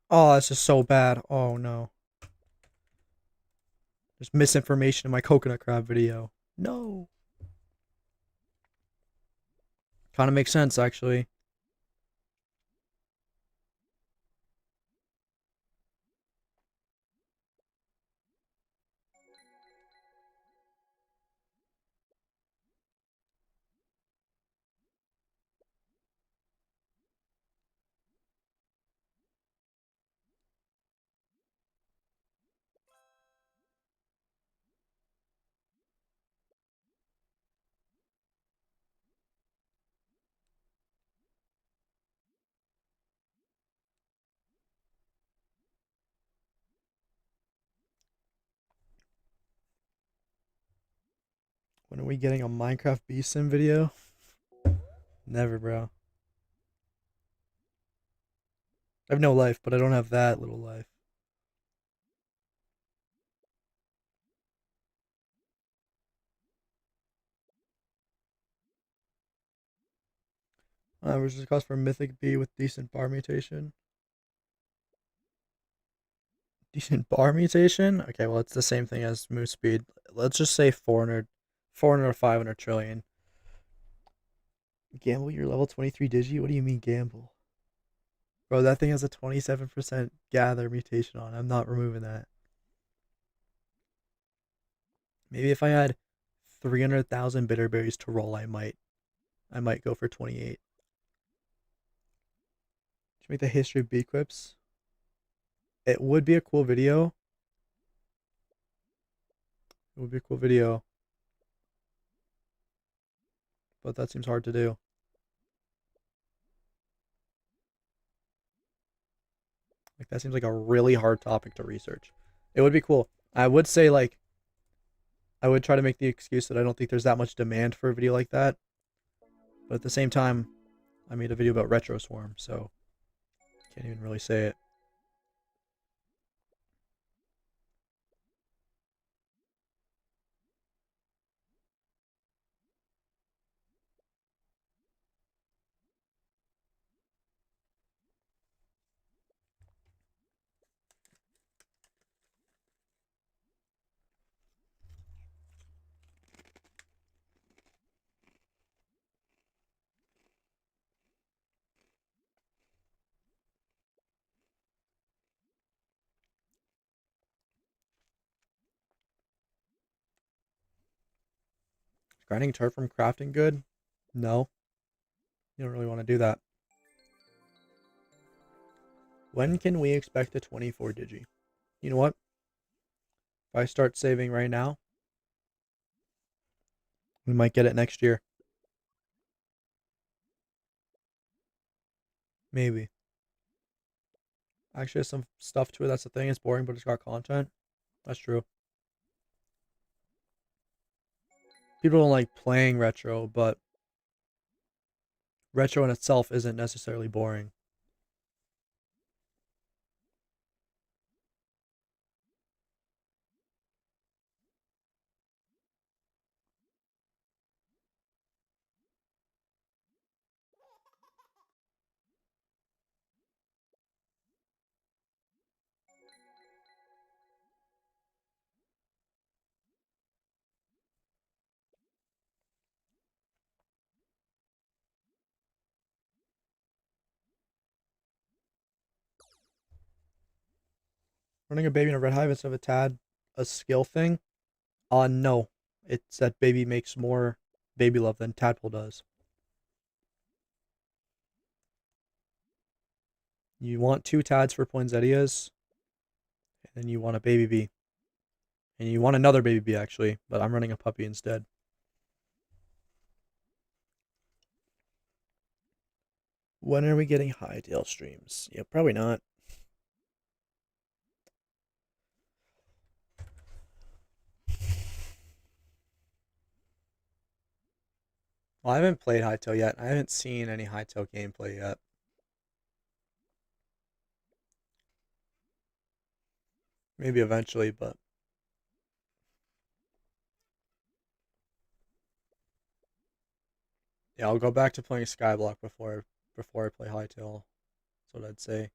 Oh, this is so bad. Oh no. There's misinformation in my coconut crab video. No. Kind of makes sense, actually. When are we getting a Minecraft Bee Sim video? Never, bro. I have no life, but I don't have that little life. Which is cost for Mythic Bee with decent bar mutation. Decent bar mutation? Okay, well, it's the same thing as move speed. Let's just say 400 or 500 trillion. Gamble your level 23 digi? What do you mean gamble? Bro, that thing has a 27% gather mutation on. I'm not removing that. Maybe if I had 300,000 bitterberries to roll, I might go for 28. Should make the history of bee quips. It would be a cool video. It would be a cool video. But that seems hard to do. Like, that seems like a really hard topic to research. It would be cool. I would say, like, I would try to make the excuse that I don't think there's that much demand for a video like that. But at the same time, I made a video about Retro Swarm, so can't even really say it. Is grinding turf from crafting good? No. You don't really want to do that. When can we expect a 24 digi? You know what? If I start saving right now, we might get it next year. Maybe. Actually, has some stuff to it. That's the thing. It's boring, but it's got content. That's true. People don't like playing retro, but retro in itself isn't necessarily boring. Running a baby in a red hive instead of a tad, a skill thing? No. It's that baby makes more baby love than tadpole does. You want 2 tads for poinsettias, and then you want a baby bee. And you want another baby bee, actually, but I'm running a puppy instead. When are we getting hightail streams? Yeah, probably not. Well, I haven't played hightail yet. I haven't seen any hightail gameplay yet. Maybe eventually, but yeah, I'll go back to playing Skyblock before I play hightail. That's what I'd say.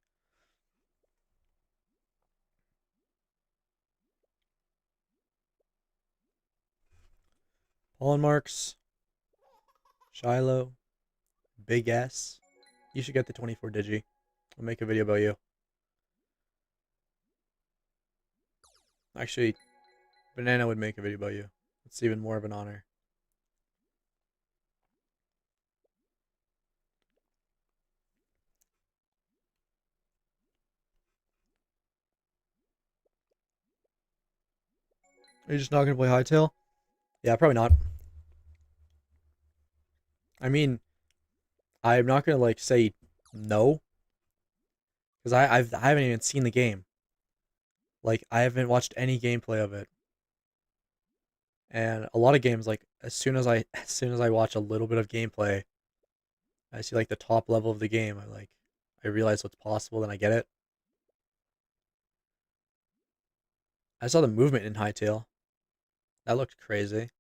Pollen marks, Shiloh, Big S. You should get the 24 digi. I'll make a video about you. Actually, Banana would make a video about you. It's even more of an honor. Are you just not gonna play hightail? Yeah, probably not. I mean, I'm not gonna like say no, because I haven't even seen the game. Like, I haven't watched any gameplay of it. And a lot of games, like as soon as I watch a little bit of gameplay, I see like the top level of the game. I realize what's possible, then I get it. I saw the movement in Hightail. That looked crazy.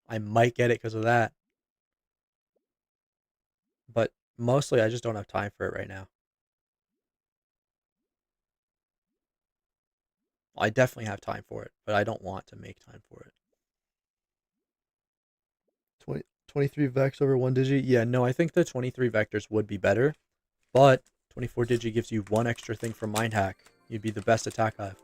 I might get it because of that, but mostly I just don't have time for it right now. Well, I definitely have time for it, but I don't want to make time for it. 23 vex over 1 digi? Yeah, no, I think the 23 vectors would be better, but 24 digi gives you one extra thing from Mind Hack. You'd be the best attack Hive.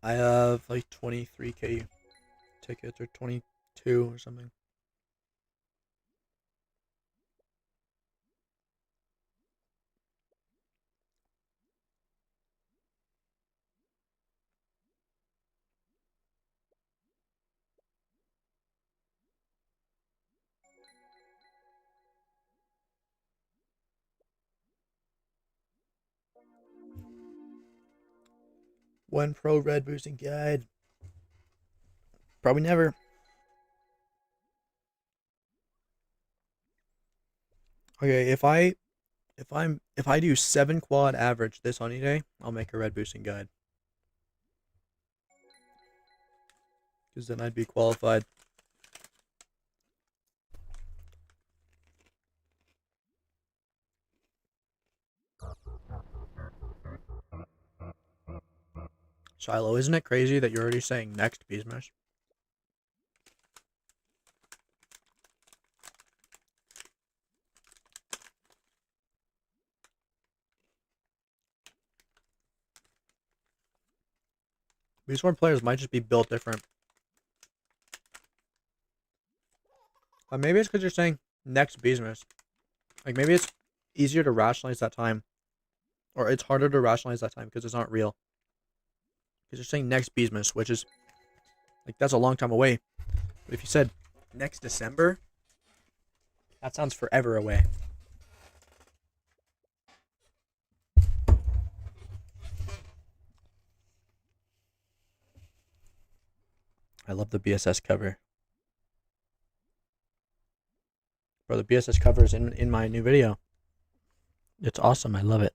I have like 23k tickets or 22 or something. One pro red boosting guide. Probably never. Okay, if I do 7 quad average this Honeyday, I'll make a red boosting guide. Because then I'd be qualified. Shiloh, isn't it crazy that you're already saying next Beesmash? Beastborn players might just be built different. But maybe it's because you're saying next Beesmash. Like maybe it's easier to rationalize that time. Or it's harder to rationalize that time because it's not real. Because you're saying next Beesmas, which is like that's a long time away. But if you said next December, that sounds forever away. I love the BSS cover. Bro, the BSS cover is in my new video. It's awesome. I love it.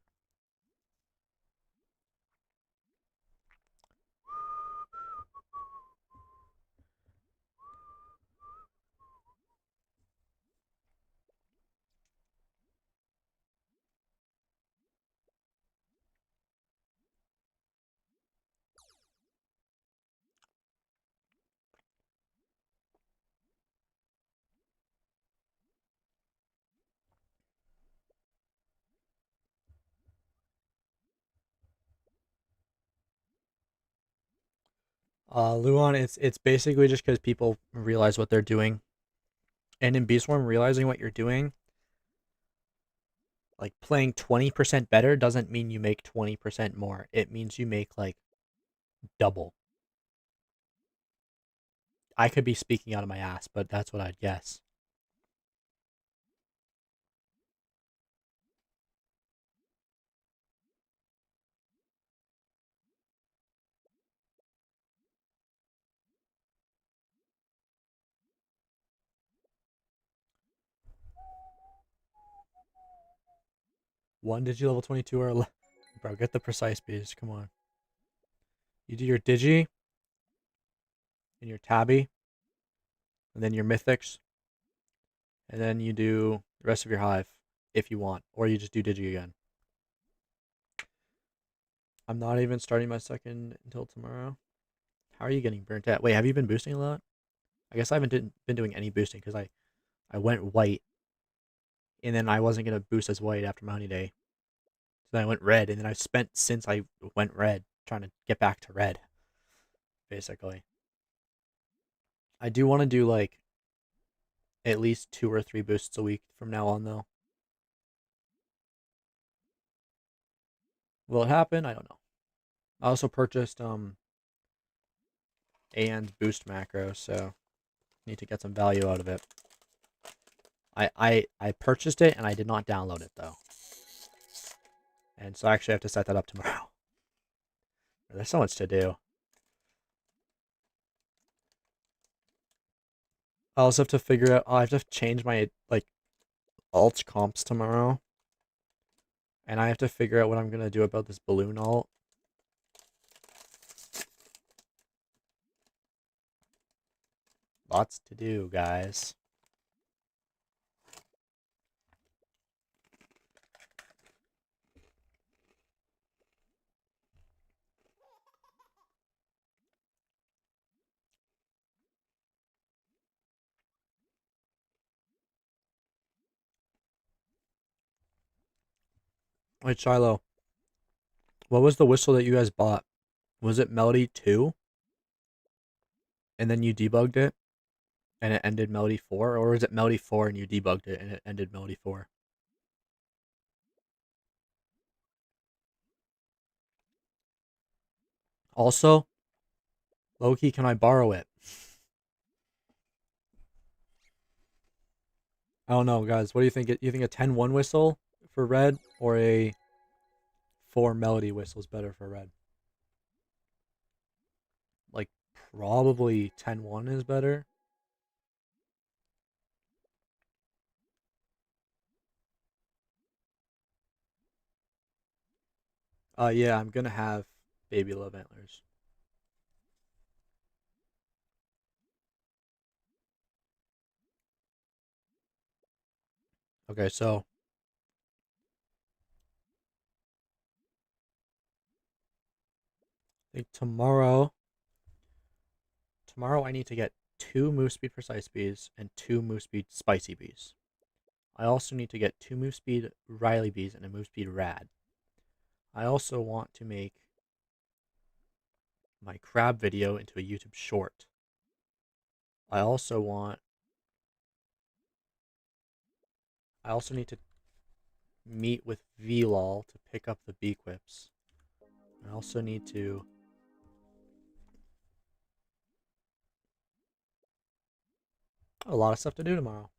Luon, it's basically just because people realize what they're doing. And in Beastworm, realizing what you're doing, like playing 20% better doesn't mean you make 20% more. It means you make like double. I could be speaking out of my ass, but that's what I'd guess. One digi level 22 or bro, get the precise bees. Come on. You do your digi and your tabby, and then your mythics, and then you do the rest of your hive if you want, or you just do digi again. I'm not even starting my second until tomorrow. How are you getting burnt out? Wait, have you been boosting a lot? I guess I haven't been doing any boosting because I went white, and then I wasn't gonna boost as white after my Honeyday. So then I went red, and then I've spent since I went red trying to get back to red. Basically, I do want to do like at least 2 or 3 boosts a week from now on, though. Will it happen? I don't know. I also purchased and boost macro, so Need to get some value out of it. I purchased it and I did not download it though. And so I actually have to set that up tomorrow. There's so much to do. I also have to figure out, I have to change my like alt comps tomorrow. And I have to figure out what I'm going to do about this balloon alt. Lots to do, guys. Wait, Shiloh. What was the whistle that you guys bought? Was it Melody 2? And then you debugged it? And it ended Melody 4? Or was it Melody 4 and you debugged it and it ended Melody 4? Also, Loki, can I borrow it? I don't know, guys. What do you think? You think a 10-1 whistle for red or a 4 melody whistle is better for red? Like, probably 10-1 is better. Yeah, I'm gonna have baby love antlers. Okay, so I think tomorrow I need to get 2 move speed precise bees and 2 move speed spicy bees. I also need to get 2 move speed Riley bees and a move speed rad. I also want to make my crab video into a YouTube short. I also need to meet with VLOL to pick up the bee quips. I also need to a lot of stuff to do tomorrow.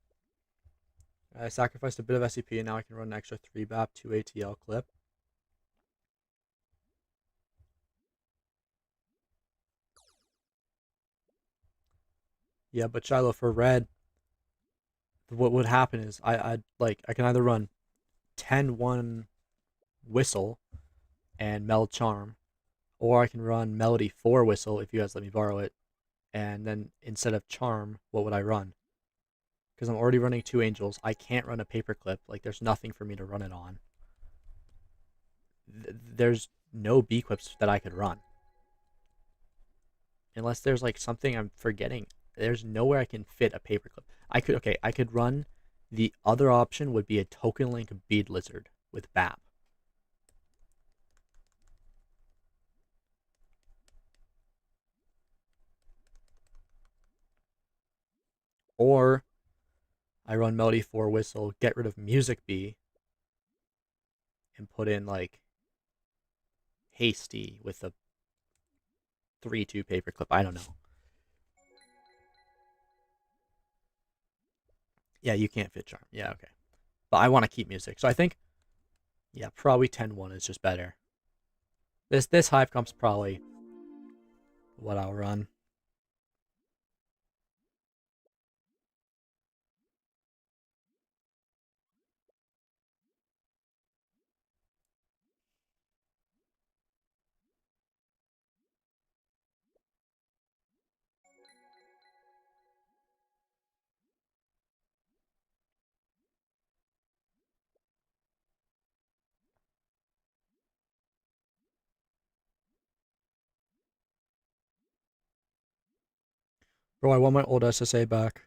I sacrificed a bit of SCP and now I can run an extra 3 BAP 2 ATL clip. Yeah, but Shiloh, for red, what would happen is I can either run 10-1 whistle and meld charm, or I can run melody 4 whistle if you guys let me borrow it, and then instead of charm, what would I run? Because I'm already running 2 angels, I can't run a paperclip. Like, there's nothing for me to run it on. There's no bee quips that I could run. Unless there's like something I'm forgetting. There's nowhere I can fit a paperclip. I could run. The other option would be a token link bead lizard with BAP. Or I run Melody 4 whistle, get rid of music bee, and put in like hasty with a 3-2 paperclip. I don't know. Yeah, you can't fit charm. Yeah, okay. But I want to keep music. So I think, yeah, probably 10-1 is just better. This Hive comp's probably what I'll run. Bro, I want my old SSA back.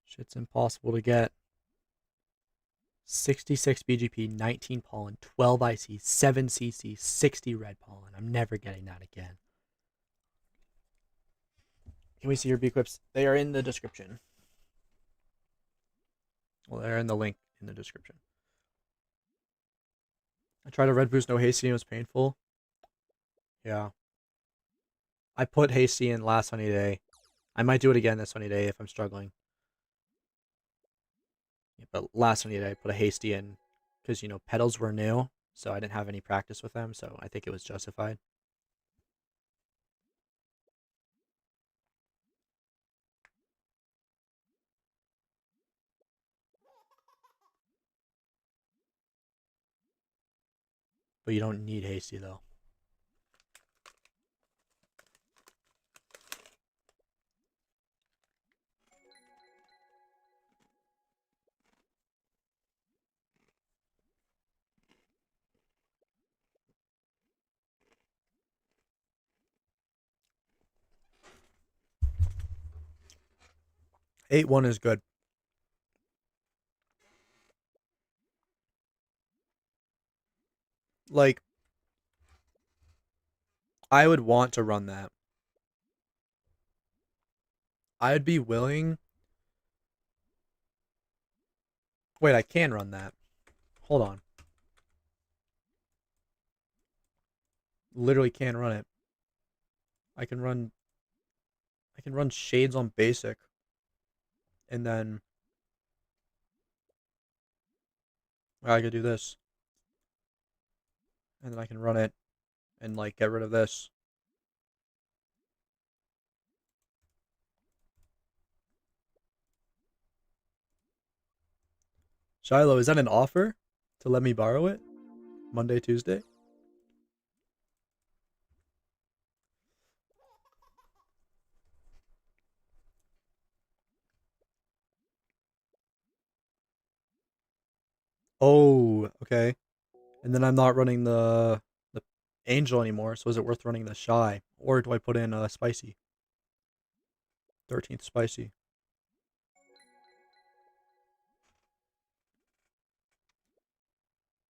Shit's impossible to get. 66 BGP, 19 pollen, 12 IC, 7 CC, 60 red pollen. I'm never getting that again. Can we see your bee quips? They are in the description. Well, they're in the link in the description. I tried a red boost, no hasty, and it was painful. Yeah. I put Hasty in last Honeyday. I might do it again this Honeyday if I'm struggling. Yeah, but last Honeyday I put a Hasty in because, you know, pedals were new, so I didn't have any practice with them, so I think it was justified. But you don't need Hasty, though. Eight one is good. Like, I would want to run that. I'd be willing. Wait, I can run that. Hold on. Literally can run it. I can run shades on basic. And then I could do this. And then I can run it and like get rid of this. Shiloh, is that an offer to let me borrow it? Monday, Tuesday? Oh, okay. And then I'm not running the angel anymore, so is it worth running the shy? Or do I put in a spicy? 13th spicy.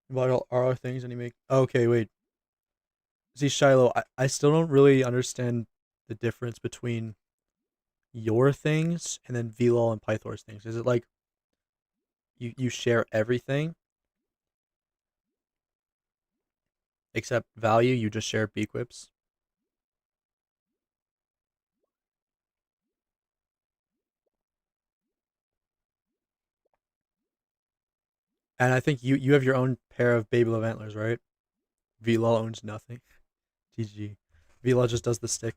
What are things and you make okay, wait. See Shiloh, I still don't really understand the difference between your things and then VLOL and Pythor's things. Is it like you share everything except value, you just share Beequips? And I think you have your own pair of Baby Love antlers, right? VLOL owns nothing. GG. VLOL just does the stick.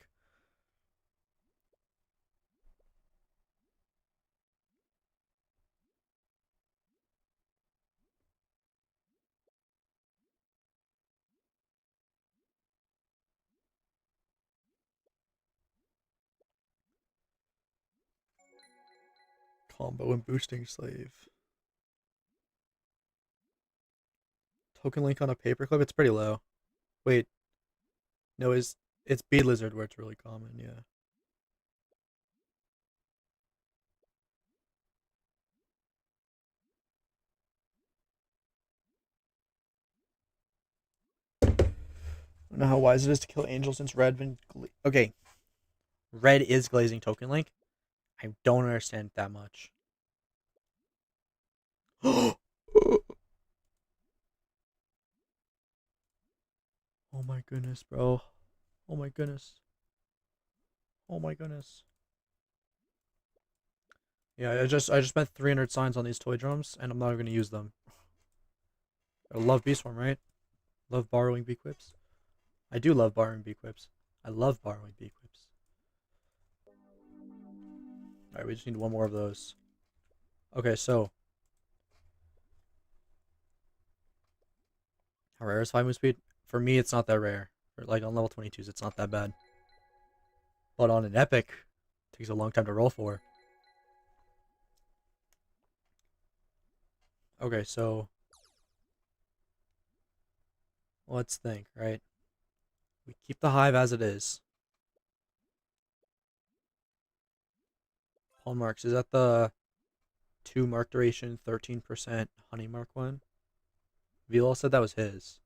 Combo and boosting slave. Token link on a paperclip? It's pretty low. Wait, no, it's Bead Lizard where it's really common, yeah. I don't know how wise it is to kill Angel since red been okay. Red is glazing token link. I don't understand it that much. Oh my goodness, bro. Oh my goodness. Oh my goodness. Yeah, I just spent 300 signs on these toy drums, and I'm not gonna use them. I love Beastform, right? Love borrowing Beequips. I do love borrowing Beequips. I love borrowing Beequips. Alright, we just need one more of those. Okay, so how rare is 5 move speed? For me, it's not that rare. Like on level 22s, it's not that bad. But on an epic, it takes a long time to roll for. Okay, so let's think, right? We keep the hive as it is. Hallmarks, is that the 2 mark duration, 13% honey mark one? Vilal said that was his.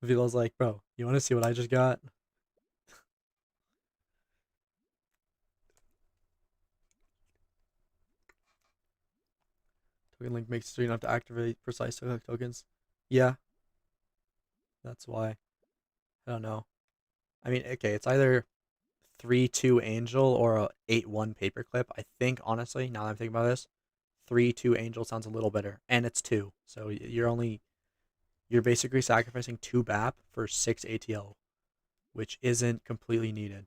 Vilal's like, bro, you want to see what I just got? Token link makes it so you don't have to activate precise tokens. Yeah. That's why. I don't know. I mean, okay, it's either 3-2 Angel or a 8-1 Paperclip. I think, honestly, now that I'm thinking about this, 3-2 Angel sounds a little better. And it's 2. So you're basically sacrificing 2 BAP for 6 ATL, which isn't completely needed.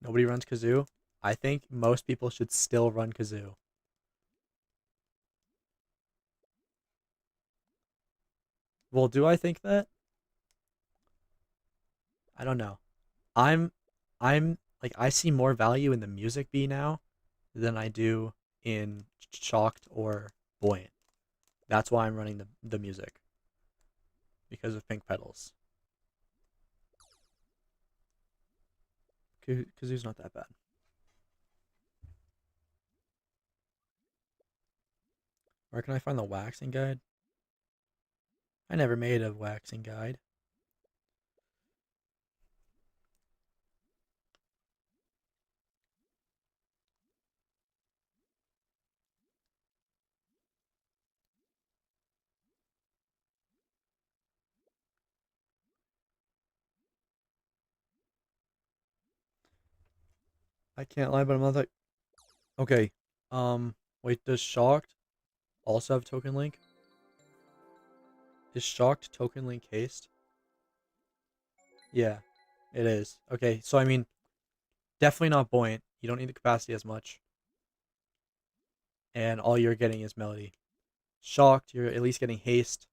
Nobody runs Kazoo. I think most people should still run Kazoo. Well, do I think that? I don't know. I'm I'm like I see more value in the music bee now than I do in shocked or buoyant. That's why I'm running the music because of pink petals. Kazoo's not that bad. Where can I find the waxing guide? I never made a waxing guide. I can't lie, but I'm not that. Okay. Wait, does shocked also have token link? Is shocked token link haste? Yeah, it is. Okay, so I mean, definitely not buoyant. You don't need the capacity as much. And all you're getting is melody. Shocked, you're at least getting haste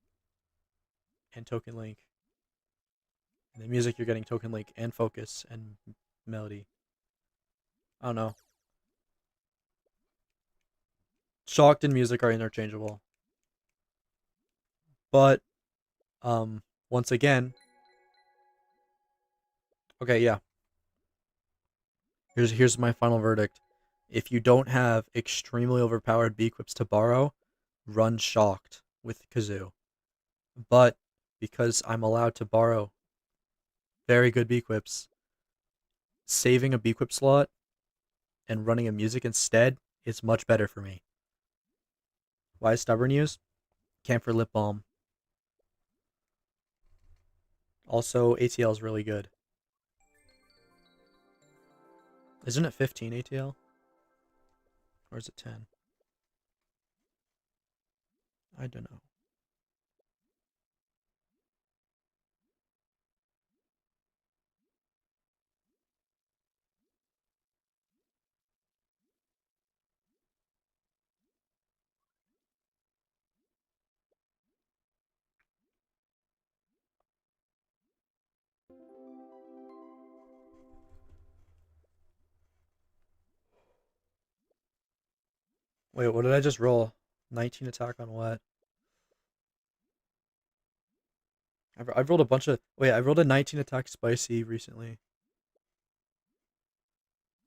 and token link. And the music, you're getting token link and focus and melody. I don't know. Shocked and music are interchangeable. But, once again, okay, yeah. Here's my final verdict. If you don't have extremely overpowered Beequips to borrow, run shocked with Kazoo. But because I'm allowed to borrow very good Beequips, saving a Beequip slot and running a music instead is much better for me. Why is stubborn use? Camphor lip balm. Also, ATL is really good. Isn't it 15 ATL? Or is it 10? I don't know. Wait, what did I just roll? 19 attack on what? I've rolled a bunch of. Wait, I rolled a 19 attack spicy recently.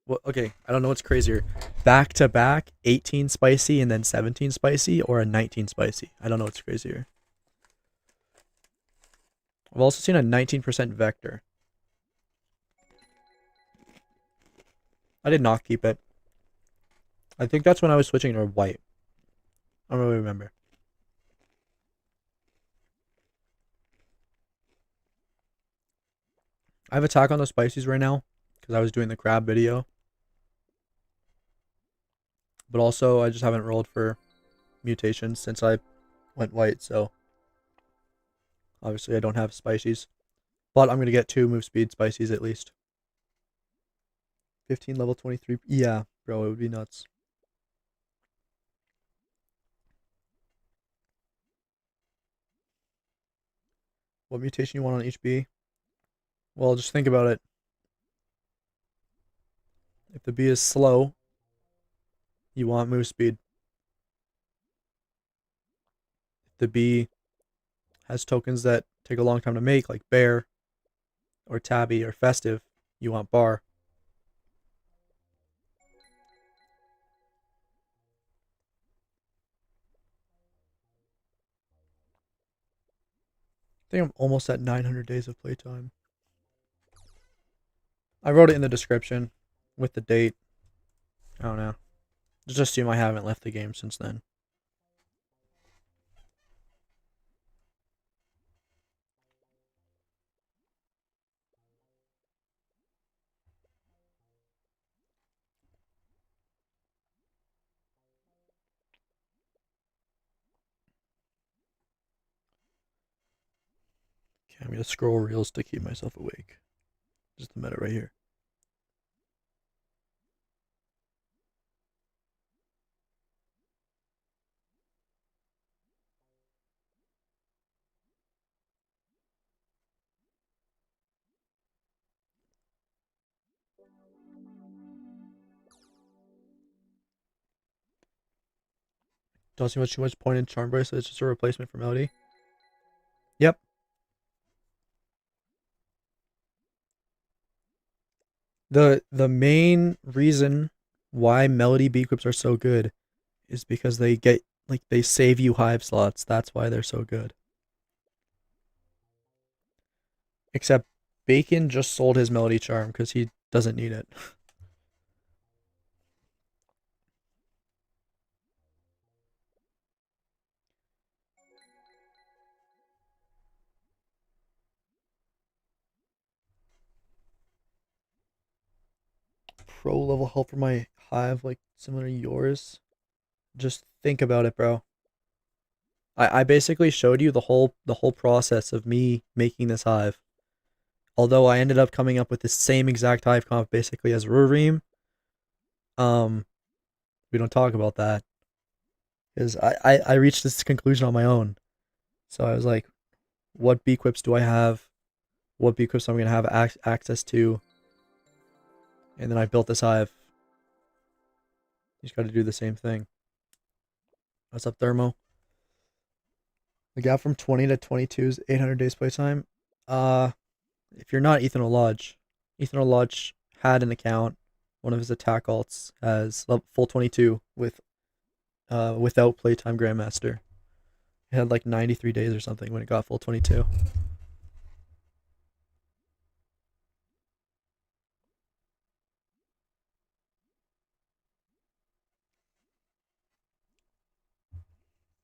Well, okay, I don't know what's crazier. Back to back, 18 spicy and then 17 spicy, or a 19 spicy. I don't know what's crazier. I've also seen a 19% vector. I did not keep it. I think that's when I was switching to white. I don't really remember. I have attack on the spices right now because I was doing the crab video. But also, I just haven't rolled for mutations since I went white, so obviously I don't have spices. But I'm going to get 2 move speed spices at least. 15 level 23. Yeah, bro, it would be nuts. What mutation you want on each bee? Well, just think about it. If the bee is slow, you want move speed. If the bee has tokens that take a long time to make, like bear, or tabby, or festive, you want bar. I think I'm almost at 900 days of playtime. I wrote it in the description with the date. I don't know. Just assume I haven't left the game since then. Okay, I'm gonna scroll reels to keep myself awake. Just a minute right here. Don't see too much point in Charm Bracelet. It's just a replacement for Melody. Yep. The main reason why Melody Beequips are so good is because they save you Hive slots. That's why they're so good. Except Bacon just sold his Melody Charm because he doesn't need it. Pro level help for my Hive, like similar to yours. Just think about it, bro. I basically showed you the whole process of me making this Hive. Although I ended up coming up with the same exact Hive comp basically as Rurim. Um, we don't talk about that because I reached this conclusion on my own. So I was like, what Beequips do I have? What Beequips I'm gonna have access to? And then I built this Hive. You just got to do the same thing. What's up, Thermo? The gap from 20 to 22 is 800 days playtime. Uh, if you're not Ethan Lodge, Ethan Lodge had an account. One of his attack alts has full 22 without playtime Grandmaster. It had like 93 days or something when it got full 22.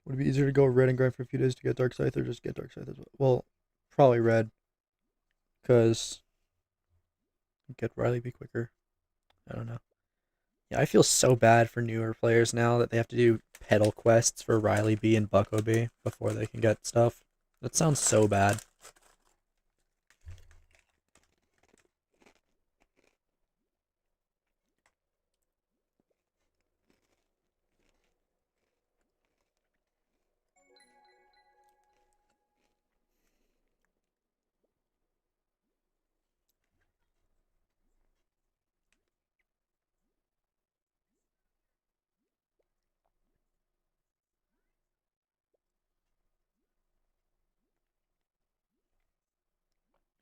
Would it be easier to go red and grind for a few days to get Dark Scythe or just get Dark Scythe as well? Well, probably red. Because get Riley be quicker. I don't know. Yeah, I feel so bad for newer players now that they have to do pedal quests for Riley B and Bucko B before they can get stuff. That sounds so bad.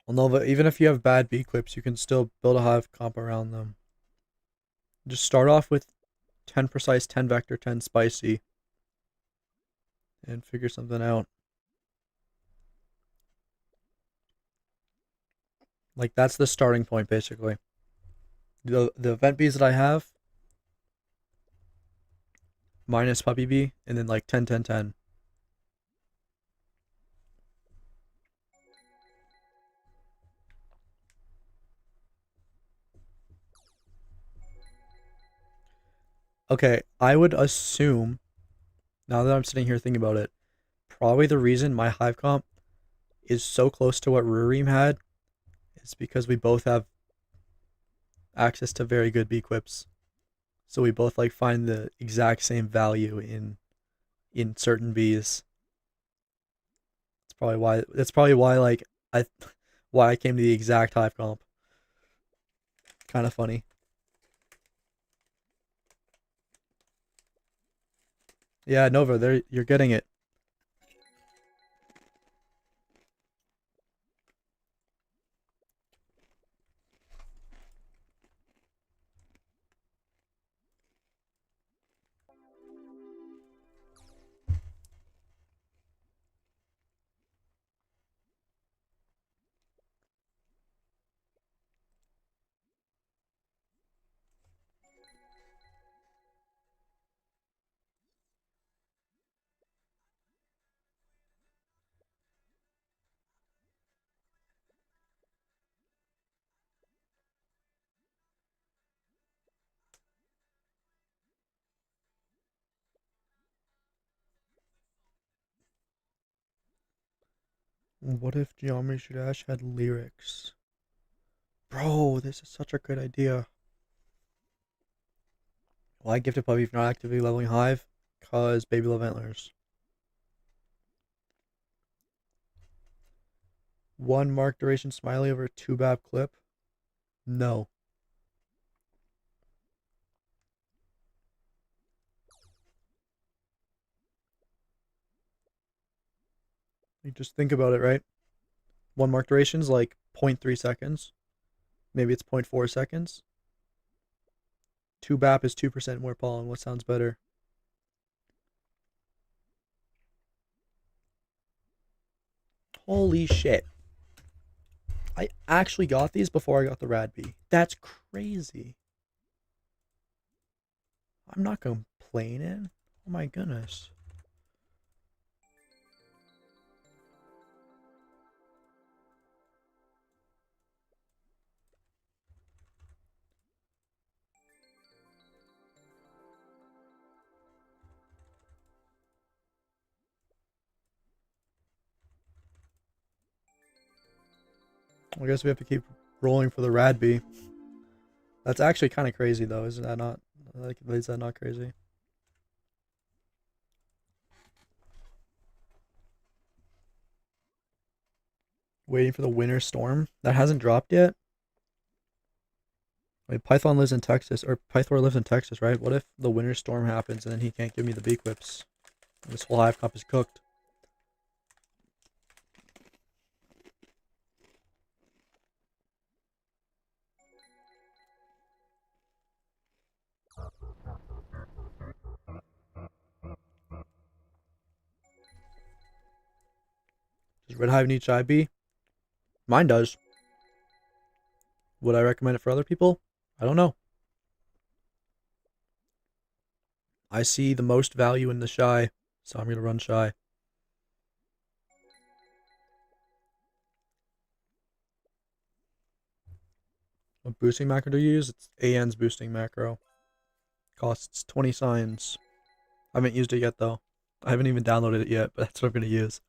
Well, no, but even if you have bad B clips, you can still build a Hive comp around them. Just start off with 10 precise, 10 vector, 10 spicy, and figure something out. Like, that's the starting point, basically. The event bees that I have, minus puppy bee, and then like 10, 10, 10. Okay, I would assume, now that I'm sitting here thinking about it, probably the reason my Hive comp is so close to what Rurim had is because we both have access to very good bee quips. So we both like find the exact same value in certain bees. That's probably why like I why I came to the exact Hive comp. Kind of funny. Yeah, Nova, there you're getting it. What if Geometry Dash had lyrics? Bro, this is such a good idea. Why gift a puppy if not actively leveling Hive? Cause baby love antlers. 1 mark duration smiley over a 2 BAP clip? No. You just think about it, right? 1 mark duration's like 0.3 seconds. Maybe it's 0.4 seconds. 2 BAP is 2% more pollen. What sounds better? Holy shit. I actually got these before I got the Rad Bee. That's crazy. I'm not complaining. Oh my goodness. I guess we have to keep rolling for the Rad Bee. That's actually kind of crazy though, isn't that not? Like, is that not crazy? Waiting for the winter storm that hasn't dropped yet. Wait, Python lives in Texas, or Pythor lives in Texas, right? What if the winter storm happens and then he can't give me the bee quips? This whole hive cup is cooked. Does Red Hive need Shy Bee? Mine does. Would I recommend it for other people? I don't know. I see the most value in the Shy, so I'm going to run Shy. What boosting macro do you use? It's AN's boosting macro. Costs 20 signs. I haven't used it yet though. I haven't even downloaded it yet, but that's what I'm going to use.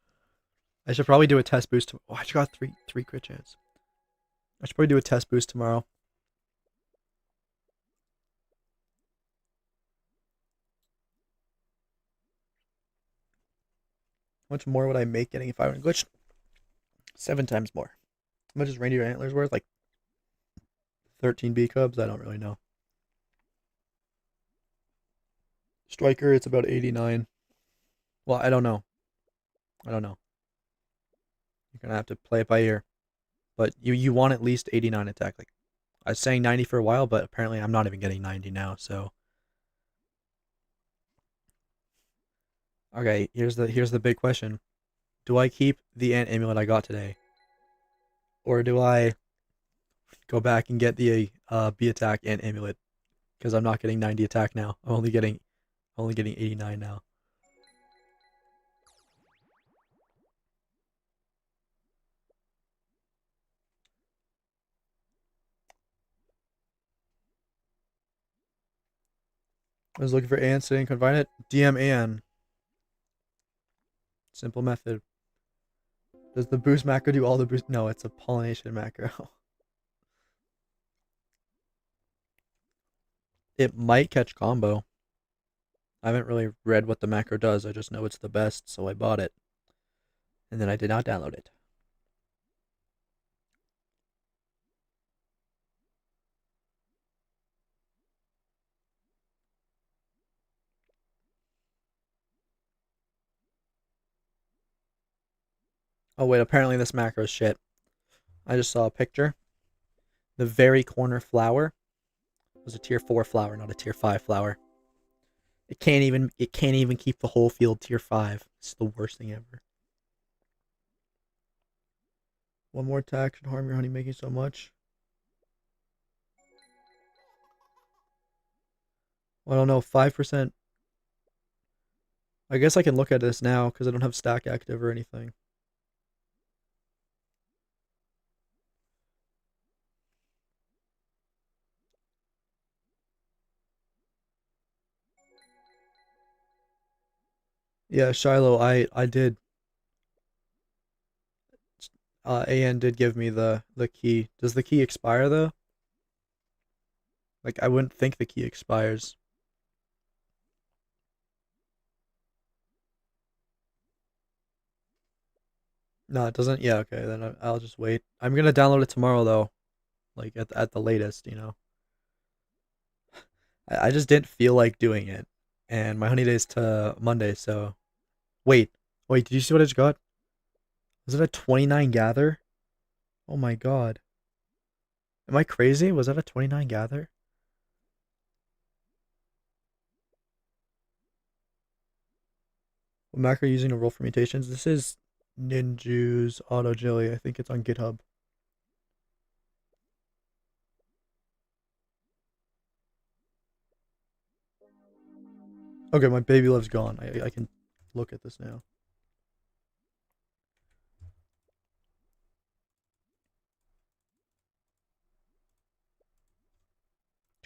I should probably do a test boost. Oh, I just got three crit chance. I should probably do a test boost tomorrow. How much more would I make getting if I were glitched? 7 times more. How much is reindeer antlers worth? Like 13 bee cubs? I don't really know. Striker, it's about 89. Well, I don't know. You're gonna have to play it by ear. But you want at least 89 attack. Like I was saying 90 for a while, but apparently I'm not even getting 90 now. So okay, here's the big question: do I keep the ant amulet I got today, or do I go back and get the bee attack ant amulet? Because I'm not getting 90 attack now. I'm only getting 89 now. I was looking for ants and couldn't find it. DM An. Simple method. Does the boost macro do all the boost? No, it's a pollination macro. It might catch combo. I haven't really read what the macro does. I just know it's the best, so I bought it. And then I did not download it. Oh wait, apparently this macro is shit. I just saw a picture. The very corner flower was a tier 4 flower, not a tier 5 flower. It can't even keep the whole field tier 5. It's the worst thing ever. One more attack should harm your honey making so much. Well, I don't know, 5%. I guess I can look at this now because I don't have stack active or anything. Yeah, Shiloh, I did. AN did give me the key. Does the key expire though? Like I wouldn't think the key expires. No, it doesn't. Yeah, okay, then I'll just wait. I'm gonna download it tomorrow though, like at the latest, you know. I just didn't feel like doing it, and my Honeyday's to Monday, so wait, wait, did you see what I just got? Was it a 29 gather? Oh my god, am I crazy? Was that a 29 gather? What Mac are you using to roll for mutations? This is Ninju's Auto Jelly. I think it's on GitHub. Okay, my baby love's gone. I can look at this now.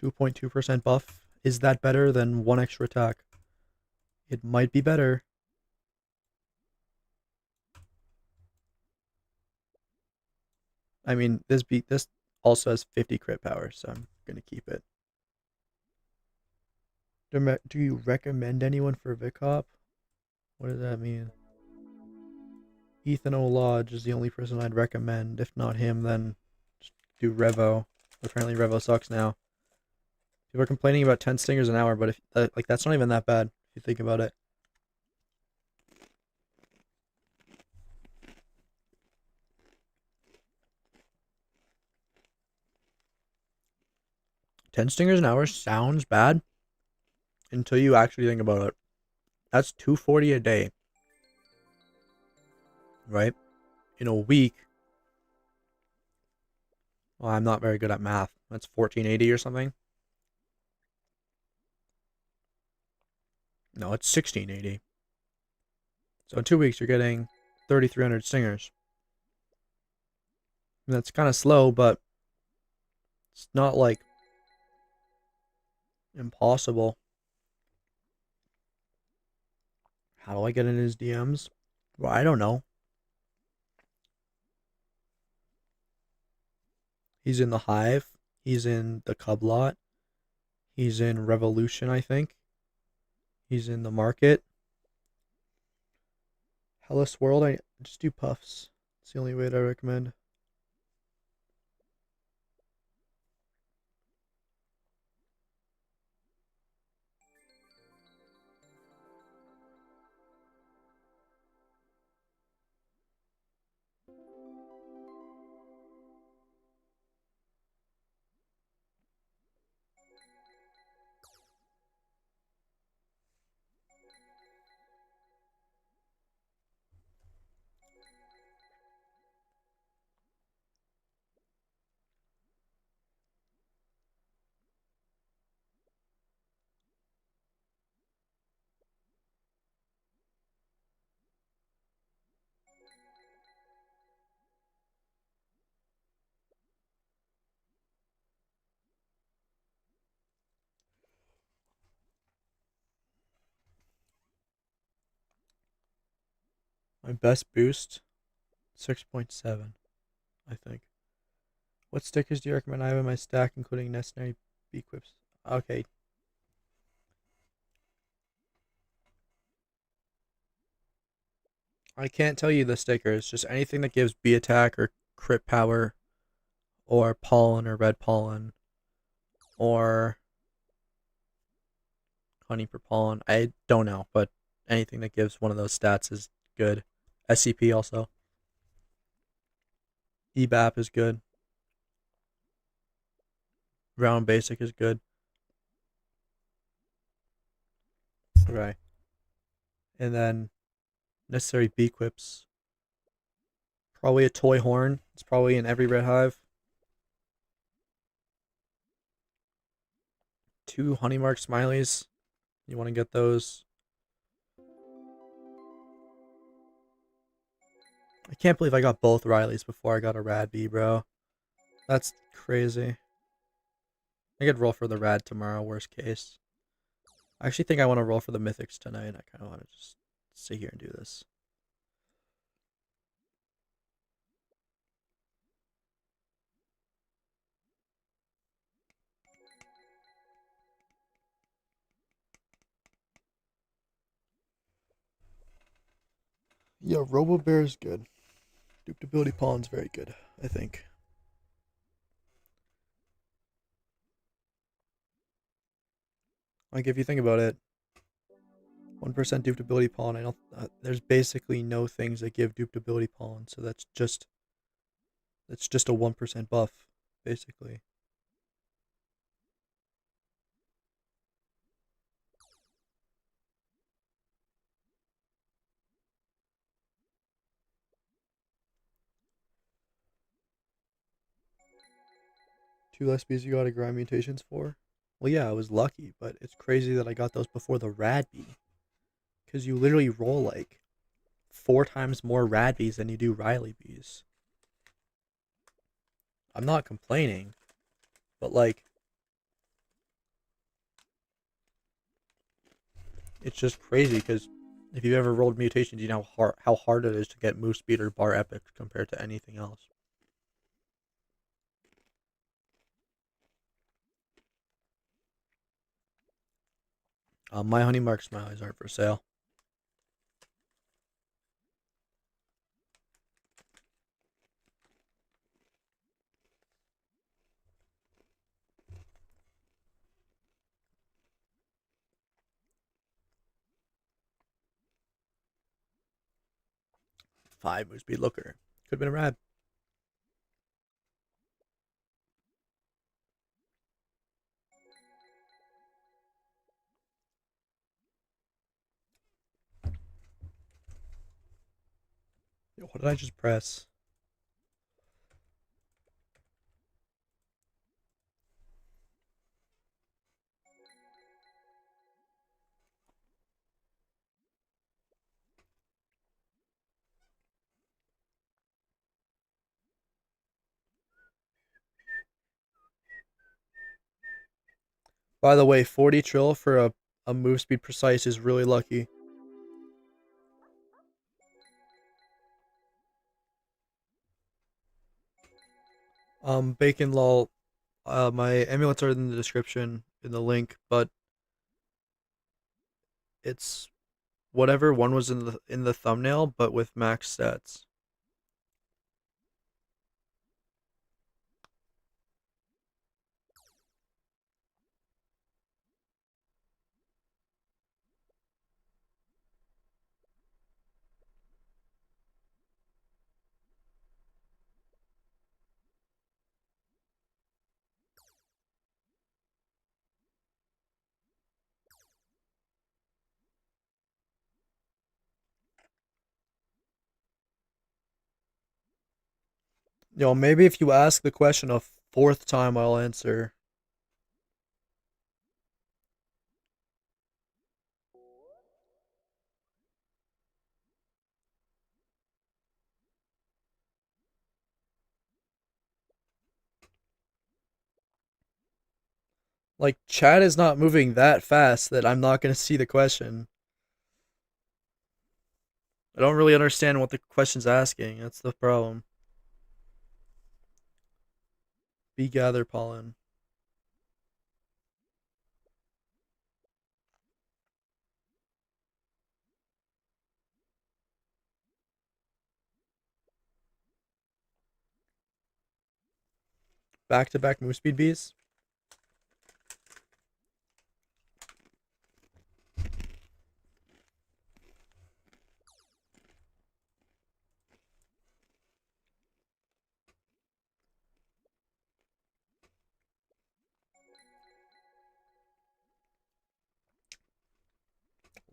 .2% buff. Is that better than one extra attack? It might be better. I mean, this also has 50 crit power, so I'm gonna keep it. Do you recommend anyone for vichop? What does that mean? Ethan O'Lodge is the only person I'd recommend. If not him, then just do Revo. Apparently Revo sucks now. People are complaining about 10 stingers an hour, but if like that's not even that bad if you think about it. $10 stingers an hour sounds bad until you actually think about it. That's $240 a day, right? In a week. Well, I'm not very good at math. That's $14.80 or something. No, it's $16.80. So in 2 weeks, you're getting 3,300 stingers. And that's kind of slow, but it's not like impossible. How do I get in his DMs? Well, I don't know. He's in the Hive. He's in the Cub Lot. He's in Revolution, I think. He's in the Market. Hellas World, I just do puffs. It's the only way that I recommend. My best boost, 6.7, I think. What stickers do you recommend I have in my stack, including necessary Beequips? Okay. I can't tell you the stickers. Just anything that gives bee attack or crit power or pollen or red pollen or honey per pollen. I don't know, but anything that gives one of those stats is good. SCP also. EBAP is good. Round basic is good. Okay. And then necessary Beequips. Probably a toy horn. It's probably in every red hive. 2 honey mark smileys. You want to get those. I can't believe I got both Rileys before I got a rad bee, bro. That's crazy. I could roll for the rad tomorrow, worst case. I actually think I want to roll for the mythics tonight. I kind of want to just sit here and do this. Yeah, Robo Bear is good. Duplicability Pollen's very good, I think. Like, if you think about it, 1% duplicability pollen, I don't. There's basically no things that give duplicability pollen, so that's just a 1% buff, basically. Two less bees you got to grind mutations for? Well, yeah, I was lucky, but it's crazy that I got those before the rad bee. Because you literally roll like 4 times more rad bees than you do Riley bees. I'm not complaining, but like, it's just crazy because if you've ever rolled mutations, you know how hard it is to get move speed or bar epic compared to anything else. My honey mark smileys aren't for sale. Five move speed looker. Could have been a rad. Yo, what did I just press? By the way, 40 trill for a move speed precise is really lucky. Bacon lol. My amulets are in the description in the link, but it's whatever one was in the thumbnail, but with max stats. Yo, maybe if you ask the question a fourth time, I'll answer. Like, chat is not moving that fast that I'm not gonna see the question. I don't really understand what the question's asking. That's the problem. Bee gather pollen. Back to back move speed bees.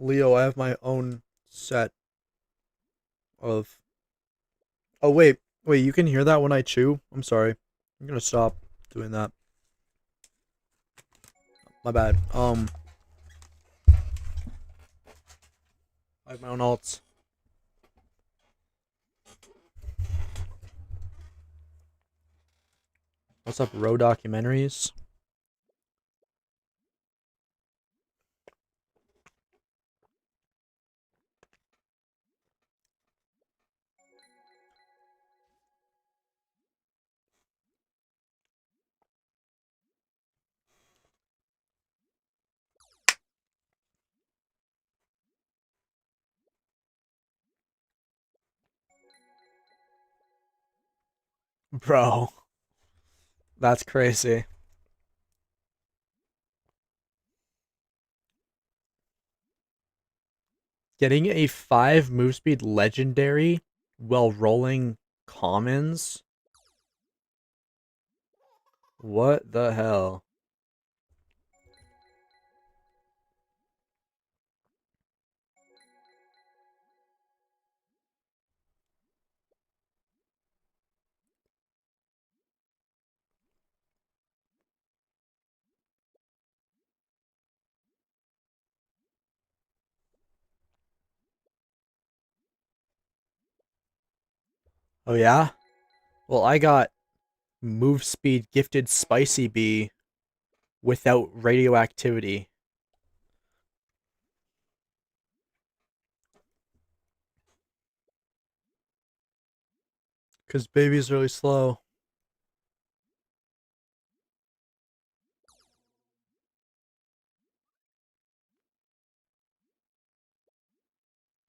Leo, I have my own set of. Oh wait, you can hear that when I chew? I'm sorry. I'm gonna stop doing that. My bad. I have my own alts. What's up, Row Documentaries? Bro. That's crazy. Getting a 5 move speed legendary while rolling commons? What the hell? Oh yeah? Well, I got move speed gifted spicy bee without radioactivity. Cause baby's really slow.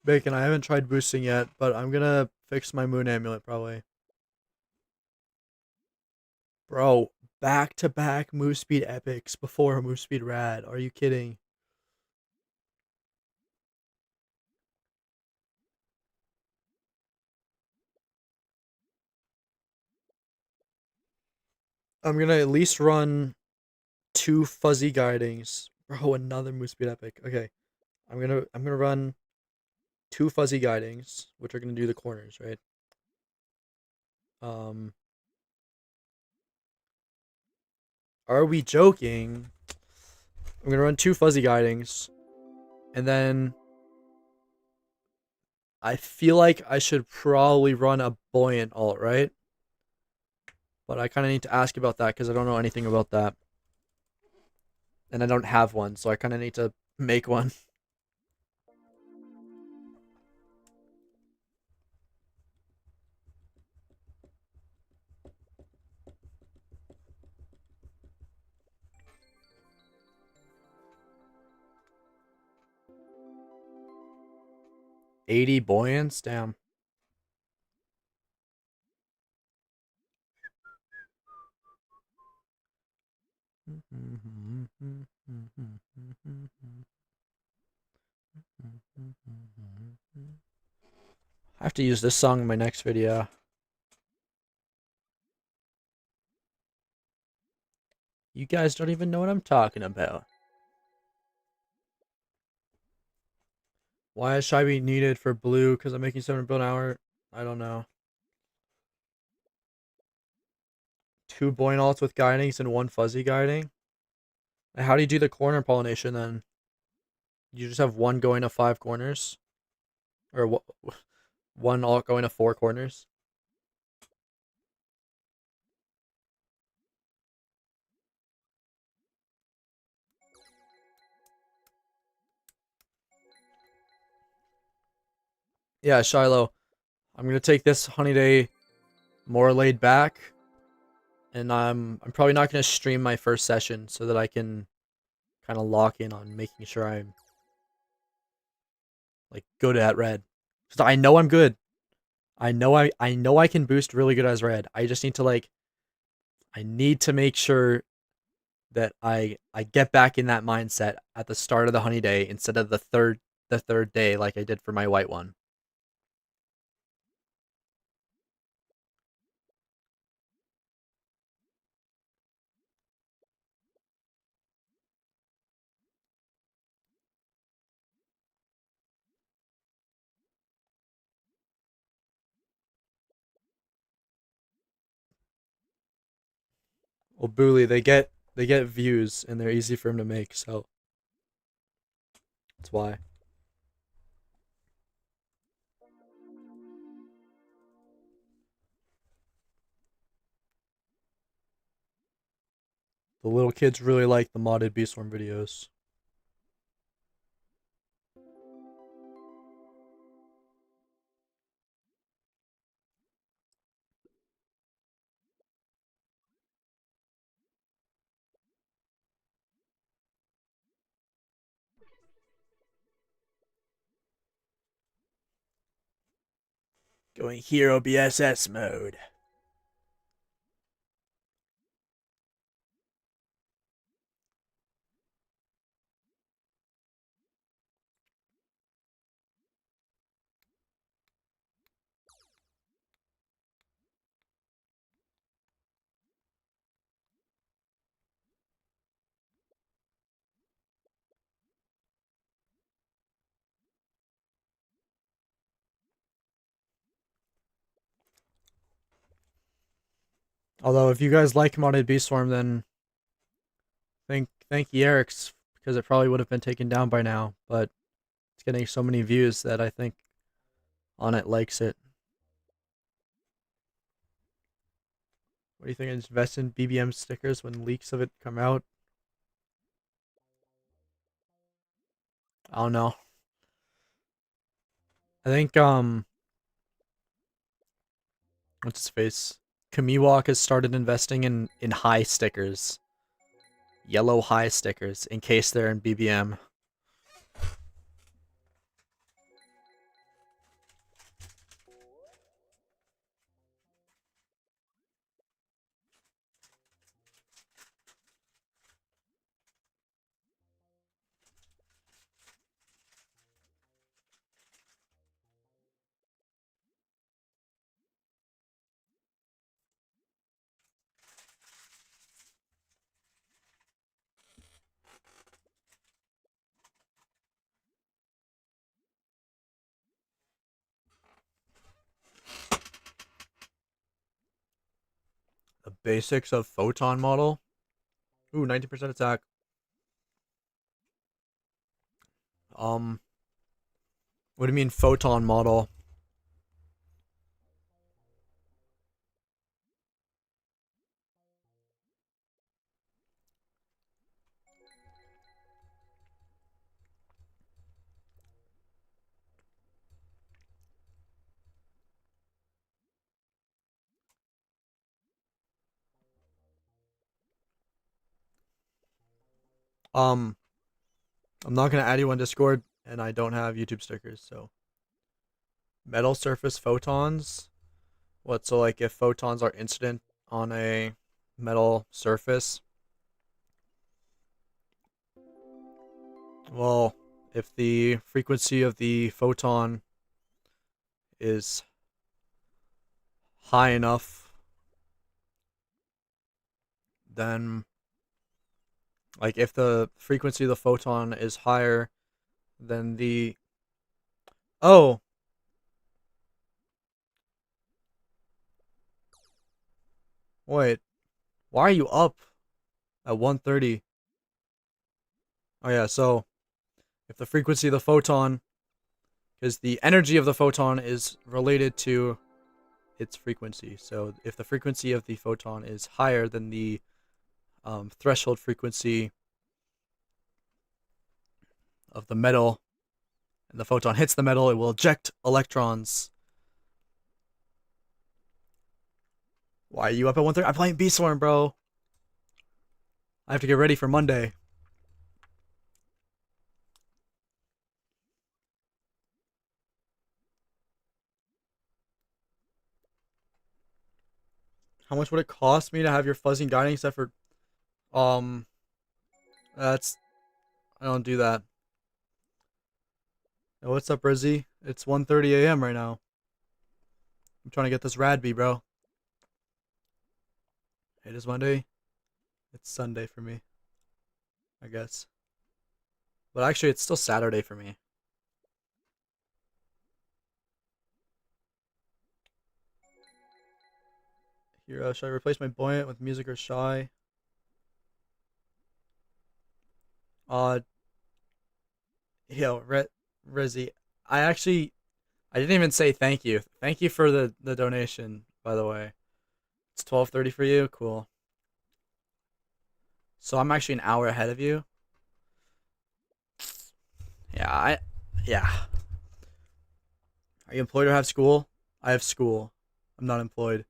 Bacon, I haven't tried boosting yet, but I'm gonna fix my moon amulet probably. Bro, back to back move speed epics before move speed rad. Are you kidding? I'm gonna at least run 2 fuzzy guidings. Bro, another move speed epic. Okay. I'm gonna run 2 fuzzy guidings, which are gonna do the corners, right? Um are we joking? I'm gonna run 2 fuzzy guidings, and then I feel like I should probably run a buoyant alt, right? But I kind of need to ask about that because I don't know anything about that. And I don't have one, so I kind of need to make one. $80 buoyants? Damn. I have to use this song in my next video. You guys don't even know what I'm talking about. Why is Shibe needed for blue? Because I'm making 7 bill an hour? I don't know. 2 buoyant alts with guidings and 1 fuzzy guiding? How do you do the corner pollination then? You just have 1 going to 5 corners? Or 1 alt going to 4 corners? Yeah, Shiloh. I'm gonna take this Honeyday more laid back, and I'm probably not gonna stream my first session so that I can kind of lock in on making sure I'm like good at red. Cause I know I'm good. I know I can boost really good as red. I just need to I need to make sure that I get back in that mindset at the start of the Honeyday instead of the third day like I did for my white one. Well, Booley, they get views and they're easy for him to make, so that's why. The little kids really like the modded Beastworm videos. Going hero BSS mode. Although if you guys like modded Beeswarm, then thank Yerix, because it probably would have been taken down by now, but it's getting so many views that I think On It likes it. What do you think? Invest in BBM stickers when leaks of it come out? I don't know. I think what's his face? Kamiwak has started investing in high stickers. Yellow high stickers in case they're in BBM. The basics of photon model. Ooh, 90% attack. What do you mean photon model? Um, I'm not gonna add you on Discord, and I don't have YouTube stickers, so metal surface photons. What? So like, if photons are incident on a metal surface, well, if the frequency of the photon is high enough, then like if the frequency of the photon is higher than the oh wait, why are you up at 1:30? Oh yeah, so if the frequency of the photon, because the energy of the photon is related to its frequency. So if the frequency of the photon is higher than the threshold frequency of the metal, and the photon hits the metal, it will eject electrons. Why are you up at 1:30? I'm playing Beeswarm, bro. I have to get ready for Monday. How much would it cost me to have your fuzzy guiding except for um that's I don't do that. Yo, what's up, Rizzy? It's 1:30 a.m. right now. I'm trying to get this Radby, bro. It is Monday. It's Sunday for me, I guess. But actually, it's still Saturday for me. Here, should I replace my buoyant with music or shy? Uh, yo, Rizzy, I didn't even say thank you. Thank you for the donation, by the way. It's 12:30 for you. Cool. So I'm actually an hour ahead of you. Yeah, yeah. Are you employed or have school? I have school. I'm not employed.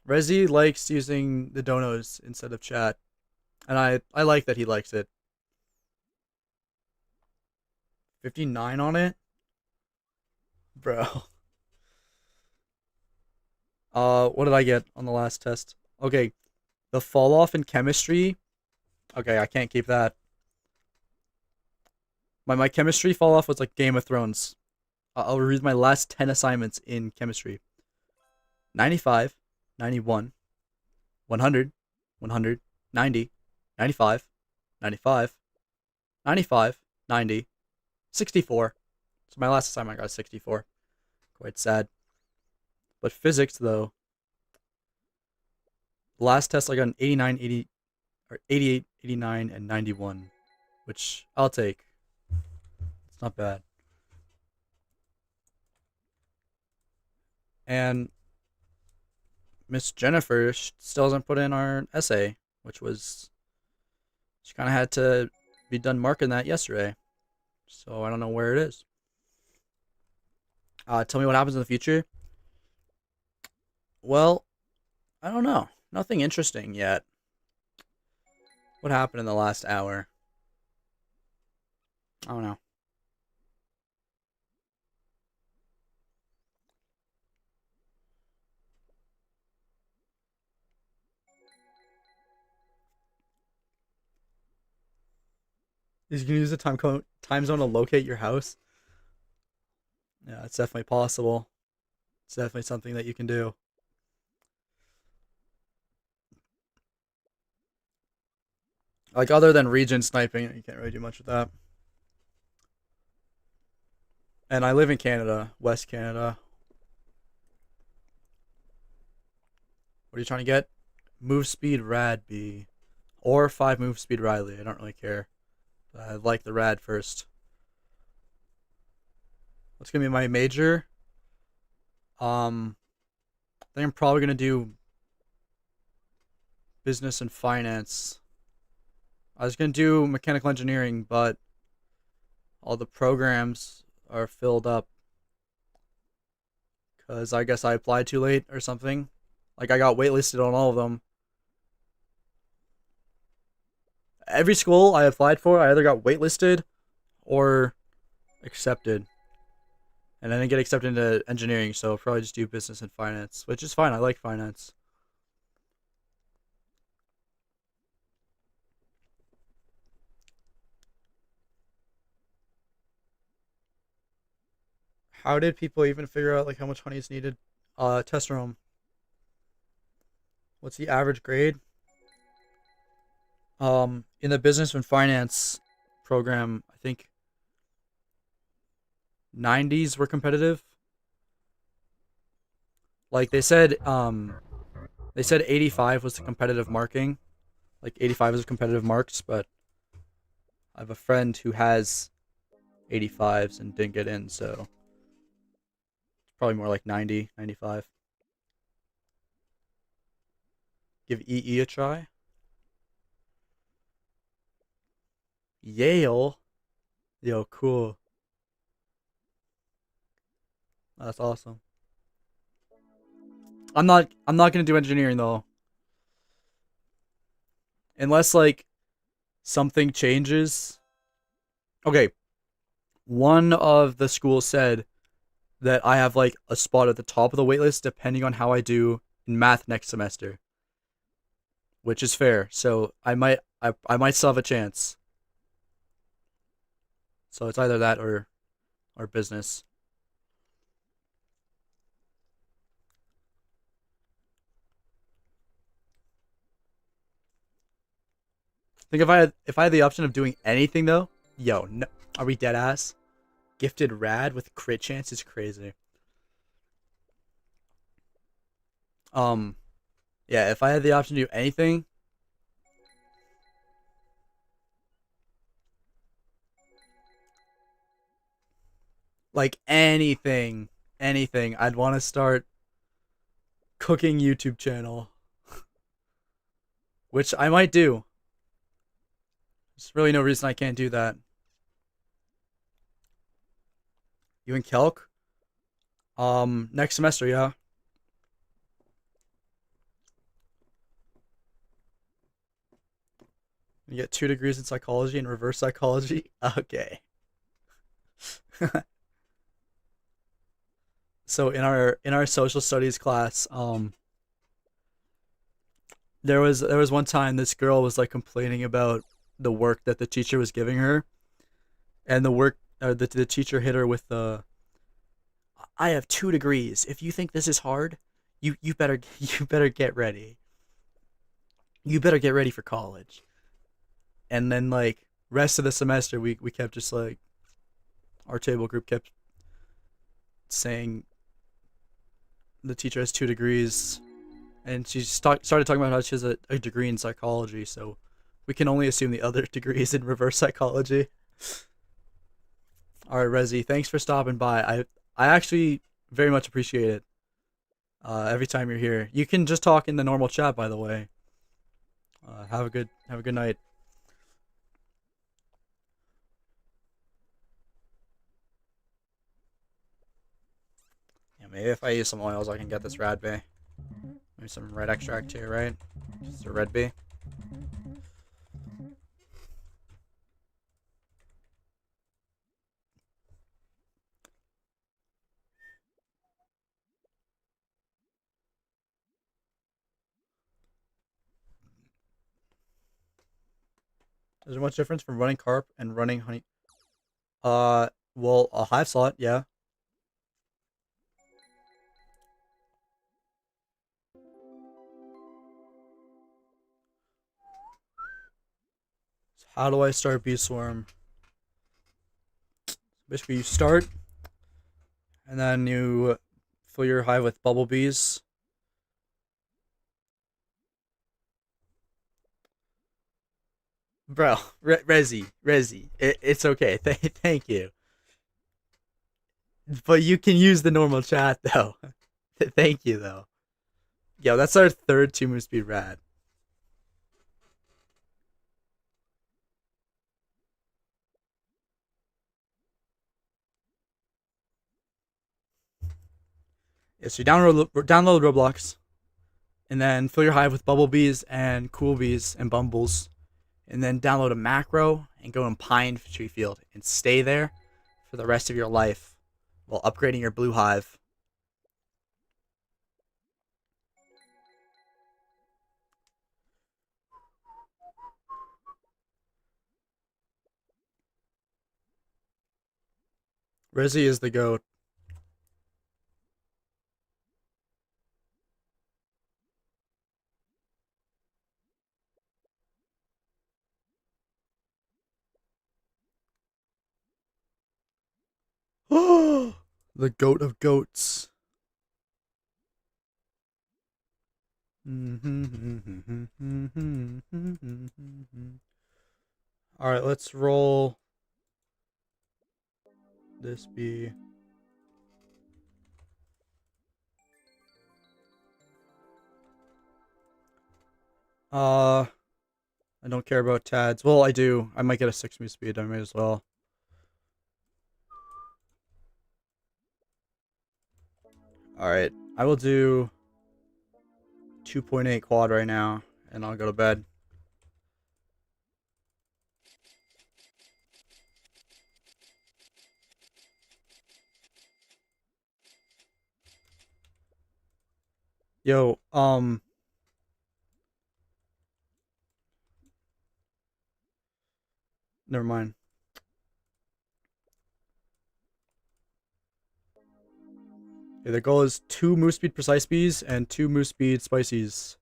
Rezi likes using the donos instead of chat, and I like that he likes it. 59 on it, bro. What did I get on the last test? Okay, the fall off in chemistry. Okay, I can't keep that. My chemistry fall off was like Game of Thrones. I'll read my last 10 assignments in chemistry. 95, 91, 100, 100, 90, 95, 95, 95, 90, 64. So my last assignment I got 64. Quite sad. But physics, though, The last test I got an 89, 80, or 88, 89, and 91, which I'll take. It's not bad. And Miss Jennifer still hasn't put in our essay, which was, she kind of had to be done marking that yesterday. So I don't know where it is. Tell me what happens in the future. Well, I don't know. Nothing interesting yet. What happened in the last hour? I don't know. Is you can use the time zone to locate your house? Yeah, it's definitely possible. It's definitely something that you can do. Like, other than region sniping, you can't really do much with that. And I live in Canada, West Canada. What are you trying to get? Move speed rad B. Or 5 move speed Riley. I don't really care. I like the rad first. What's gonna be my major? I think I'm probably gonna do business and finance. I was gonna do mechanical engineering, but all the programs are filled up because I guess I applied too late or something. Like, I got waitlisted on all of them. Every school I applied for, I either got waitlisted or accepted. And I didn't get accepted into engineering, so I'll probably just do business and finance, which is fine. I like finance. How did people even figure out like how much honey is needed? Test room. What's the average grade? In the business and finance program, I think 90s were competitive. Like, they said 85 was the competitive marking. Like, 85 is competitive marks, but I have a friend who has 85s and didn't get in, so it's probably more like 90, 95. Give EE a try. Yale? Yo, cool. That's awesome. I'm not gonna do engineering though. Unless like something changes. Okay, one of the schools said that I have like a spot at the top of the waitlist depending on how I do in math next semester. Which is fair. So I might still have a chance. So it's either that or business. I think if I had the option of doing anything though, yo, no, are we dead ass? Gifted rad with crit chance is crazy. Um, yeah, if I had the option to do anything, like anything, I'd want to start cooking YouTube channel, which I might do. There's really no reason I can't do that. You in Calc? Next semester, yeah. You get 2 degrees in psychology and reverse psychology. Okay. So in our social studies class, there was one time this girl was like complaining about the work that the teacher was giving her, and the teacher hit her with the, I have 2 degrees. If you think this is hard, you better you better get ready. You better get ready for college. And then like rest of the semester, we kept just like, our table group kept saying the teacher has 2 degrees, and she started talking about how she has a degree in psychology, so we can only assume the other degree is in reverse psychology. All right, Rezi, thanks for stopping by. I actually very much appreciate it. Every time you're here, you can just talk in the normal chat. By the way, have a good night. Yeah, maybe if I use some oils, I can get this rad bee. Maybe some red extract too, right? Just a red bee. Is there much difference from running carp and running honey? Well, a hive slot, yeah. So how do I start bee swarm? Basically, you start, and then you fill your hive with bumblebees. Bro, Rezi, it's okay. Thank you. But you can use the normal chat though. Thank you though. Yo, that's our third 2-move speed rad. Yeah, so you download Roblox, and then fill your hive with bumblebees and cool bees and bumbles, and then download a macro and go in Pine Tree Field and stay there for the rest of your life while upgrading your blue hive. Rezi is the goat. The goat of goats. Alright, let's roll this bee. I don't care about Tads. Well, I do. I might get a 6-move speed. I might as well. Alright, I will do 2.8 quad right now, and I'll go to bed. Yo, never mind. Okay, the goal is 2 move speed precise bees and 2 move speed spicies.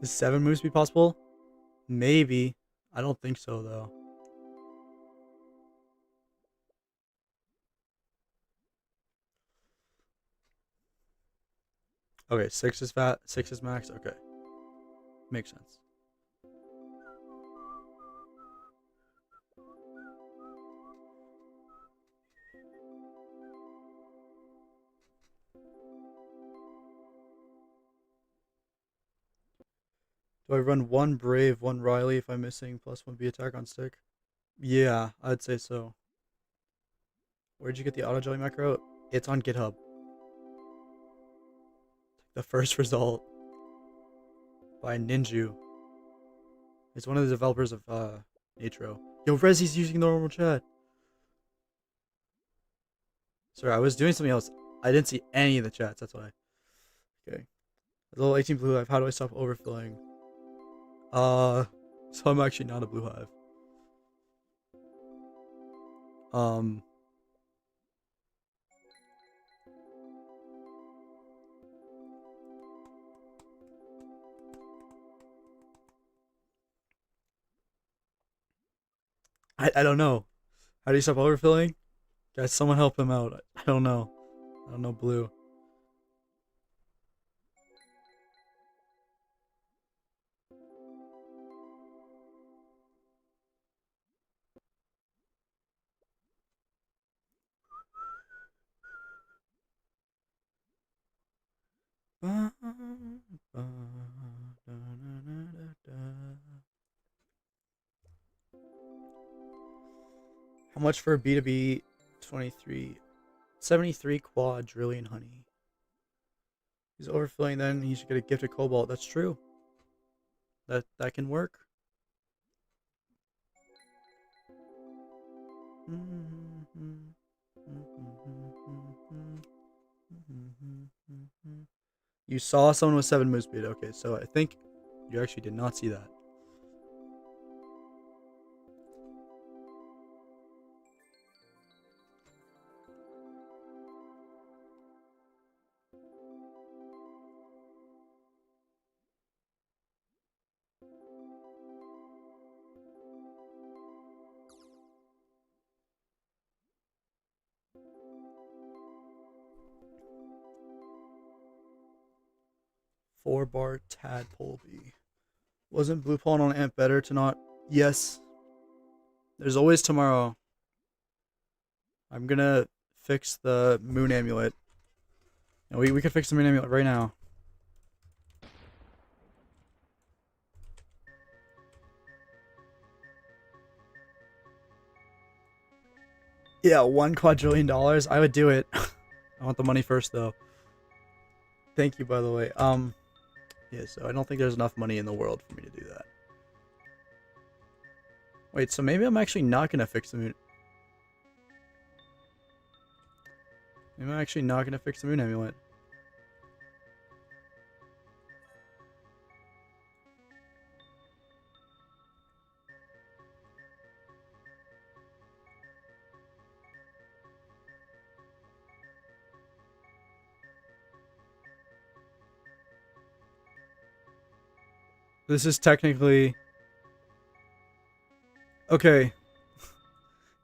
Is 7 move speed possible? Maybe. I don't think so though. Okay, 6 is fat, 6 is max. Okay. Makes sense. Do I run 1 Brave, 1 Riley if I'm missing, plus 1 B attack on stick? Yeah, I'd say so. Where'd you get the auto jelly macro? It's on GitHub. The first result by Ninju. It's one of the developers of Natro. Yo, Rezi's using the normal chat. Sorry, I was doing something else. I didn't see any of the chats, that's why. Okay. Level 18 blue hive. How do I stop overfilling? So I'm actually not a blue hive. Um, I don't know. How do you stop overfilling? Guys, someone help him out. I don't know. I don't know blue. How much for a B2B 23? 73 quadrillion honey. He's overfilling, then he should get a gifted cobalt. That's true. That can work. You saw someone with 7 move speed. Okay, so I think you actually did not see that. Four-bar tadpole bee. Wasn't blue pollen on amp better to not? Yes. There's always tomorrow. I'm gonna fix the moon amulet. And we could fix the moon amulet right now. Yeah, $1 quadrillion. I would do it. I want the money first though. Thank you, by the way. Yeah, so I don't think there's enough money in the world for me to do that. Wait, so maybe I'm actually not gonna fix the moon. Maybe I'm actually not gonna fix the moon amulet. This is technically... Okay.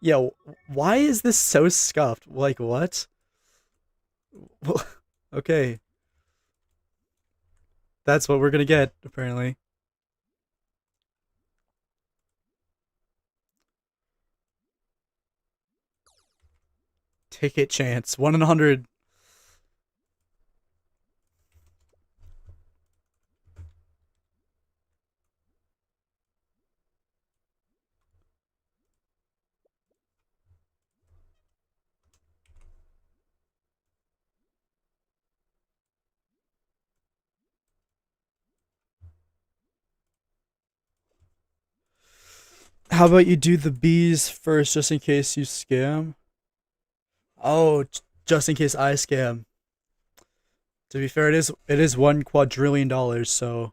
Yeah, why is this so scuffed? Like, what? Okay. That's what we're gonna get, apparently. Ticket chance. 1 in 100. How about you do the bees first, just in case you scam? Oh, just in case I scam. To be fair, it is $1 quadrillion, so...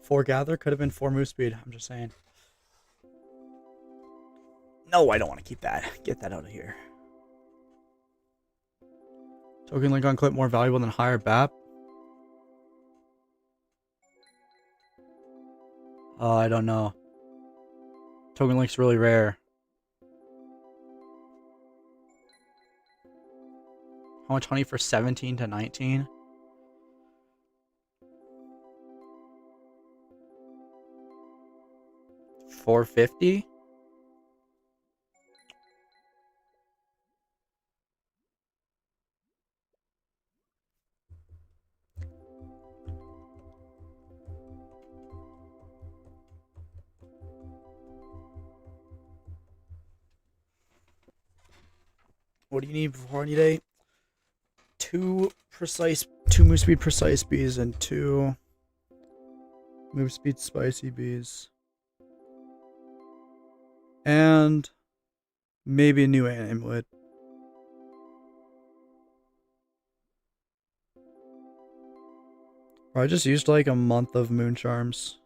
Four gather could have been 4 move speed. I'm just saying. No, I don't want to keep that. Get that out of here. Token link on clip more valuable than higher BAP? I don't know. Token link's really rare. How much honey for 17 to 19? $450? What do you need for Honeyday? 2 move speed precise bees and 2 move speed spicy bees. And maybe a new amulet. I just used like a month of moon charms.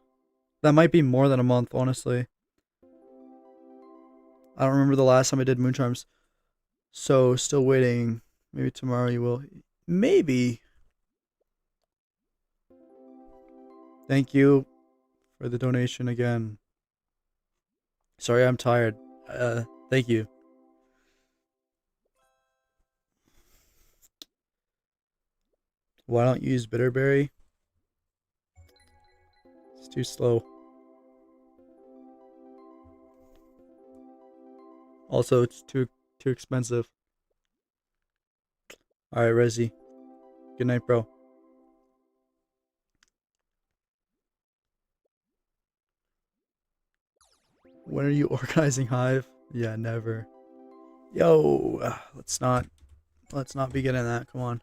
That might be more than a month, honestly. I don't remember the last time I did moon charms. So, still waiting. Maybe tomorrow you will. Maybe. Thank you for the donation again. Sorry, I'm tired. Thank you. Why don't you use Bitterberry? It's too slow. Also, it's too expensive. Alright, Resi. Good night, bro. When are you organizing Hive? Yeah, never. Yo, let's not begin in that. Come on.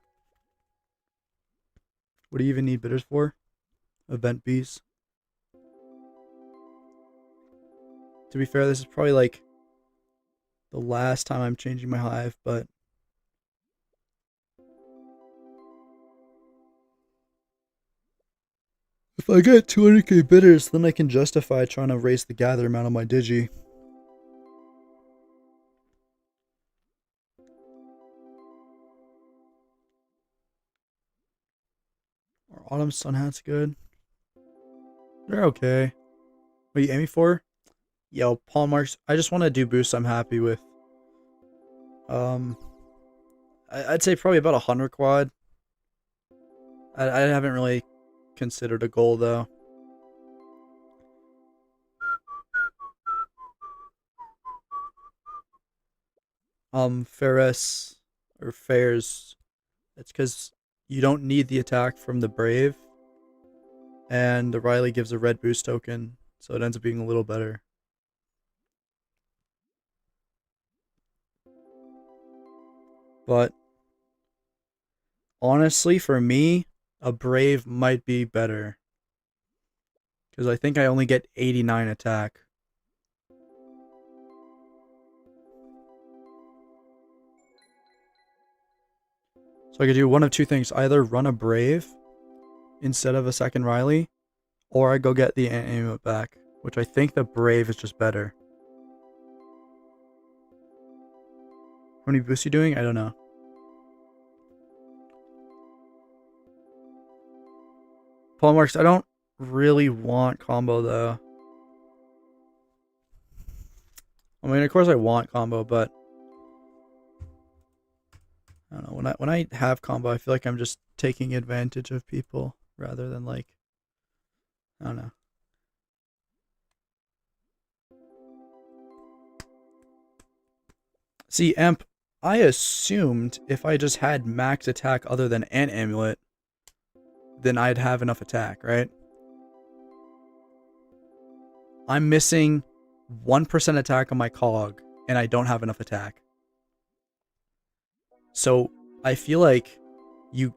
What do you even need bidders for? Event bees. To be fair, this is probably like the last time I'm changing my Hive, but if I get 200k bidders, then I can justify trying to raise the gather amount on my Digi. Our Autumn Sun Hat's good. They're okay. What are you aiming for? Yo, Paul Marks. I just want to do boosts I'm happy with. I'd say probably about 100 quad. I haven't really considered a goal though. Ferris or Fairs. It's because you don't need the attack from the Brave, and the Riley gives a red boost token, so it ends up being a little better. But honestly, for me, a Brave might be better. Because I think I only get 89 attack. So I could do one of two things. Either run a Brave instead of a second Riley, or I go get the amulet back, which I think the Brave is just better. How many boosts are you doing? I don't know. Paul Marks, I don't really want combo though. I mean, of course I want combo, but I don't know. When I have combo, I feel like I'm just taking advantage of people rather than like, I don't know. See, Emp, I assumed if I just had max attack other than an amulet, then I'd have enough attack, right? I'm missing 1% attack on my cog, and I don't have enough attack. So I feel like you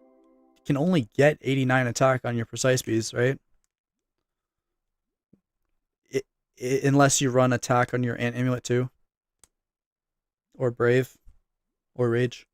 can only get 89 attack on your precise bees, right? Unless you run attack on your amulet too. Or Brave. Or Rage.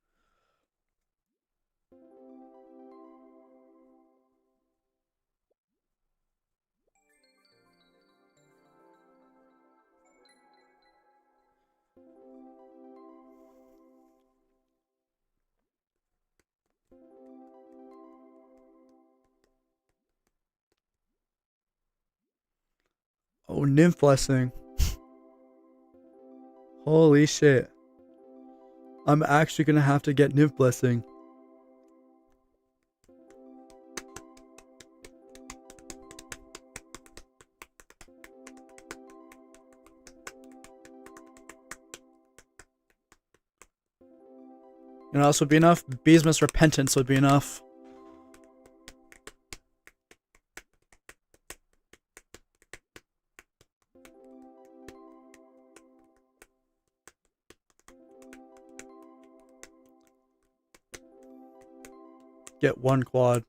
Oh, Nymph Blessing. Holy shit. I'm actually gonna have to get Nymph Blessing. You know what else would be enough? Beesmas Repentance would be enough. get 1 quad.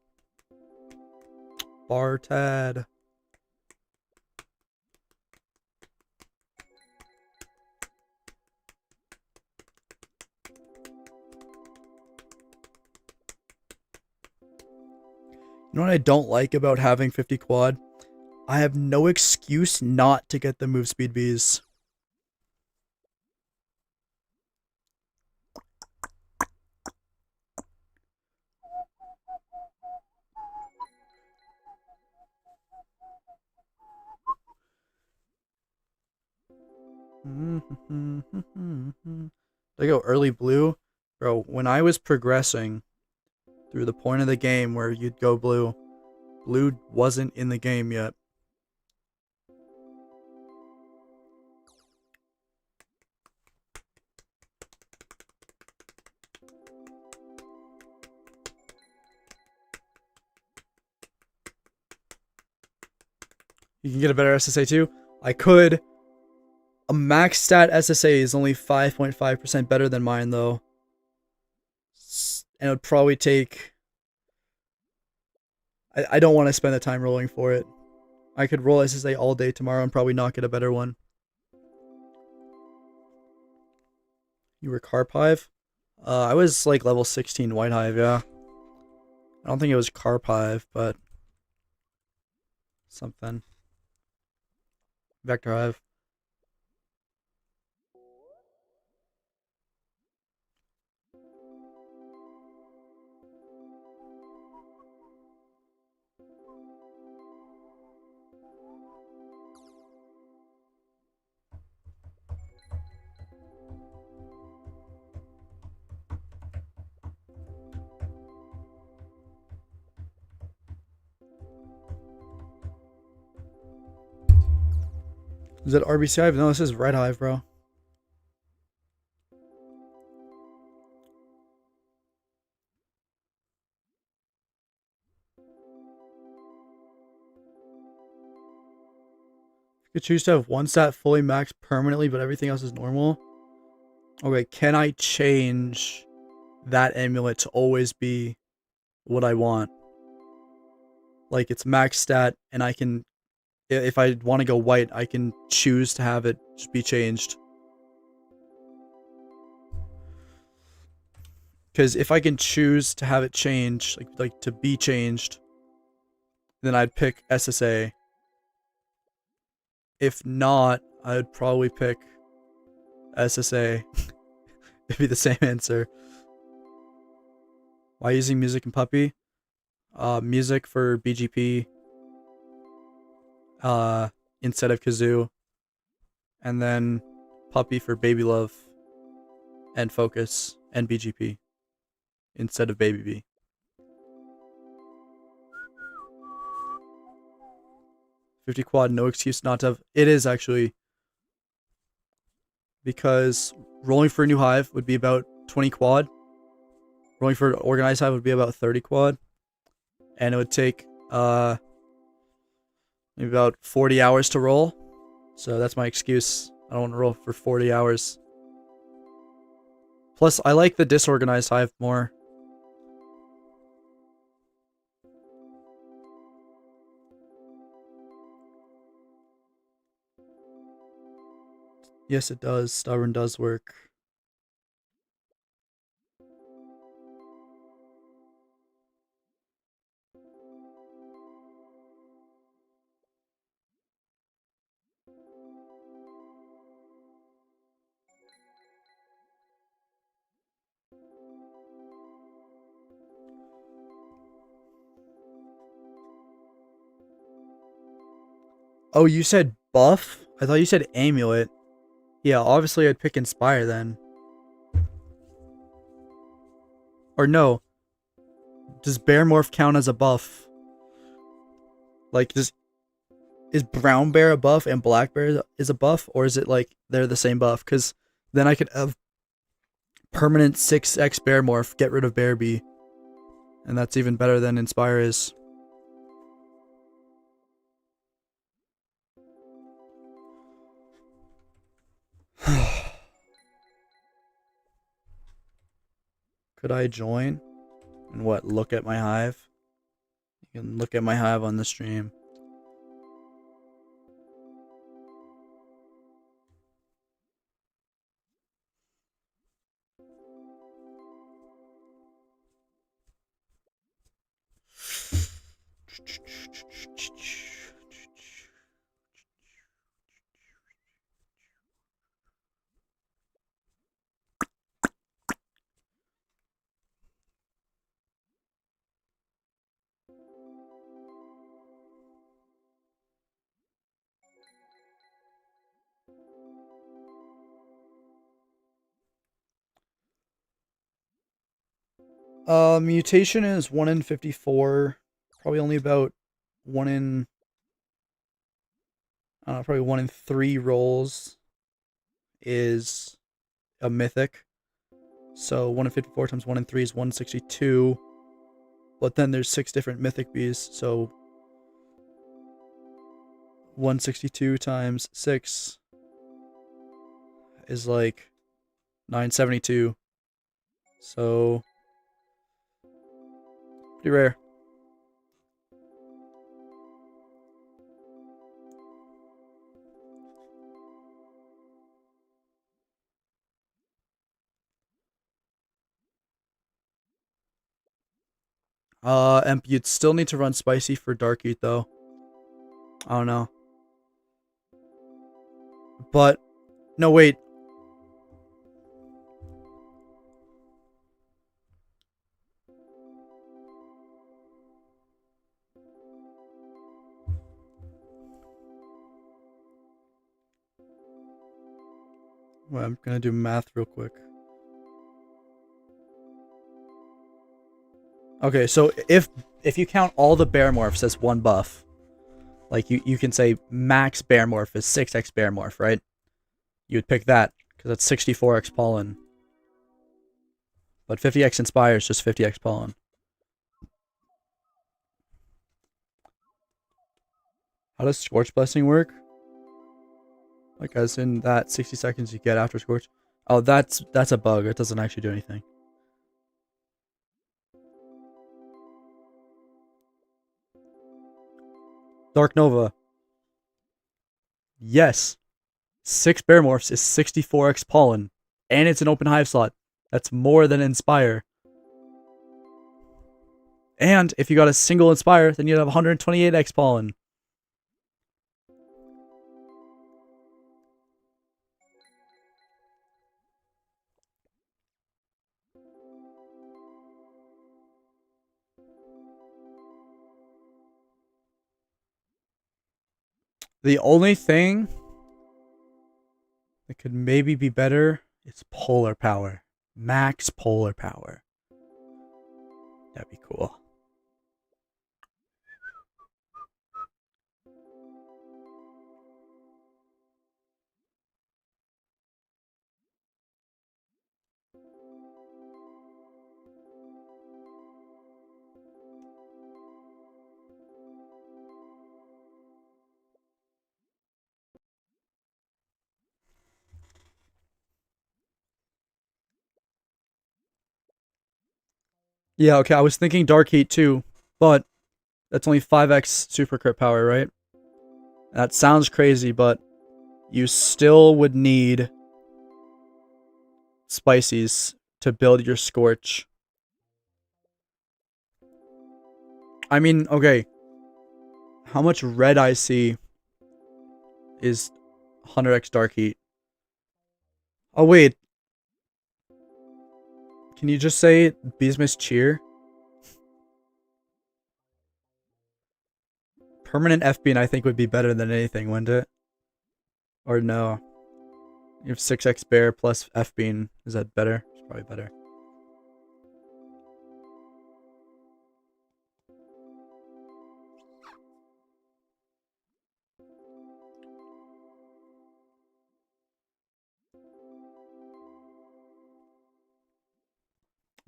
Bartad. You know what I don't like about having 50 quad? I have no excuse not to get the move speed bees. Did I go early blue? Bro, when I was progressing through the point of the game where you'd go blue, blue wasn't in the game yet. You can get a better SSA too? I could. A max stat SSA is only 5.5% better than mine though. And it would probably take... I don't want to spend the time rolling for it. I could roll SSA all day tomorrow and probably not get a better one. You were Carp Hive? I was like level 16 White Hive, yeah. I don't think it was Carp Hive, but... something. Vector Hive. Is that RBC Hive? No, this is Red Hive, bro. You could choose to have one stat fully maxed permanently, but everything else is normal. Okay, can I change that amulet to always be what I want? Like, it's max stat, and I can... if I want to go white, I can choose to have it just be changed. Because if I can choose to have it change, like to be changed, then I'd pick SSA. If not, I'd probably pick SSA. It'd be the same answer. Why using music and puppy? Music for BGP. Instead of Kazoo. And then puppy for baby love. And focus. And BGP. Instead of baby bee. $50 quad, no excuse not to have. It is actually. Because rolling for a new hive would be about 20 quad. Rolling for an organized hive would be about 30 quad. And it would take maybe about 40 hours to roll. So that's my excuse. I don't want to roll for 40 hours. Plus, I like the disorganized hive more. Yes, it does. Stubborn does work. Oh, you said buff? I thought you said amulet. Yeah, obviously I'd pick Inspire then. Or no. Does Bear Morph count as a buff? Like, is Brown Bear a buff and Black Bear is a buff? Or is it like they're the same buff? Because then I could have permanent 6x Bear Morph, get rid of Bear Bee. And that's even better than Inspire is. Could I join? And what? Look at my Hive? You can look at my Hive on the stream. Mutation is 1 in 54. Probably only about 1 in... probably 1 in 3 rolls is a mythic. So 1 in 54 times 1 in 3 is 162. But then there's 6 different mythic bees, so 162 times 6 is like 972. So pretty rare. And you'd still need to run spicy for Dark Eat though. I don't know. But no, wait. Well, I'm gonna do math real quick. Okay, so if you count all the bear morphs as one buff, like you can say max bear morph is 6x bear morph, right? You would pick that because that's 64x pollen. But 50x inspire is just 50x pollen. How does Scorch Blessing work? Like as in that 60 seconds you get after Scorch? Oh, that's a bug. It doesn't actually do anything. Dark Nova. Yes. 6 bear morphs is 64x pollen. And it's an open hive slot. That's more than Inspire. And if you got a single Inspire, then you'd have 128x pollen. The only thing that could maybe be better is polar power. Max polar power. That'd be cool. Yeah, okay, I was thinking Dark Heat too, but that's only 5x super crit power, right? That sounds crazy, but you still would need Spices to build your Scorch. I mean, okay. How much red I see is 100x Dark Heat? Oh, wait. Can you just say Beesmith Cheer? Permanent FB, I think, would be better than anything, wouldn't it? Or no? You have 6x Bear plus FB. Is that better? It's probably better.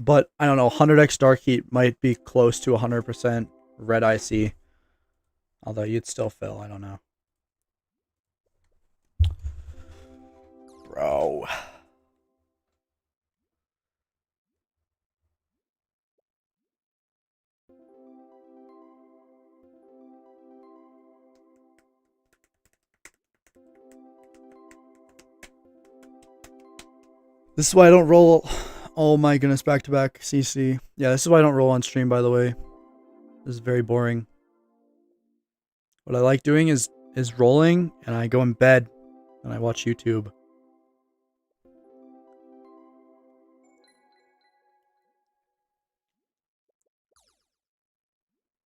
But, I don't know, 100x Dark Heat might be close to 100% red IC. Although you'd still fail, I don't know. Bro. This is why I don't roll. Oh my goodness, back to back CC. Yeah, this is why I don't roll on stream, by the way. This is very boring. What I like doing is rolling, and I go in bed and I watch YouTube.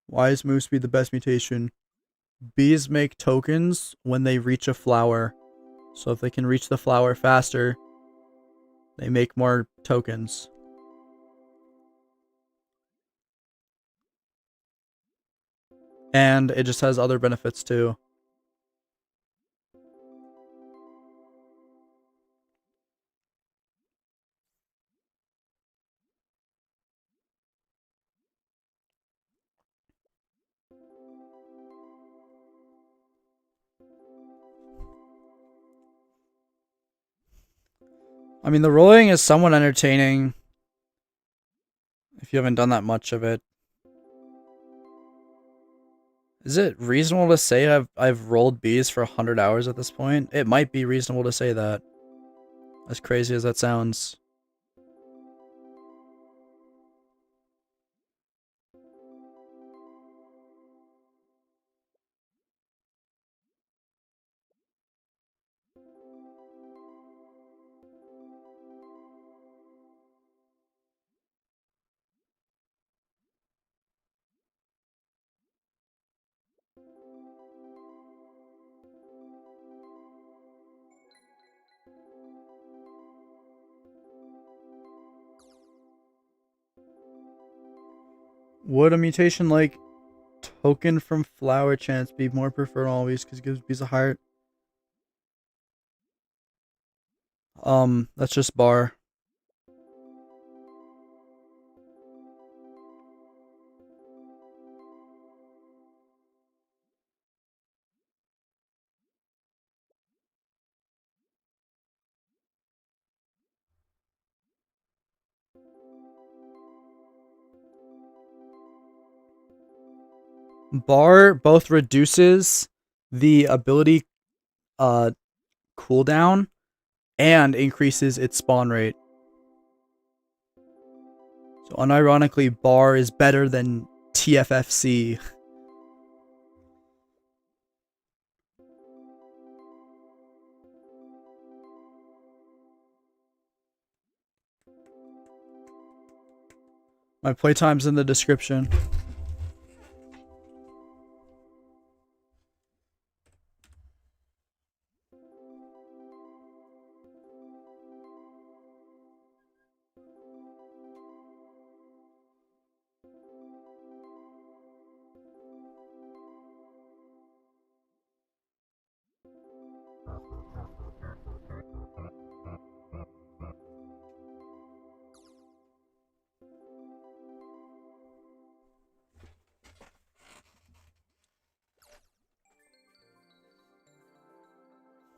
Why is move speed the best mutation? Bees make tokens when they reach a flower. So if they can reach the flower faster, they make more tokens. And it just has other benefits too. I mean, the rolling is somewhat entertaining if you haven't done that much of it. Is it reasonable to say I've rolled bees for 100 hours at this point? It might be reasonable to say that. As crazy as that sounds. Would a mutation like token from flower chance be more preferred always because it gives bees a heart? That's just bar. Bar both reduces the ability cooldown and increases its spawn rate. So unironically, bar is better than TFFC. My playtime's in the description.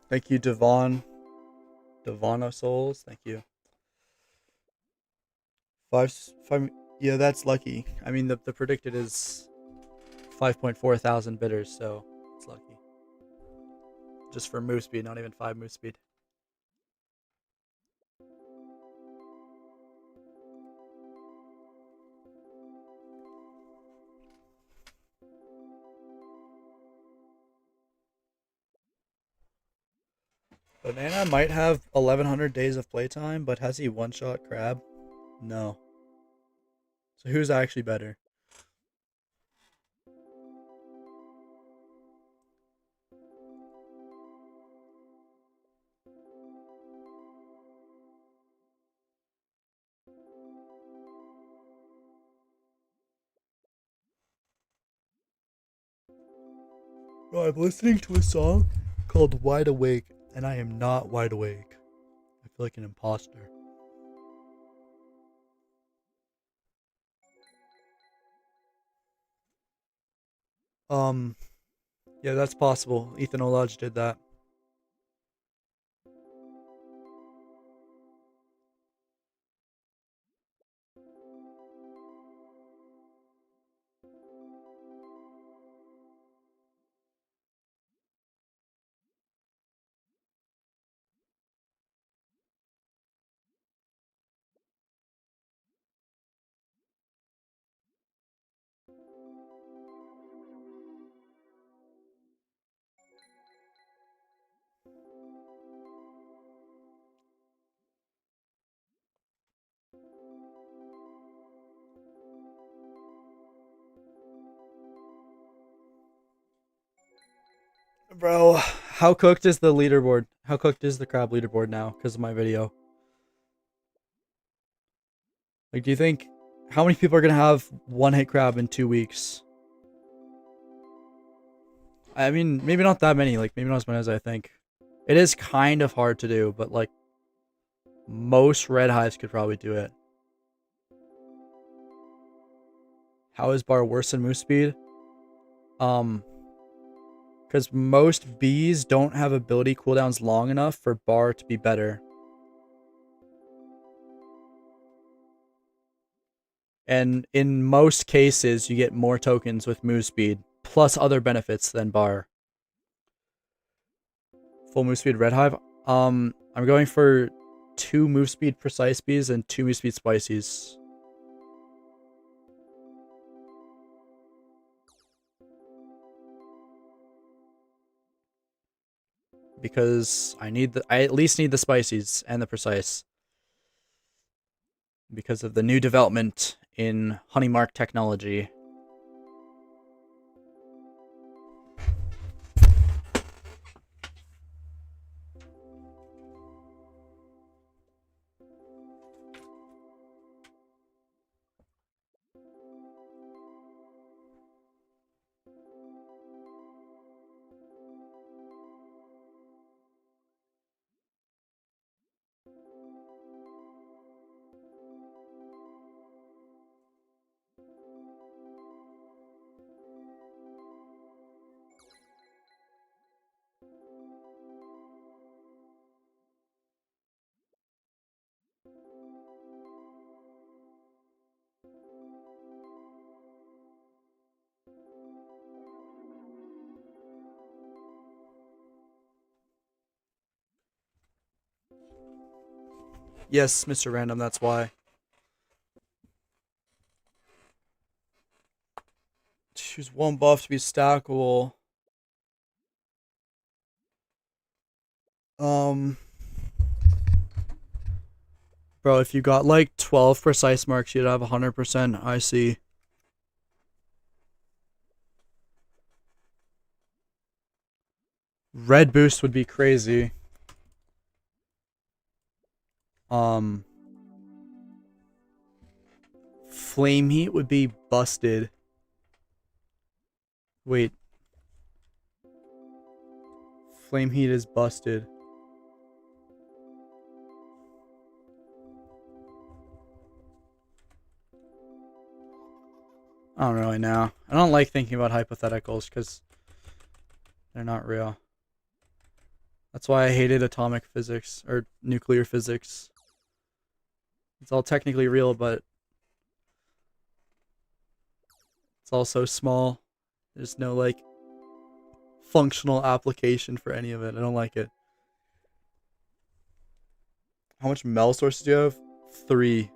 Thank you, Devon. Devon of Souls. Thank you. Five. Yeah, that's lucky. I mean, the predicted is 5.4 thousand bidders, so it's lucky. Just for move speed, not even 5 move speed. Banana might have 1100 days of playtime, but has he one-shot Crab? No. So who's actually better? Bro, I'm listening to a song called Wide Awake, and I am not wide awake. I feel like an imposter. Yeah, that's possible. Ethan Olaj did that. Bro, how cooked is the leaderboard? How cooked is the crab leaderboard now because of my video? Like, do you think how many people are gonna have one hit crab in 2 weeks? I mean, maybe not that many. Like, maybe not as many as I think. It is kind of hard to do, but like most red hives could probably do it. How is bar worse than moose speed? Because most bees don't have ability cooldowns long enough for bar to be better. And in most cases, you get more tokens with move speed, plus other benefits than bar. Full move speed red hive. I'm going for 2 move speed precise bees and 2 move speed spices. Because I at least need the spices and the precise. Because of the new development in honeymark technology. Yes, Mr. Random, that's why. Choose one buff to be stackable. Bro, if you got like 12 precise marks, you'd have 100% IC. Red boost would be crazy. Flame heat would be busted. Wait. Flame heat is busted. I don't really know. I don't like thinking about hypotheticals because they're not real. That's why I hated atomic physics or nuclear physics. It's all technically real, but it's all so small. There's no like functional application for any of it. I don't like it. How much Mel sources do you have? 3.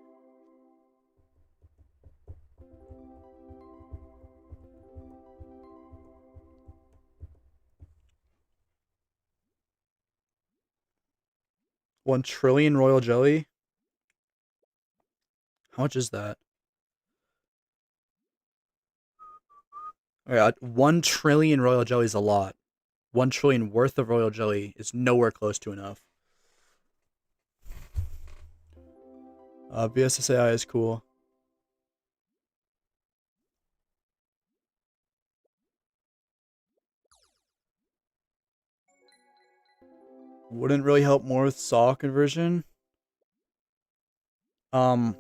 $1 trillion royal jelly? How much is that? Oh yeah, 1 trillion royal jelly is a lot. 1 trillion worth of royal jelly is nowhere close to enough. BSSAI is cool. Wouldn't really help more with saw conversion. I'll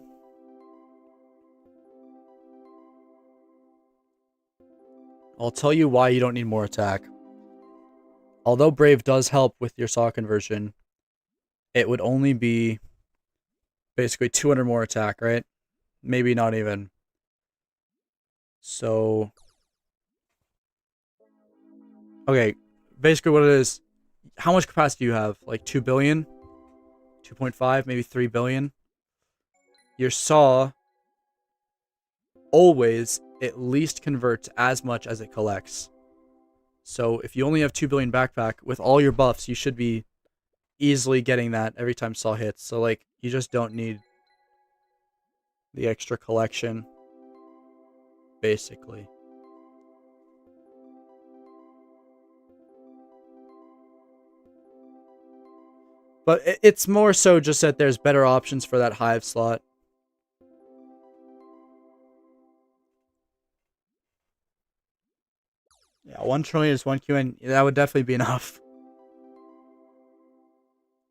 tell you why you don't need more attack. Although Brave does help with your saw conversion, it would only be basically 200 more attack, right? Maybe not even. So, okay, basically what it is, how much capacity do you have? Like 2 billion? 2.5, maybe 3 billion? Your saw always at least converts as much as it collects. So if you only have 2 billion backpack, with all your buffs, you should be easily getting that every time saw hits. So like, you just don't need the extra collection, basically. But it's more so just that there's better options for that hive slot. Yeah, 1 trillion is 1 Q, and that would definitely be enough.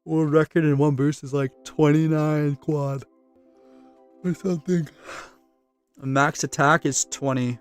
World record in 1 boost is like 29 quad or something. Max attack is 20.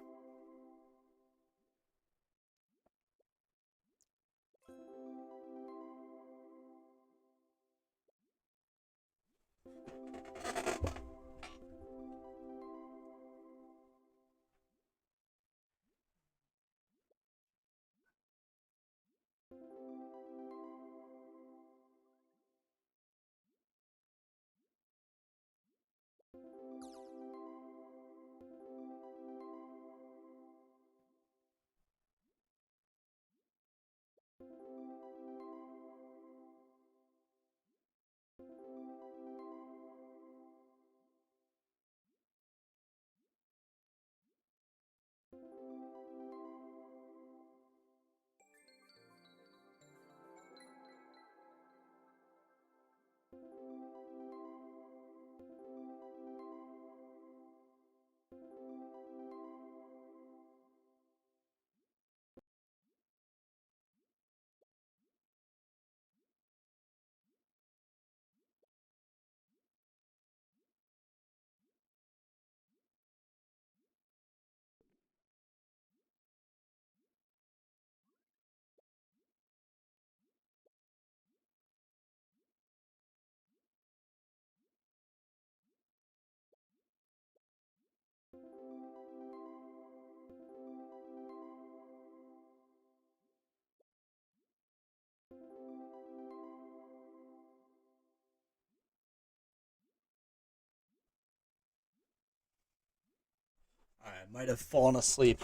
I might have fallen asleep.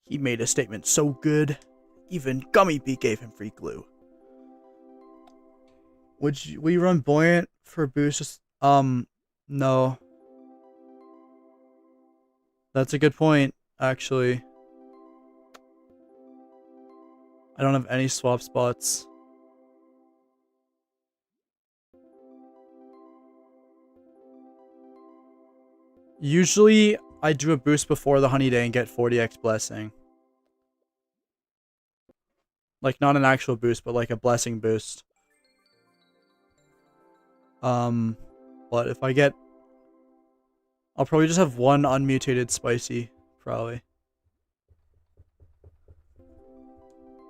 He made a statement so good, even Gummy Bee gave him free glue. Will you run Buoyant for boost? No. That's a good point, actually. I don't have any swap spots. Usually, I do a boost before the Honeyday and get 40x blessing. Like, not an actual boost, but like a blessing boost. But if I get... I'll probably just have 1 unmutated spicy, probably.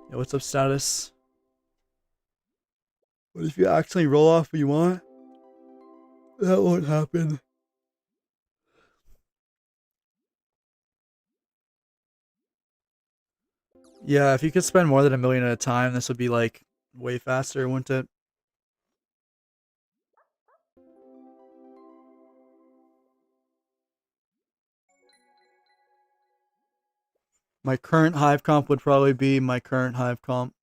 Yeah, what's up, status? What if you actually roll off what you want? That won't happen. Yeah, if you could spend more than 1 million at a time, this would be like way faster, wouldn't it? My current Hive comp would probably be my current Hive comp.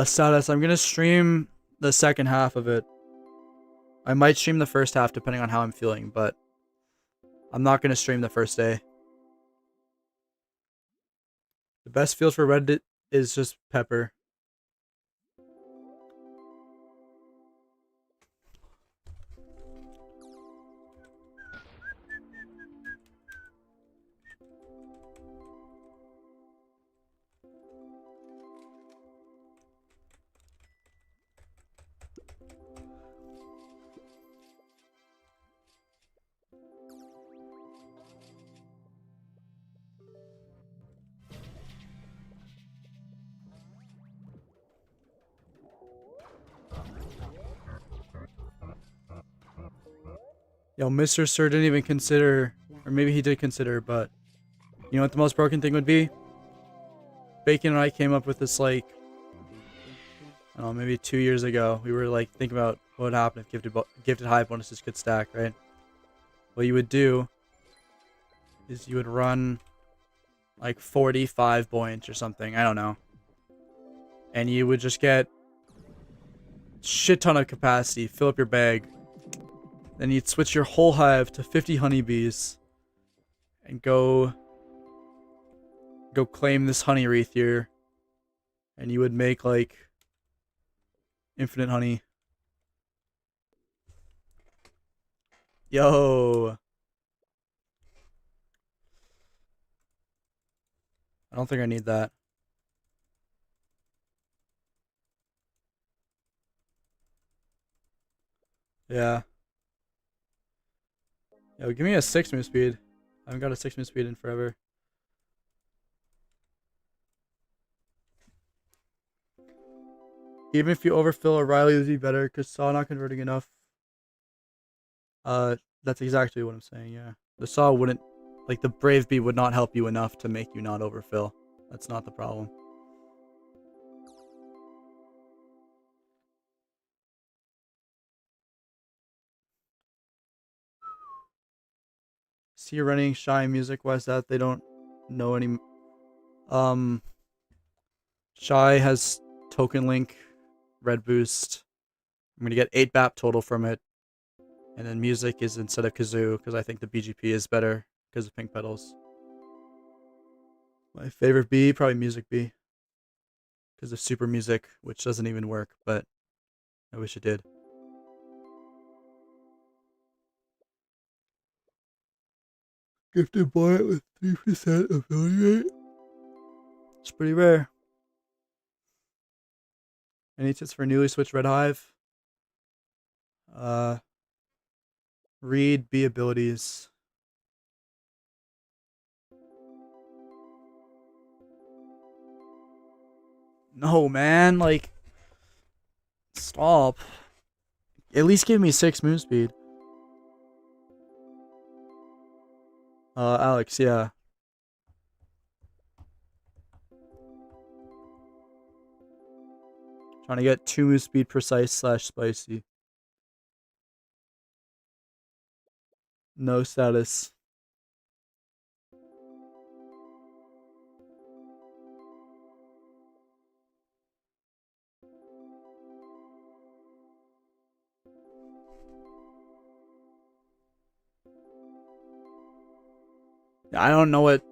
Status, I'm gonna stream the second half of it. I might stream the first half depending on how I'm feeling, but I'm not gonna stream the first day. The best field for Reddit is just Pepper. Yo, Mr. Sir didn't even consider, or maybe he did consider, but you know what the most broken thing would be? Bacon and I came up with this, like, I don't know, maybe 2 years ago. We were like thinking about what would happen if gifted Hive bonuses could stack, right? What you would do is you would run like 45 buoyant or something, I don't know. And you would just get shit ton of capacity, fill up your bag. Then you'd switch your whole hive to 50 honeybees and go go claim this honey wreath here, and you would make like infinite honey. Yo. I don't think I need that. Yeah. Yo, give me a 6 move speed. I haven't got a 6 move speed in forever. Even if you overfill, O'Reilly would be better because Saw not converting enough. That's exactly what I'm saying, yeah. The Saw wouldn't, like the Brave Bee would not help you enough to make you not overfill. That's not the problem. See, you're running Shy music. Why is that? They don't know any. Shy has token link, red boost. I'm gonna get 8 BAP total from it, and then music is instead of kazoo because I think the BGP is better because of pink petals. My favorite bee, probably music bee, because of super music, which doesn't even work, but I wish it did. Gifted Botnet with 3% ability rate. It's pretty rare. Any tips for newly switched Red Hive? Read B abilities. No, man, like, stop. At least give me 6 move speed. Alex, yeah. Trying to get 2 move speed precise / spicy. No status. I don't know what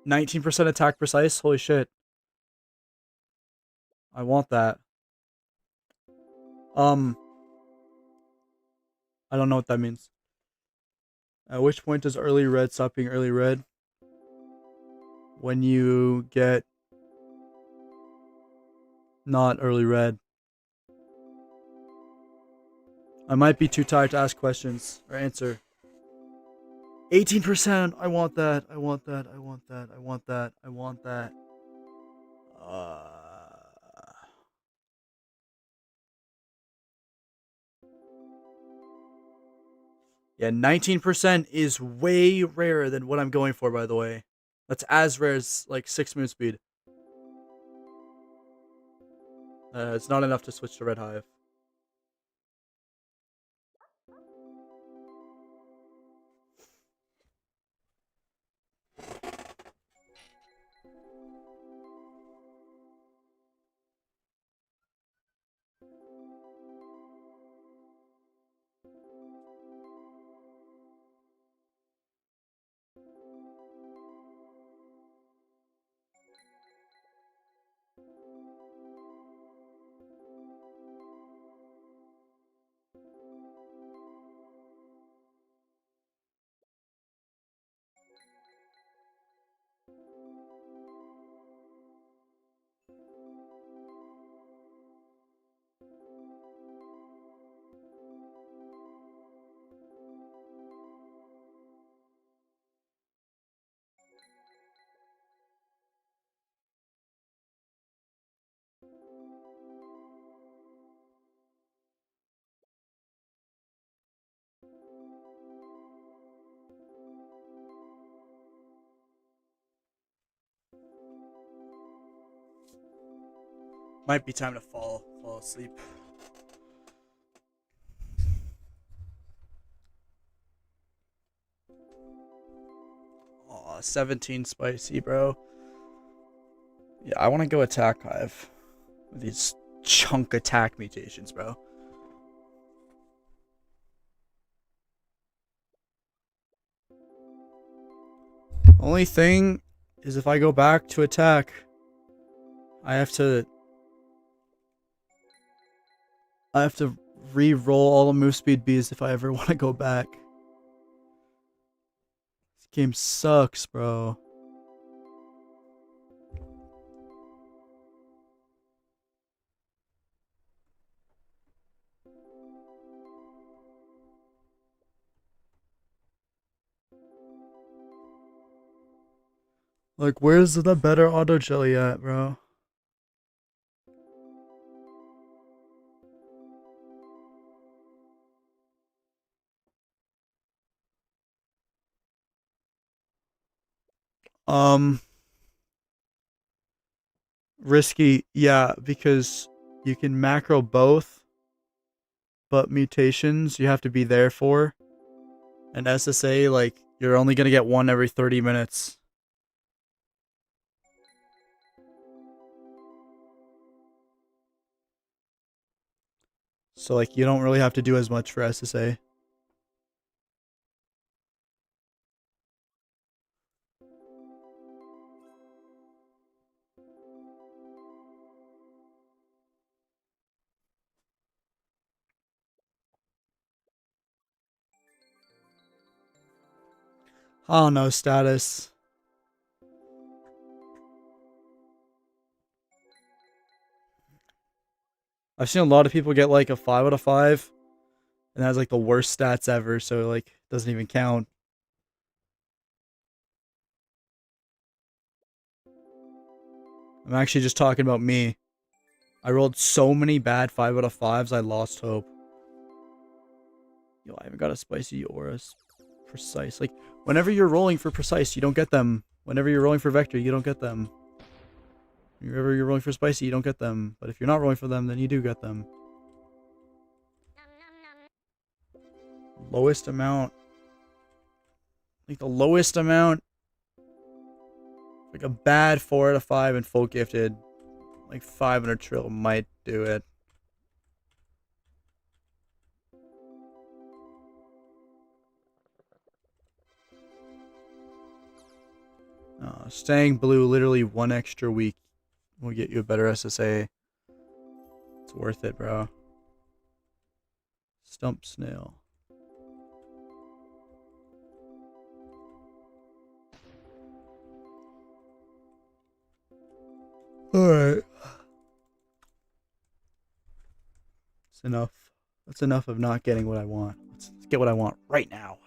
19% attack precise. Holy shit. I want that. I don't know what that means. At which point does early red stop being early red? When you get not early red. I might be too tired to ask questions or answer. 18%. I want that. I want that. I want that. I want that. I want that. Yeah, 19% is way rarer than what I'm going for, by the way. That's as rare as, like, 6 move speed. It's not enough to switch to Red Hive. Might be time to fall asleep. Aw, 17 spicy, bro. Yeah, I want to go attack Hive with these chunk attack mutations, bro. Only thing is if I go back to attack, I have to re-roll all the move speed bees if I ever want to go back. This game sucks, bro. Like, where's the better auto jelly at, bro? Risky, yeah, because you can macro both, but mutations you have to be there for. And SSA, like, you're only gonna get one every 30 minutes. So, like, you don't really have to do as much for SSA. I don't know, status. I've seen a lot of people get like a 5 out of 5, and that's like the worst stats ever, so like, doesn't even count. I'm actually just talking about me. I rolled so many bad 5 out of 5s, I lost hope. Yo, I haven't got a spicy or a precise. Like, whenever you're rolling for precise, you don't get them. Whenever you're rolling for vector, you don't get them. Whenever you're rolling for spicy, you don't get them. But if you're not rolling for them, then you do get them. Lowest amount. Like, the lowest amount. Like, a bad 4 out of 5 and full gifted. Like, 500 trill might do it. Staying blue literally 1 extra week will get you a better SSA. It's worth it, bro. Stump snail. Alright. That's enough. That's enough of not getting what I want. Let's get what I want right now.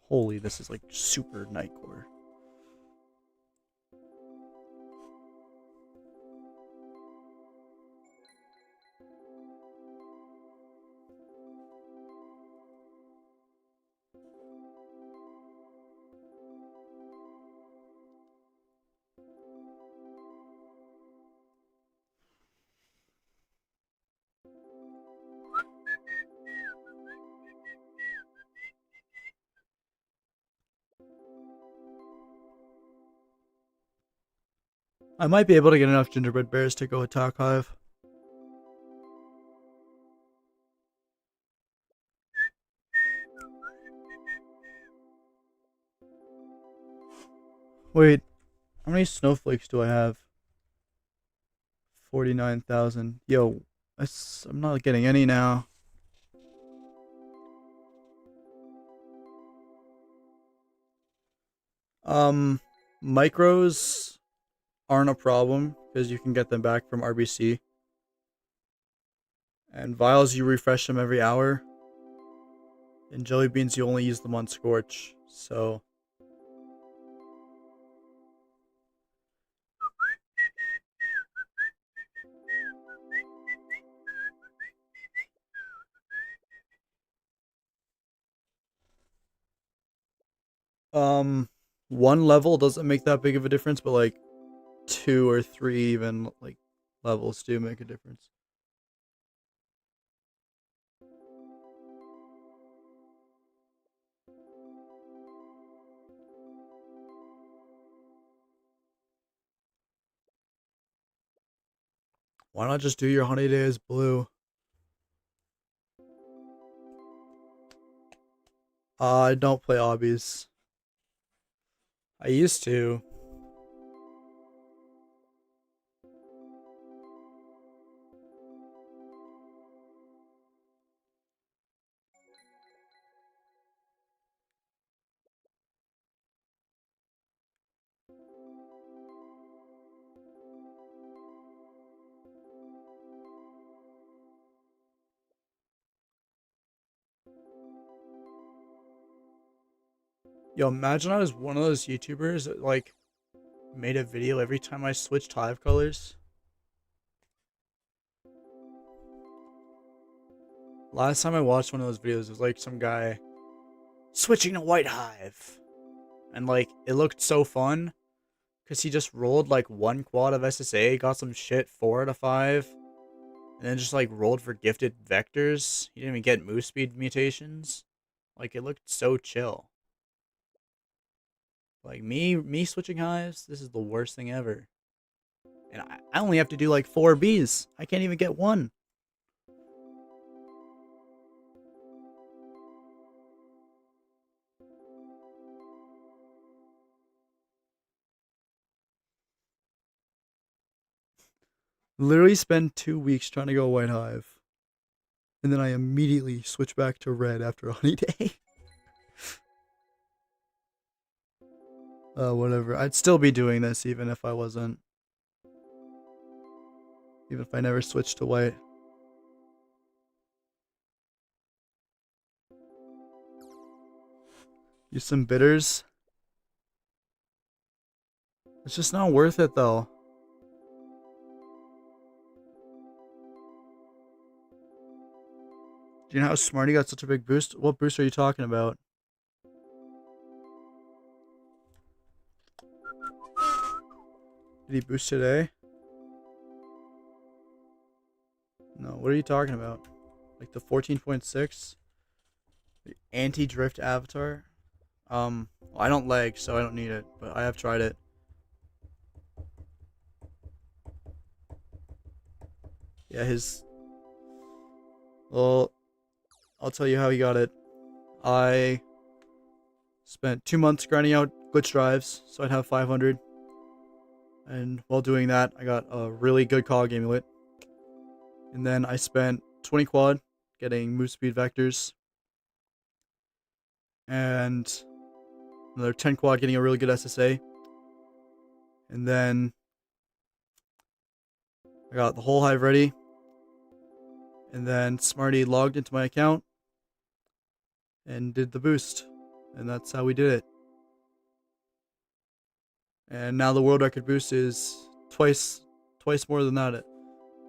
Holy, this is like super Nightcore. I might be able to get enough gingerbread bears to go attack Hive. Wait, how many snowflakes do I have? 49,000. Yo, I'm not getting any now. Micros aren't a problem because you can get them back from RBC. And vials, you refresh them every hour. And jelly beans, you only use them on Scorch. So one level doesn't make that big of a difference, but like 2 or 3 even like levels do make a difference. Why not just do your Honeyday as blue? I don't play obbies. I used to. Yo, imagine I was one of those YouTubers that like made a video every time I switched Hive colors. Last time I watched one of those videos, it was like some guy switching to white Hive. And like, it looked so fun. Because he just rolled like one quad of SSA, got some shit 4 out of 5. And then just like rolled for gifted vectors. He didn't even get move speed mutations. Like, it looked so chill. Like, me switching Hives, this is the worst thing ever. And I only have to do like 4 Bs. I can't even get 1. Literally spend 2 weeks trying to go white Hive. And then I immediately switch back to red after Honeyday. Whatever. I'd still be doing this even if I wasn't. Even if I never switched to white. Use some bitters. It's just not worth it though. Do you know how Smarty got such a big boost? What boost are you talking about? Did he boost today? No, what are you talking about? Like the 14.6? The anti-drift avatar? Well, I don't lag, so I don't need it, but I have tried it. Yeah, well, I'll tell you how he got it. I spent 2 months grinding out glitch drives, so I'd have 500. And while doing that, I got a really good cog amulet. And then I spent 20 quad getting move speed vectors. And another 10 quad getting a really good SSA. And then I got the whole hive ready. And then Smarty logged into my account and did the boost. And that's how we did it. And now the world record boost is twice more than that.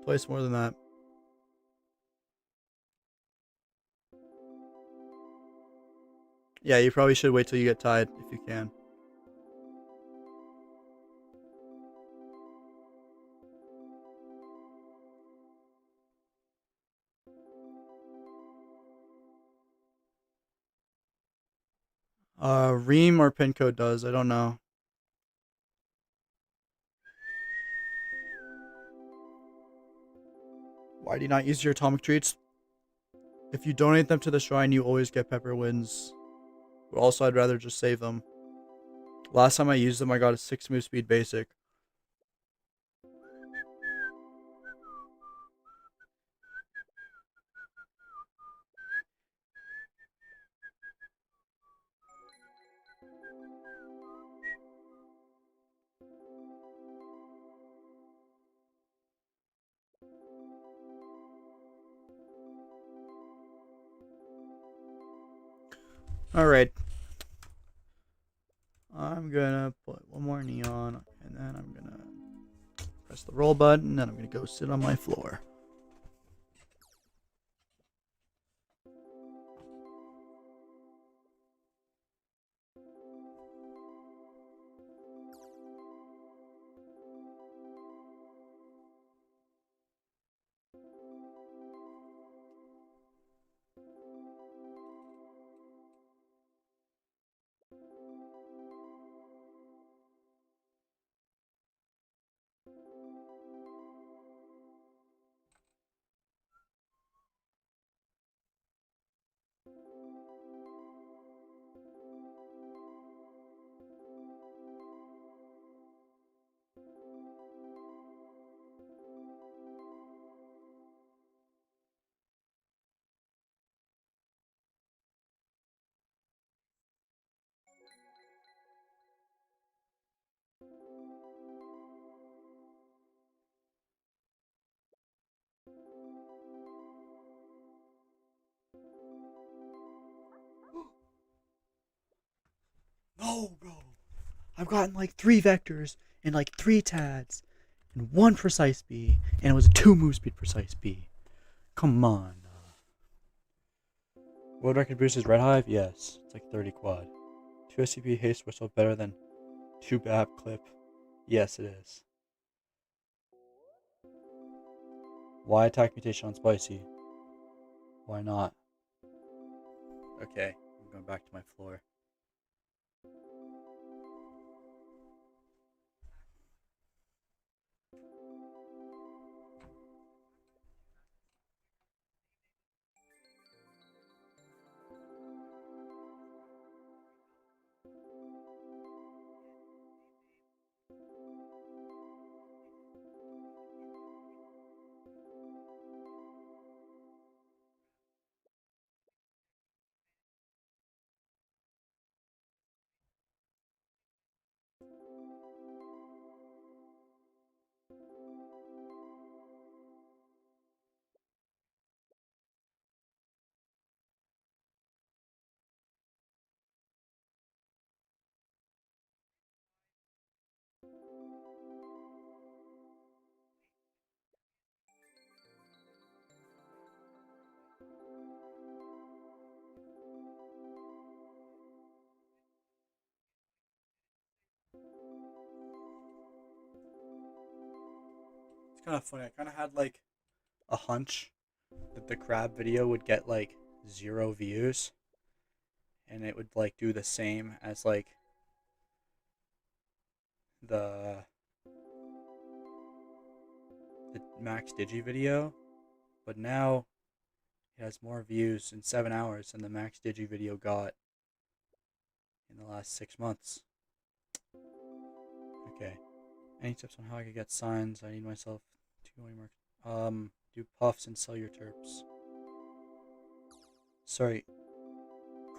Twice more than that. Yeah, you probably should wait till you get tied if you can. Ream or pin code does, I don't know. Why do you not use your atomic treats? If you donate them to the shrine, you always get pepper wins. But also, I'd rather just save them. Last time I used them, I got a 6 move speed basic. Alright. I'm gonna put one more neon, and then I'm gonna press the roll button, and then I'm gonna go sit on my floor. I've gotten like 3 vectors and like 3 tads and 1 precise bee, and it was a 2 move speed precise bee. Come on. World record boost is Red Hive? Yes. It's like 30 quad. 2 SCP haste whistle better than 2 BAP clip? Yes, it is. Why attack mutation on spicy? Why not? Okay, I'm going back to my floor. It's kind of funny. I kind of had like a hunch that the crab video would get like 0 views, and it would like do the same as like the Max Digi video, but now it has more views in 7 hours than the Max Digi video got in the last 6 months. Okay. Any tips on how I could get signs? I need myself 2 more. Do puffs and sell your terps. Sorry,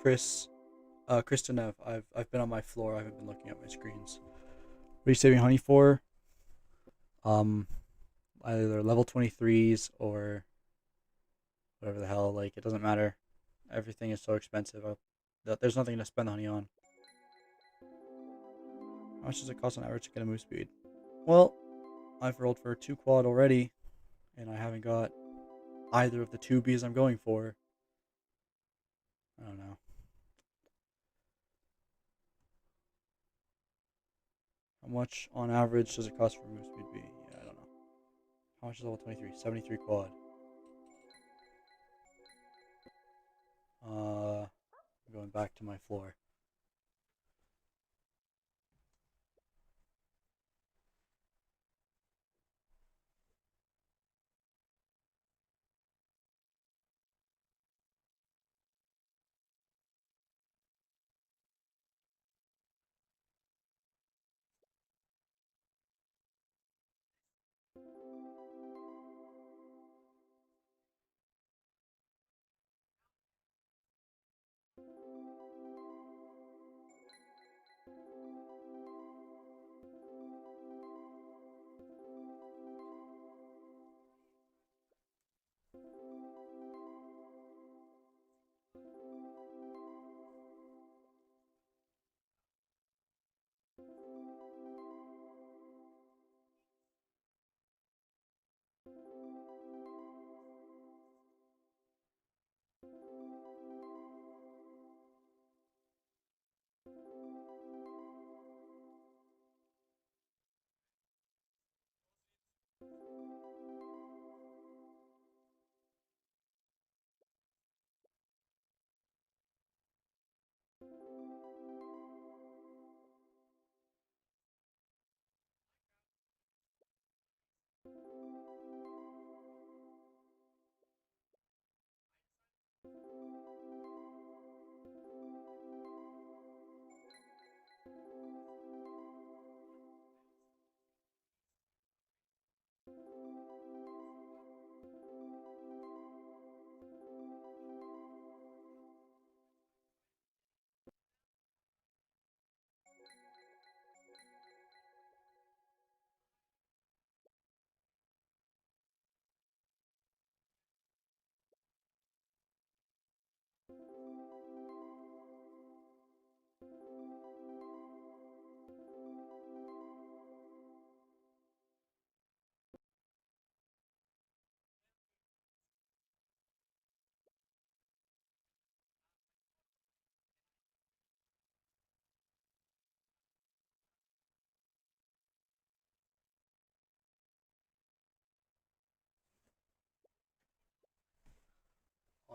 Kristanev. I've been on my floor. I haven't been looking at my screens. What are you saving honey for? Either level 23s or whatever the hell. Like, it doesn't matter. Everything is so expensive. There's nothing to spend the honey on. How much does it cost on average to get a move speed? Well, I've rolled for 2 quad already, and I haven't got either of the 2 bees I'm going for. I don't know. How much on average does it cost for move speed be? Yeah, I don't know. How much is level 23? 73 quad. I'm going back to my floor.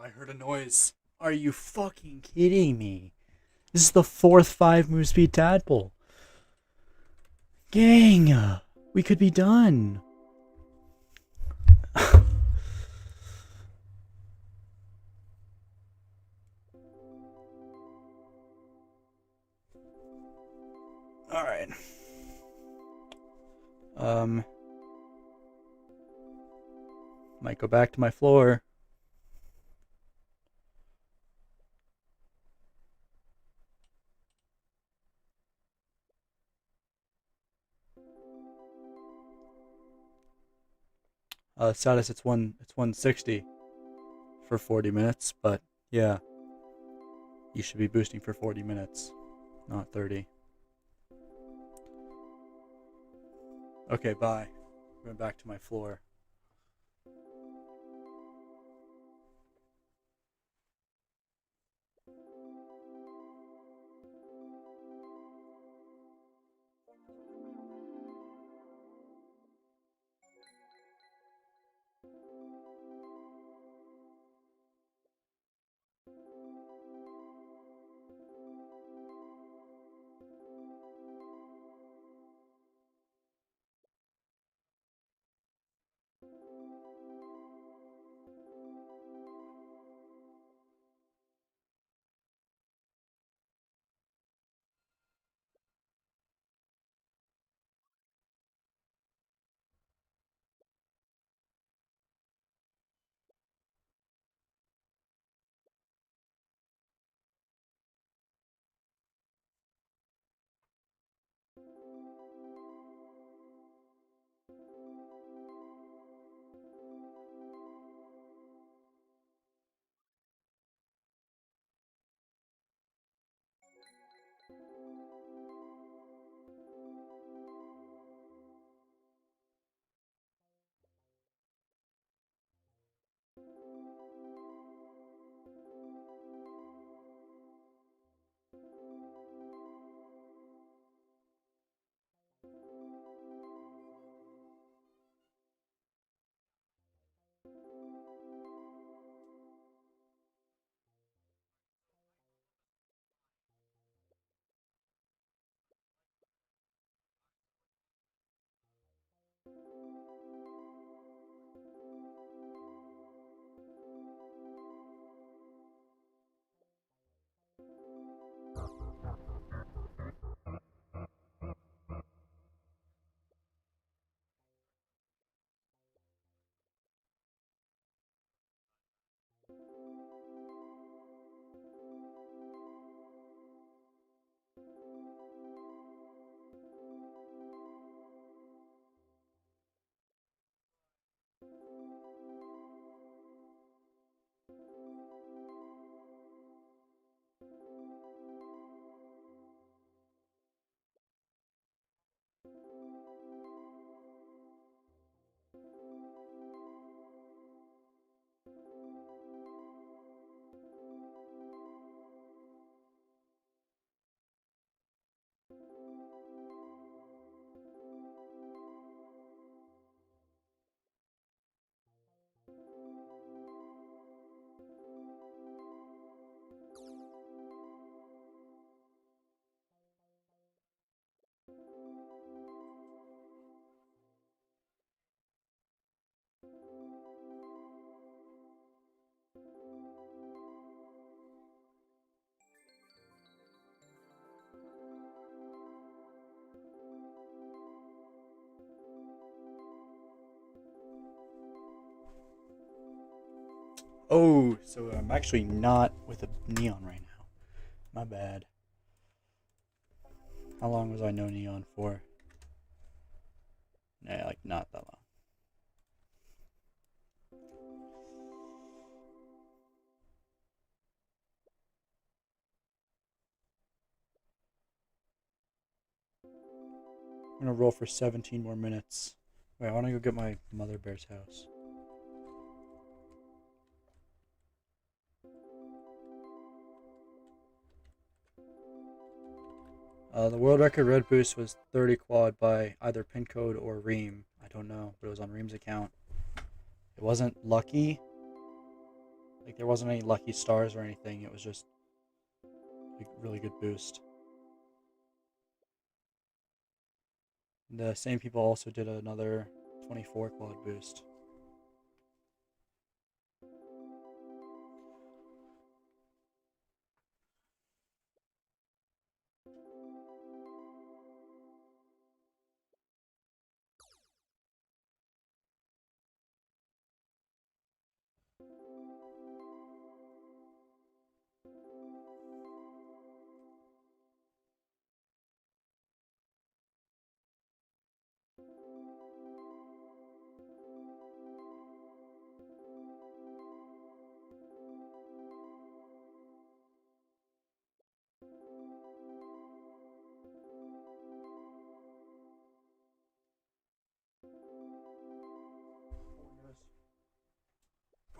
I heard a noise. Are you fucking kidding me? This is the 4th 5 move speed tadpole. Gang, we could be done. All right. Might go back to my floor. Status it's 160 for 40 minutes, but yeah. You should be boosting for 40 minutes, not 30. Okay, bye. Going back to my floor. Oh, so I'm actually not with a neon right now. My bad. How long was I no neon for? Nah, like not that long. I'm gonna roll for 17 more minutes. Wait, I wanna go get my mother bear's house. The world record red boost was 30 quad by either pin code or Reem. I don't know, but it was on Reem's account. It wasn't lucky. Like there wasn't any lucky stars or anything. It was just a really good boost. The same people also did another 24 quad boost.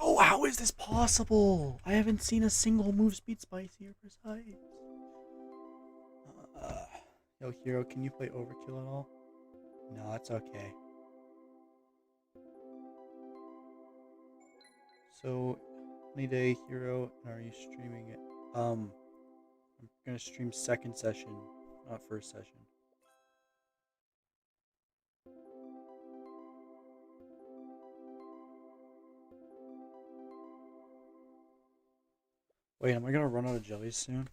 Oh, how is this possible? I haven't seen a single move speed spicy or precise. Yo, Hero, can you play Overkill at all? No, it's okay. So, Honeyday, Hero, and are you streaming it? I'm gonna stream second session, not first session. Wait, am I gonna run out of jellies soon?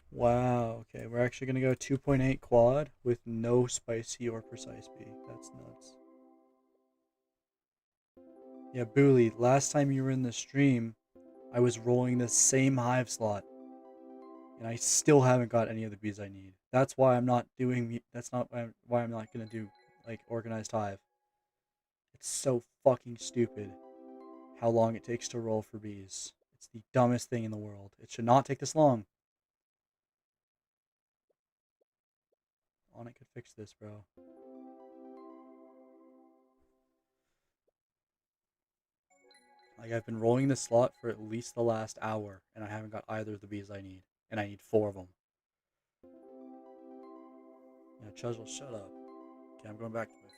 Wow, okay, we're actually gonna go 2.8 quad with no spicy or precise B. That's nuts. Yeah, Booley, last time you were in the stream, I was rolling the same Hive slot. And I still haven't got any of the bees I need. That's why I'm not doing, that's not why I'm not gonna do, like, organized Hive. It's so fucking stupid how long it takes to roll for bees. It's the dumbest thing in the world. It should not take this long. On it could fix this, bro. Like, I've been rolling this slot for at least the last hour, and I haven't got either of the bees I need. And I need 4 of them. Yeah, Chuzzel, shut up. Okay, I'm going back to my 4.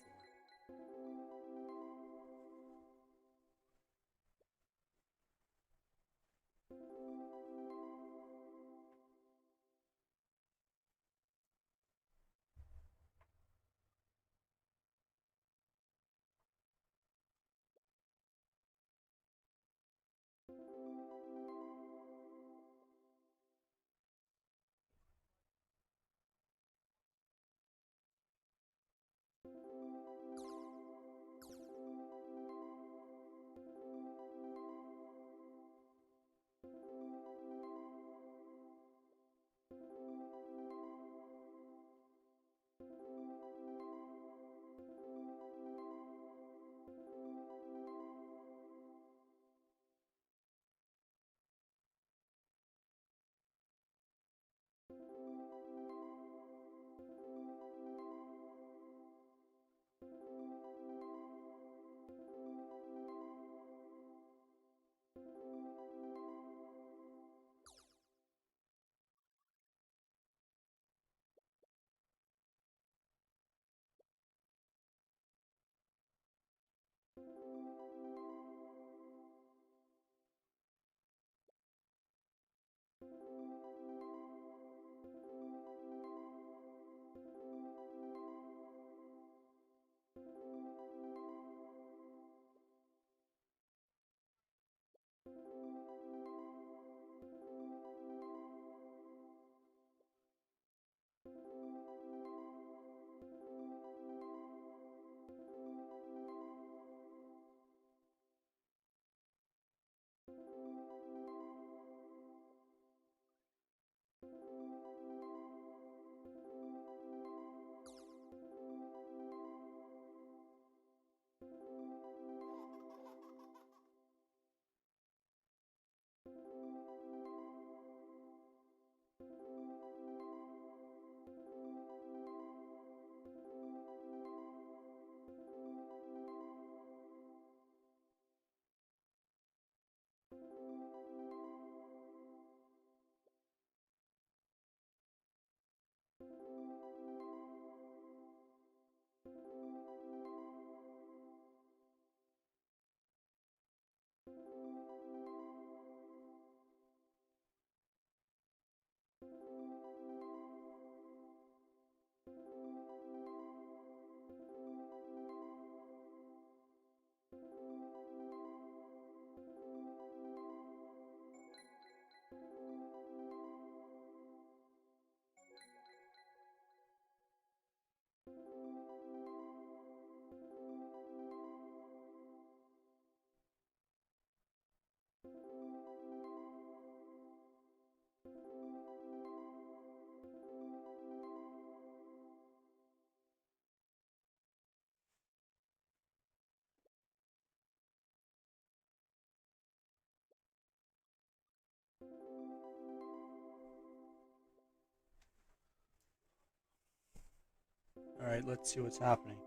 Alright, let's see what's happening.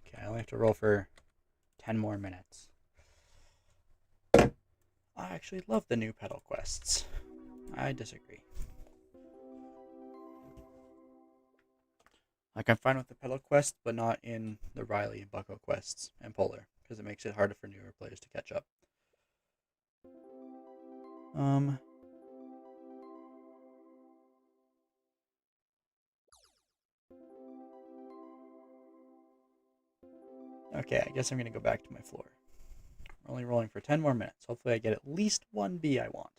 Okay, I only have to roll for 10 more minutes. I actually love the new pedal quests. I disagree. Like, I'm fine with the pedal quest, but not in the Riley and Bucko quests and Polar, because it makes it harder for newer players to catch up. Okay, I guess I'm going to go back to my floor. We're only rolling for 10 more minutes. Hopefully I get at least one bee I want.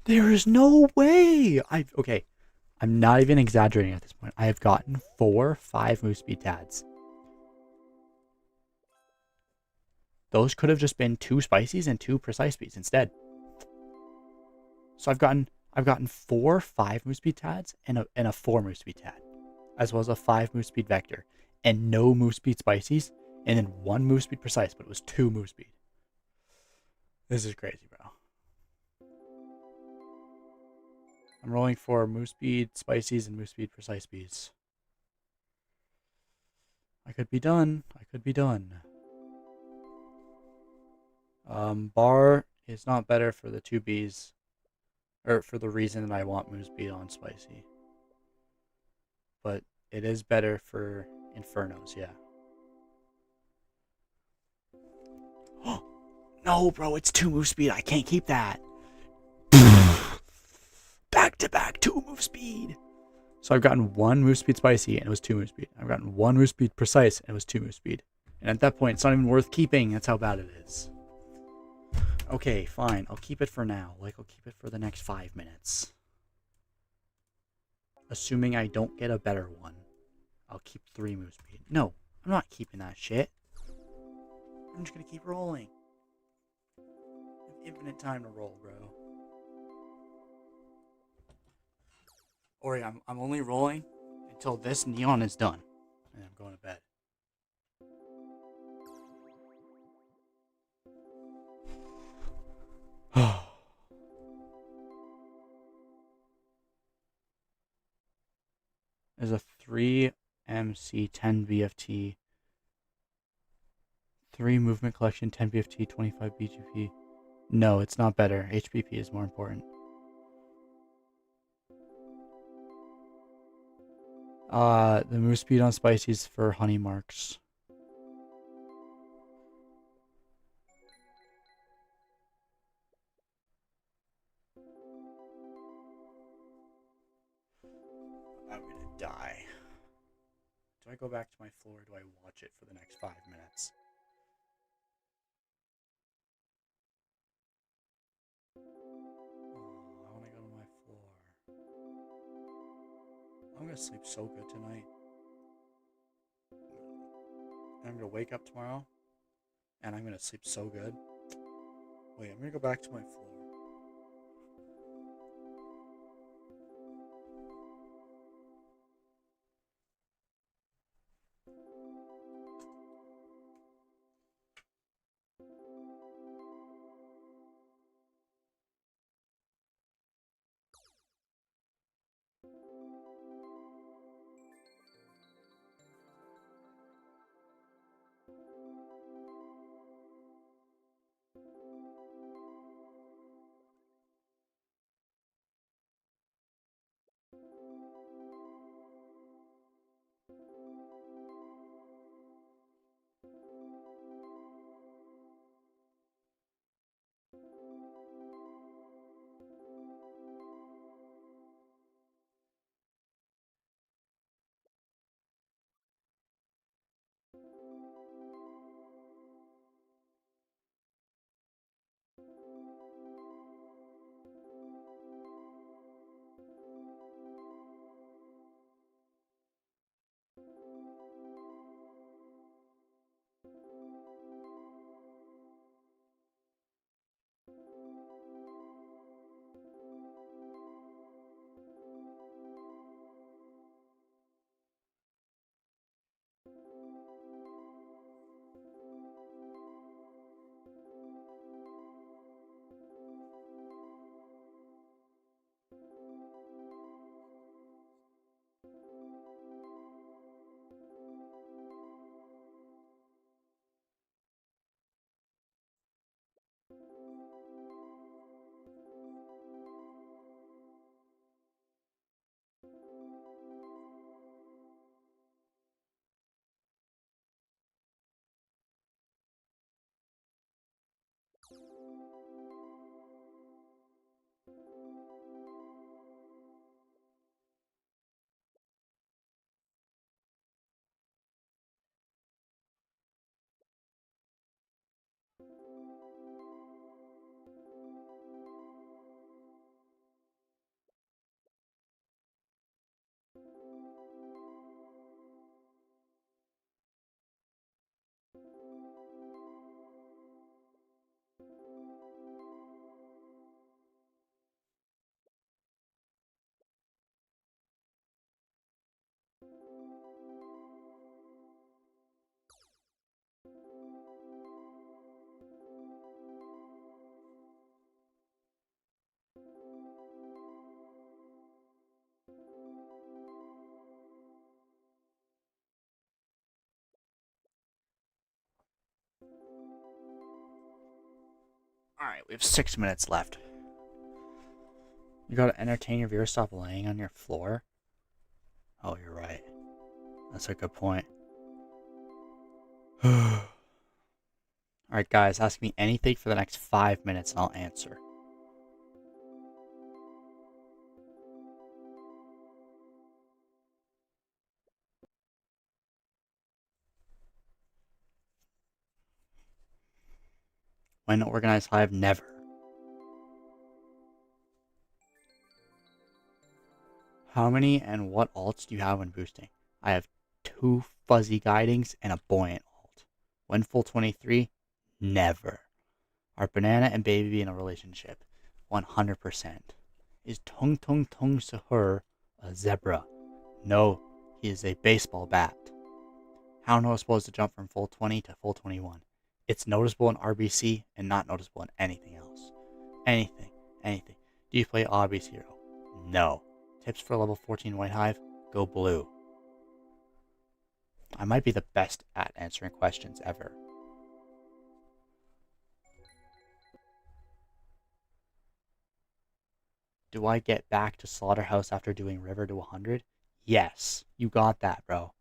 There is no way! Okay, I'm not even exaggerating at this point. I have gotten 4 5-move speed tads. Those could have just been 2 spicies and 2 precise speeds instead. So I've gotten 4 5-move speed tads and a 4-move speed tad, as well as a 5-move speed vector, and no move speed spicies, and then 1 move speed precise, but it was 2 move speed. This is crazy, bro. I'm rolling for move speed spicies and move speed precise speeds. I could be done. I could be done. Bar is not better for the 2 Bs, or for the reason that I want move speed on spicy. But it is better for Infernos, yeah. No, bro, it's 2 move speed. I can't keep that. Back to back 2 move speed. So I've gotten 1 move speed spicy and it was 2 move speed. I've gotten 1 move speed precise and it was 2 move speed. And at that point, it's not even worth keeping. That's how bad it is. Okay, fine. I'll keep it for now. Like, I'll keep it for the next 5 minutes. Assuming I don't get a better one, I'll keep 3 move speed. No, I'm not keeping that shit. I'm just gonna keep rolling. I have infinite time to roll, bro. Ori, I'm only rolling until this neon is done. And I'm going to bed. There's a 3 MC 10 BFT, 3 movement collection, 10 BFT, 25 BGP. No, it's not better. HPP is more important. The move speed on spices for honey marks. I'm gonna die. Do I go back to my floor or do I watch it for the next 5 minutes? Oh, I want to go to my floor. I'm gonna sleep so good tonight. And I'm gonna wake up tomorrow and I'm gonna sleep so good. Wait, I'm gonna go back to my floor. Alright, we have 6 minutes left. You gotta entertain your viewers, stop laying on your floor. Oh, you're right. That's a good point. Alright, guys, ask me anything for the next 5 minutes and I'll answer. When organized Hive? Never. How many and what alts do you have when boosting? I have 2 fuzzy guidings and a buoyant alt. When full 23? Never. Are Banana and Baby in a relationship? 100%. Is Tung Tung Tung Sahur a zebra? No, he is a baseball bat. How noticeable is the jump from full 20 to full 21? It's noticeable in RBC and not noticeable in anything else. Anything. Do you play RBC hero? No. Tips for level 14 White Hive? Go blue. I might be the best at answering questions ever. Do I get back to Slaughterhouse after doing River to 100? Yes. You got that, bro.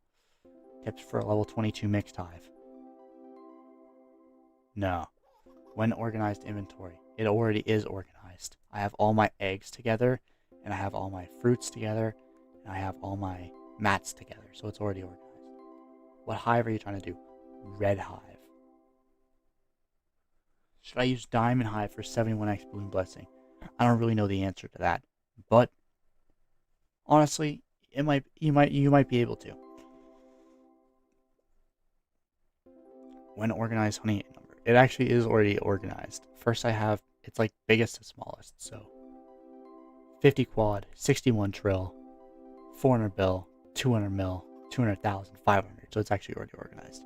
Tips for level 22 Mixed Hive? No. When organized inventory? It already is organized. I have all my eggs together, and I have all my fruits together, and I have all my mats together, so it's already organized. What hive are you trying to do? Red Hive. Should I use Diamond Hive for 71x Balloon Blessing? I don't really know the answer to that, but honestly, you might be able to. When organized honey number? It actually is already organized. First I have, it's like biggest to smallest, so 50 quad, 61 trill, 400 bill, 200 mil, 200,000, 500, so it's actually already organized.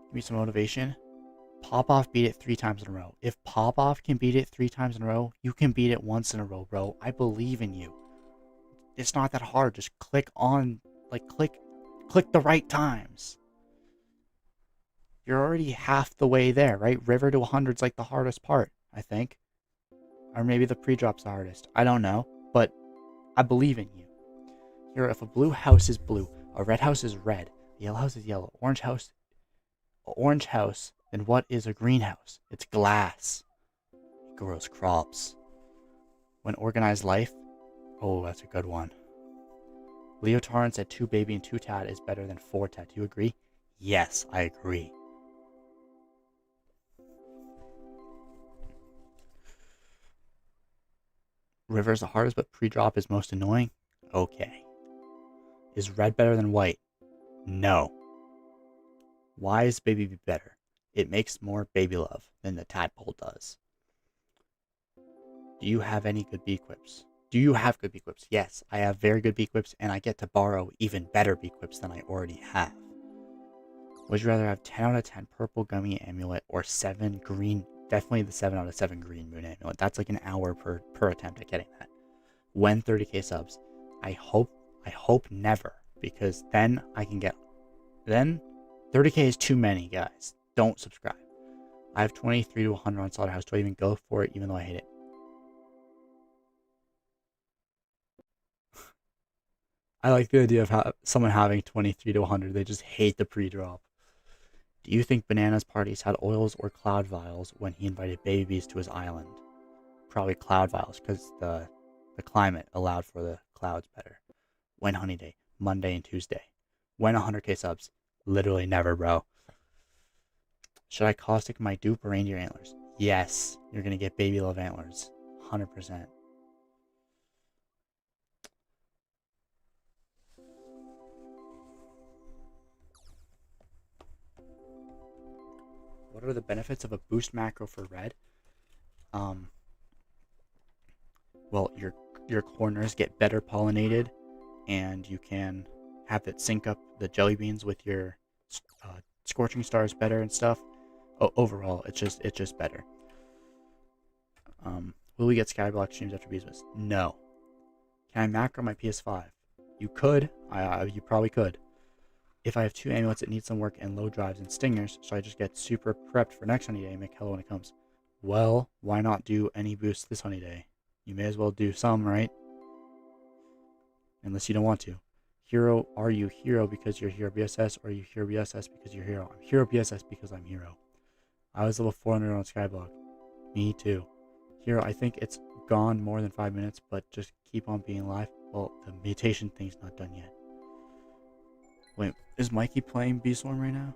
Give me some motivation. Pop-Off beat it 3 times in a row. If Pop-Off can beat it 3 times in a row, you can beat it once in a row, bro. I believe in you. It's not that hard. Just click on, click the right times. You're already half the way there, right? River to 100 is like the hardest part, I think. Or maybe the pre-drop's the hardest. I don't know, but I believe in you. Here, if a blue house is blue, a red house is red, a yellow house is yellow, orange house, then what is a greenhouse? It's glass. It grows crops. When organized life? Oh, that's a good one. Leo Torrent said 2 baby and 2 tat is better than 4 tat. Do you agree? Yes, I agree. River is the hardest, but pre-drop is most annoying? Okay. Is red better than white? No. Why is baby bee better? It makes more baby love than the tadpole does. Do you have any good bee quips? Do you have good bee quips? Yes, I have very good bee quips, and I get to borrow even better bee quips than I already have. Would you rather have 10 out of 10 purple gummy amulet or 7 green? Definitely the 7 out of 7 green moon amulet. That's like an hour per attempt at getting that. When 30k subs? I hope never, because then I can get. Then 30k is too many, guys. Don't subscribe. I have 23 to 100 on Slaughterhouse. Do I even go for it, even though I hate it? I like the idea of someone having 23 to 100. They just hate the pre-drop. Do you think Banana's parties had oils or cloud vials when he invited babies to his island? Probably cloud vials, because the climate allowed for the clouds better. When Honeyday? Monday and Tuesday. When 100k subs? Literally never, bro. Should I caustic my dupe or reindeer antlers? Yes, you're going to get baby love antlers. 100%. What are the benefits of a boost macro for red? Well, your corners get better pollinated, and you can have it sync up the jelly beans with your scorching stars better and stuff. Overall, it's just better. Will we get skyblock streams after Beesmas? No. Can I macro my PS5? You could. You probably could. If I have 2 amulets that need some work and low drives and stingers, so I just get super prepped for next Honeyday and make hella when it comes. Well, why not do any boost this Honeyday? You may as well do some, right? Unless you don't want to. Hero, are you hero because you're hero BSS, or are you hero BSS because you're hero? I'm hero BSS because I'm hero. I was level 400 on Skyblock. Me too. Hero, I think it's gone more than 5 minutes, but just keep on being alive. Well, the mutation thing's not done yet. Wait, is Mikey playing Beestorm right now?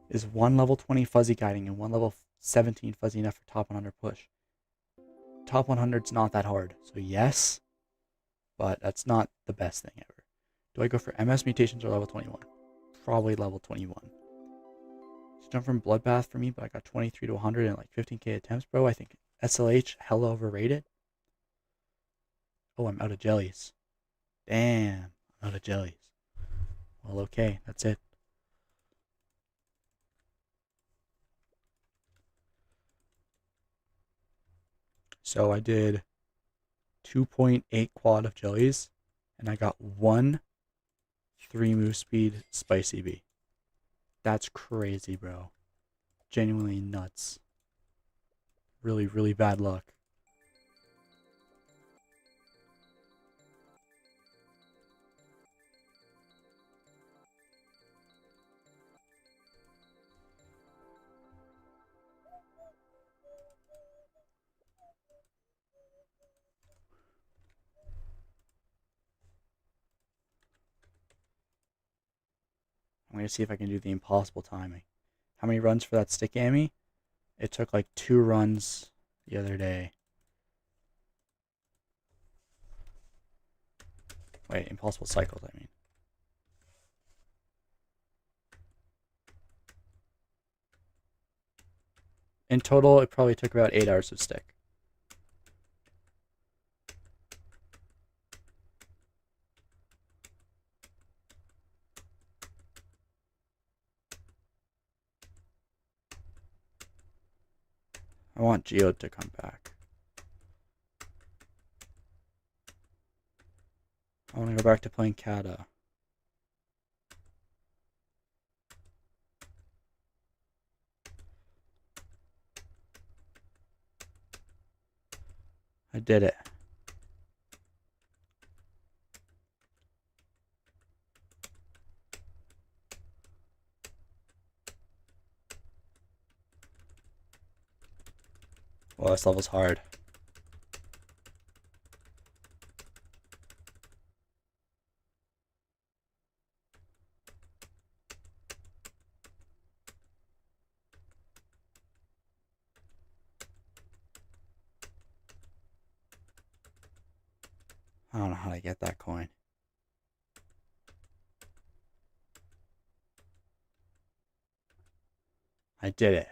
Is one level 20 fuzzy guiding and one level 17 fuzzy enough for top 100 push? Top 100's not that hard, so yes, but that's not the best thing ever. Do I go for MS mutations or level 21? Probably level 21. It's jump from Bloodbath for me, but I got 23 to 100 and like 15k attempts, bro. I think SLH hella overrated. Oh, I'm out of jellies. Damn, I'm out of jellies. Well, okay, that's it. So I did 2.8 quad of jellies, and I got one 3 move speed spicy bee. That's crazy, bro. Genuinely nuts. Really, really bad luck. I'm gonna see if I can do the impossible timing. How many runs for that stick Amy? It took like 2 runs the other day. Wait, impossible cycles, I mean. In total, it probably took about 8 hours of stick. I want Geode to come back. I want to go back to playing Kata. I did it. Well, this level's hard. I don't know how to get that coin. I did it.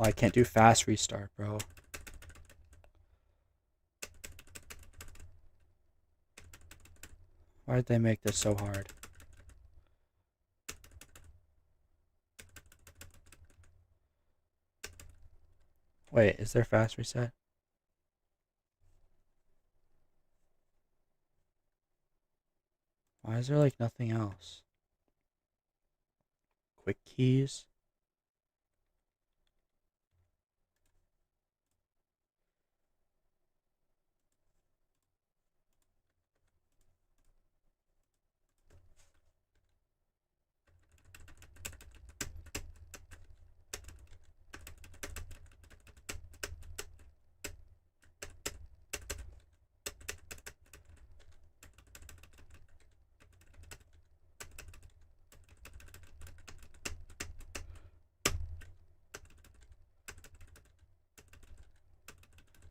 Oh, I can't do fast restart, bro. Why did they make this so hard? Wait, is there fast reset? Why is there like nothing else? Quick keys?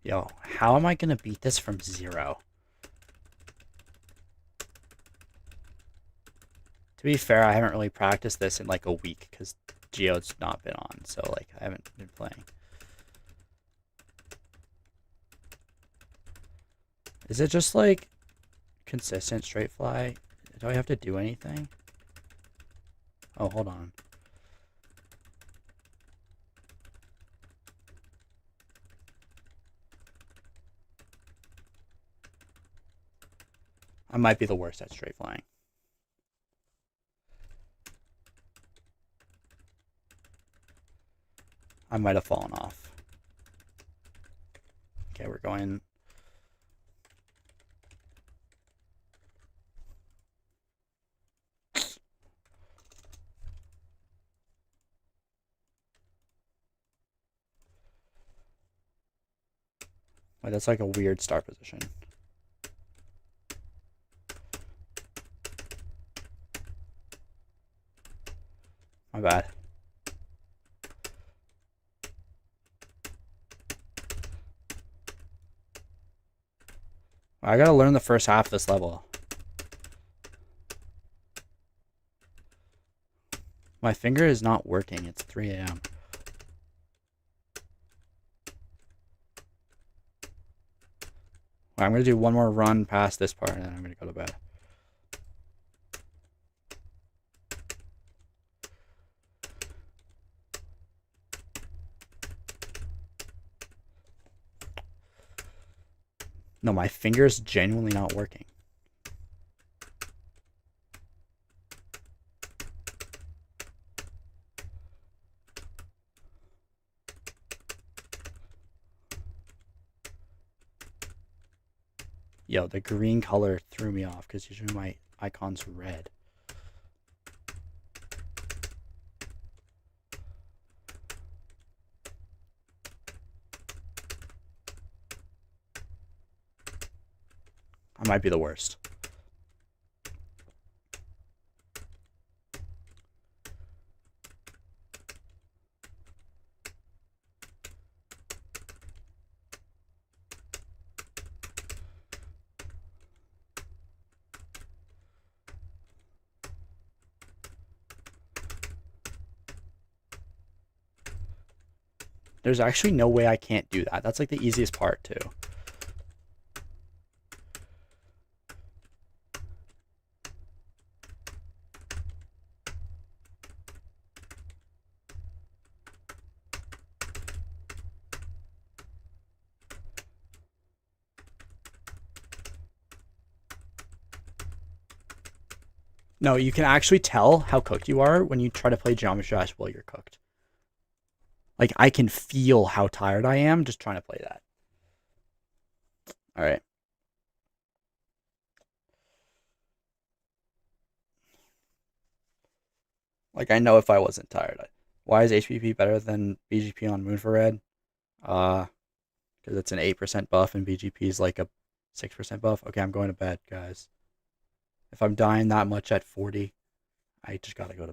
Yo, how am I gonna beat this from 0? To be fair, I haven't really practiced this in like a week because Geode's not been on, so like I haven't been playing. Is it just like consistent straight fly? Do I have to do anything? Oh, hold on. I might be the worst at straight flying. I might have fallen off. Okay, we're going. Wait, that's like a weird start position. My bad. I gotta learn the first half of this level. My finger is not working. It's 3 a.m. I'm gonna do one more run past this part and then I'm gonna go to bed. No, my finger's genuinely not working. Yo, the green color threw me off because usually my icon's red. I might be the worst. There's actually no way I can't do that. That's like the easiest part too. No, you can actually tell how cooked you are when you try to play Geometry Dash while you're cooked. Like, I can feel how tired I am just trying to play that. Alright. Like, I know if I wasn't tired. Why is HPP better than BGP on Moonfred? Because it's an 8% buff and BGP is like a 6% buff. Okay, I'm going to bed, guys. If I'm dying that much at 40, I just gotta go to